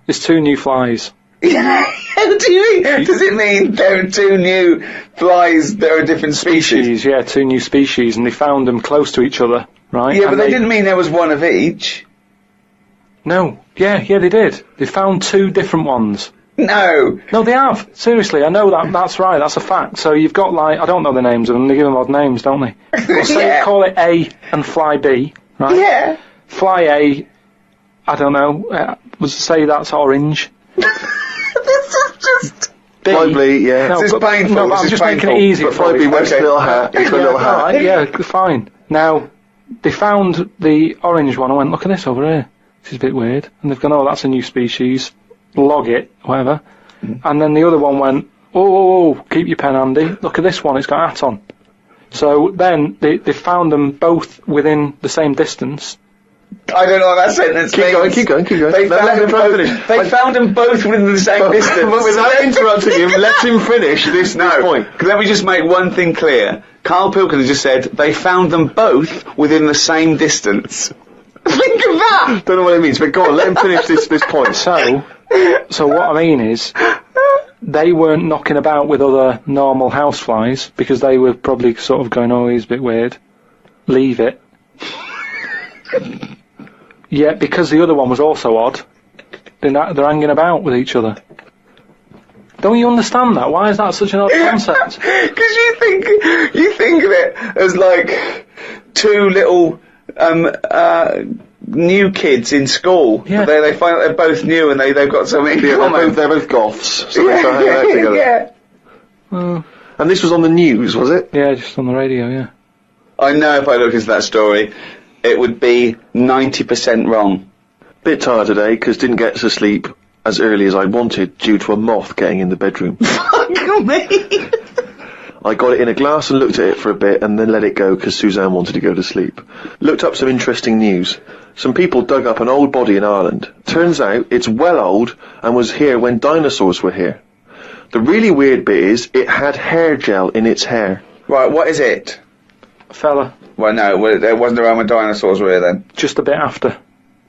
There's 2 new flies. What do you mean? Does it mean there are 2 new flies that are different species? Yeah, 2 new species, and they found them close to each other, right? Yeah, but they didn't mean there was one of each. No. Yeah, they did. They found 2 different ones. No, they have. Seriously, I know that. That's right. That's a fact. So you've got, like, I don't know the names of them. They give them odd names, don't they? Well, say call it A and fly B, right? Yeah. Fly A, I don't know. Say that's orange. This is just... B. Fly B, yeah. This is painful. No, I'm just making it easy. But Fly B wears a little hat. It's a little hat. Right, yeah, fine. Now, they found the orange one. I went, look at this over here. This is a bit weird. And they've gone, oh, that's a new species. Log it, whatever. And then the other one went, oh, keep your pen handy. Look at this one, it's got a hat on. So then they found them both within the same distance. I don't know what that sentence means. Keep going. They found them both within the same distance. But without interrupting him, let him finish this point. Let me just make one thing clear. Karl Pilkington just said they found them both within the same distance. Think of that! Don't know what it means, but go on, let him finish this point. So what I mean is, they weren't knocking about with other normal houseflies, because they were probably sort of going, oh, he's a bit weird. Leave it. Yeah, because the other one was also odd, they're hanging about with each other. Don't you understand that? Why is that such an odd concept? Because you think of it as like 2 little new kids in school. Yeah. They find out they're both new and they've got something in common. They're both goths, so they start hanging out together. Yeah. And this was on the news, was it? Yeah, just on the radio, yeah. I know if I looked into that story, it would be 90% wrong. Bit tired today, because didn't get to sleep as early as I wanted due to a moth getting in the bedroom. Fuck me! I got it in a glass and looked at it for a bit and then let it go because Suzanne wanted to go to sleep. Looked up some interesting news. Some people dug up an old body in Ireland. Turns out it's well old and was here when dinosaurs were here. The really weird bit is it had hair gel in its hair. Right, what is it? Fella. Well, no, it wasn't around when dinosaurs were here then. Just a bit after.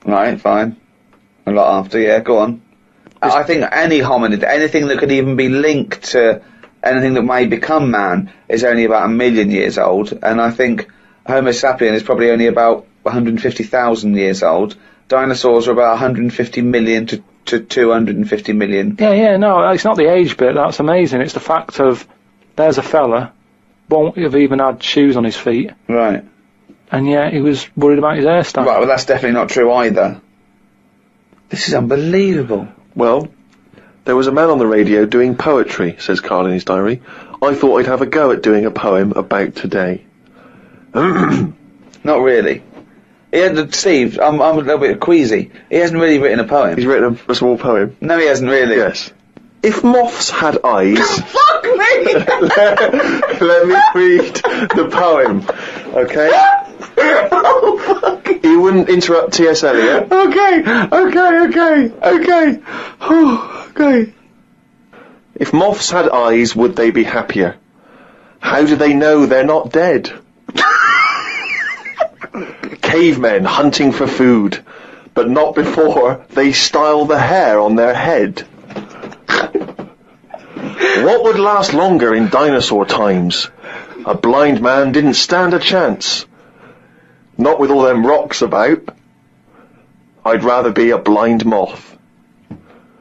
Right, fine. A lot after, yeah, go on. I think any hominid, anything that could even be linked to anything that may become man, is only about 1 million years old, and I think Homo sapien is probably only about 150,000 years old. Dinosaurs are about 150 million to 250 million. Yeah, no, it's not the age bit, that's amazing. It's the fact of, there's a fella, won't have even had shoes on his feet. Right. And yet he was worried about his hairstyle. Right, well that's definitely not true either. This is unbelievable. Well, there was a man on the radio doing poetry, says Karl in his diary. I thought I'd have a go at doing a poem about today. Not really. Steve, I'm a little bit queasy. He hasn't really written a poem. He's written a small poem. No, he hasn't really. Yes. If moths had eyes... Fuck me! let me read the poem, okay? Oh, fuck. You wouldn't interrupt T.S. Eliot. Okay. Okay. If moths had eyes, would they be happier? How do they know they're not dead? Cavemen hunting for food, but not before they style the hair on their head. What would last longer in dinosaur times? A blind man didn't stand a chance. Not with all them rocks about. I'd rather be a blind moth.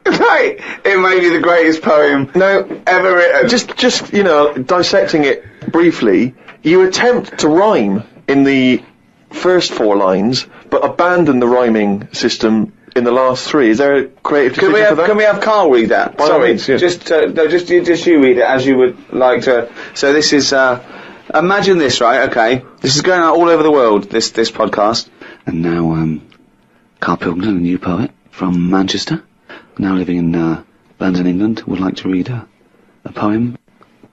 Right, it may be the greatest poem ever written. Just dissecting it briefly, you attempt to rhyme in the first 4 lines, but abandon the rhyming system in the last 3. Is there a creative decision for that? Can we have Karl read that? By all means, yeah. Just you read it as you would like to. So this is, imagine this, right, okay? This is going out all over the world, this podcast. And now, Karl Pilkington, a new poet from Manchester, now living in London, England, would like to read a poem.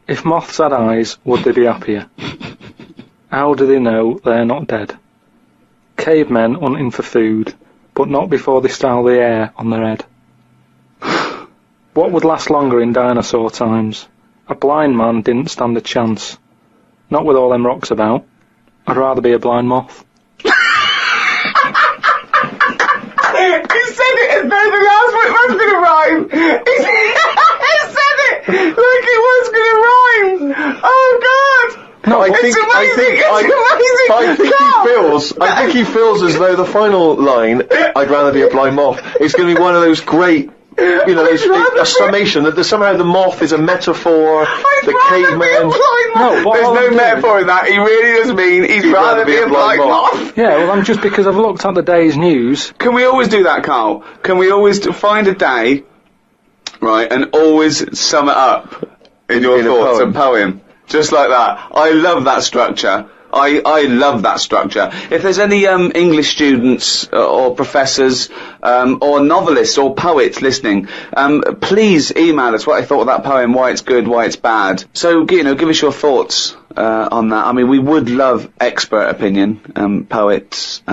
If moths had eyes, would they be happier? How do they know they're not dead? Cavemen hunting for food, but not before they style the hair on their head. What would last longer in dinosaur times? A blind man didn't stand a chance. Not with all them rocks about. I'd rather be a blind moth. He said it as though the last one was going to rhyme. He said it like it was going to rhyme. Oh God! No, I think he feels as though the final line, I'd rather be a blind moth, is going to be one of those great, a summation that somehow the moth is a metaphor, the caveman. There's no metaphor in that. He really does mean he'd rather be a blind moth. Yeah, well, I'm just because I've looked at the day's news. Can we always do that, Karl? Can we always find a day, right, and always sum it up in your thoughts and poem? Just like that. I love that structure. I love that structure. If there's any English students or professors or novelists or poets listening, please email us what I thought of that poem, why it's good, why it's bad. So, give us your thoughts on that. I mean, we would love expert opinion, poets,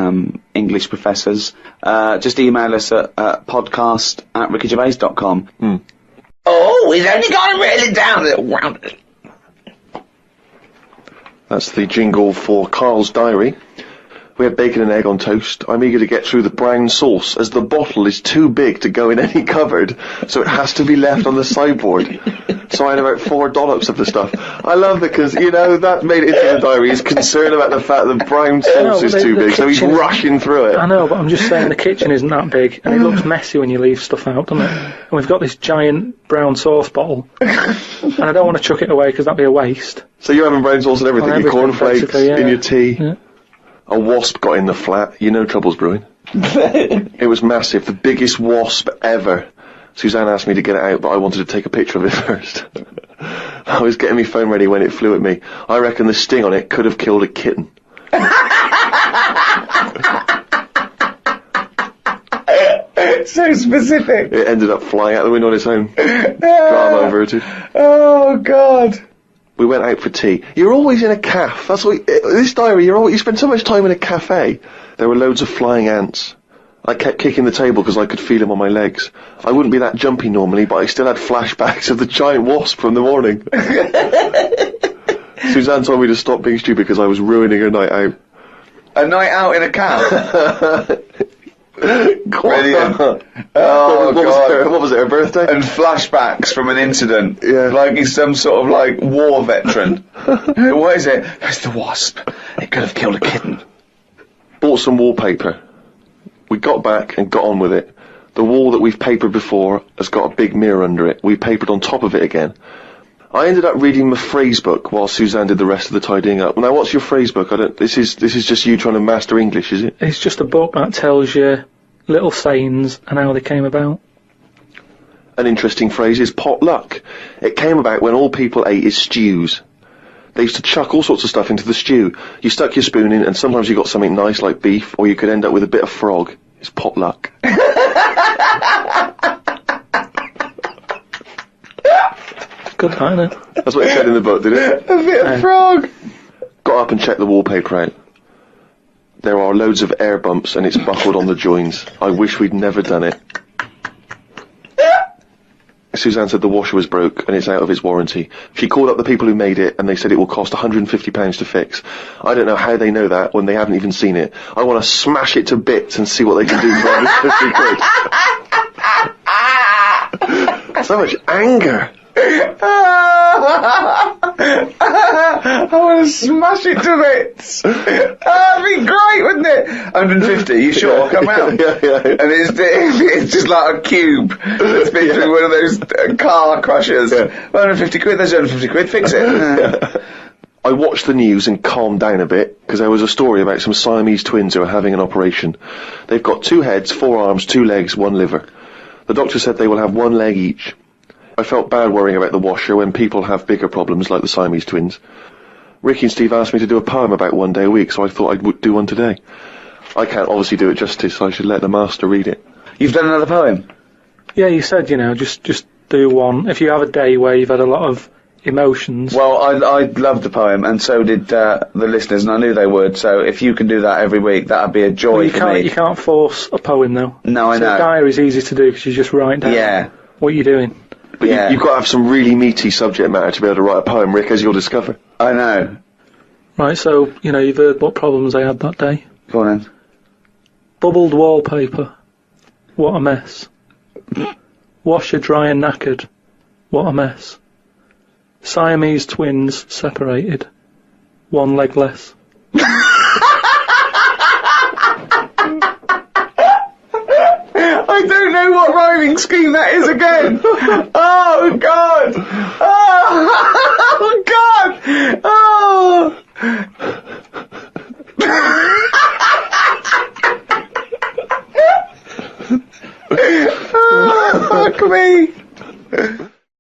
English professors. Just email us at podcast@rickygervais.com. Oh, he's only got to reel it down a little round. That's the jingle for Karl's diary. We had bacon and egg on toast. I'm eager to get through the brown sauce, as the bottle is too big to go in any cupboard, so it has to be left on the sideboard. So I had about 4 dollops of the stuff. I love it because, that made it into the diary. He's concerned about the fact that brown sauce is too big, so he's rushing through it. I know, but I'm just saying the kitchen isn't that big, and it looks messy when you leave stuff out, doesn't it? And we've got this giant brown sauce bottle, and I don't want to chuck it away because that'd be a waste. So you're having brown sauce and everything, your cornflakes, in your tea. Yeah. A wasp got in the flat. Trouble's brewing. It was massive, the biggest wasp ever. Suzanne asked me to get it out, but I wanted to take a picture of it first. I was getting my phone ready when it flew at me. I reckon the sting on it could have killed a kitten. So specific. It ended up flying out the window on its own. Drama averted. Oh, God. We went out for tea. You're always in a cafe. That's what this diary. You spend so much time in a cafe. There were loads of flying ants. I kept kicking the table because I could feel him on my legs. I wouldn't be that jumpy normally, but I still had flashbacks of the giant wasp from the morning. Suzanne told me to stop being stupid because I was ruining her night out. A night out in a cab? Brilliant. What was it, her birthday? And flashbacks from an incident. Yeah. Like he's some sort of, like, war veteran. What is it? It's the wasp. It could have killed a kitten. Bought some wallpaper. We got back and got on with it. The wall that we've papered before has got a big mirror under it. We papered on top of it again. I ended up reading my phrase book while Suzanne did the rest of the tidying up. Now, what's your phrase book? This is just you trying to master English, is it? It's just a book that tells you little sayings and how they came about. An interesting phrase is potluck. It came about when all people ate is stews. They used to chuck all sorts of stuff into the stew. You stuck your spoon in, and sometimes you got something nice like beef, or you could end up with a bit of frog. It's potluck. Good, isn't it? That's what it said in the book, did it? A bit of frog. Got up and checked the wallpaper out. There are loads of air bumps and it's buckled on the joins. I wish we'd never done it. Suzanne said the washer was broke and it's out of its warranty. She called up the people who made it and they said it will cost £150 to fix. I don't know how they know that when they haven't even seen it. I want to smash it to bits and see what they can do for £150. So much anger. I want to smash it to bits. That'd be great, wouldn't it? 150, you sure? Come round. Yeah. And it's just like a cube that's been through one of those car crushers. 150 quid, there's 150 quid, fix it. I watched the news and calmed down a bit, because there was a story about some Siamese twins who are having an operation. They've got 2 heads, 4 arms, 2 legs, 1 liver. The doctor said they will have 1 leg each. I felt bad worrying about the washer when people have bigger problems like the Siamese twins. Ricky and Steve asked me to do a poem about 1 day a week, so I thought I'd do one today. I can't obviously do it justice, so I should let the master read it. You've done another poem? Yeah, you said, just do one. If you have a day where you've had a lot of emotions. Well, I loved the poem, and so did the listeners, and I knew they would, so if you can do that every week, that would be a joy for me. You can't force a poem, though. No, I know. A diary's easy to do, because you just write down what you're doing. But you've got to have some really meaty subject matter to be able to write a poem, Rick, as you'll discover. I know. Right, so, you've heard what problems I had that day. Go on then. Bubbled wallpaper. What a mess. Washer dry and knackered. What a mess. Siamese twins separated. 1 leg less. I don't know what rhyming scheme that is again. Oh, God. Oh.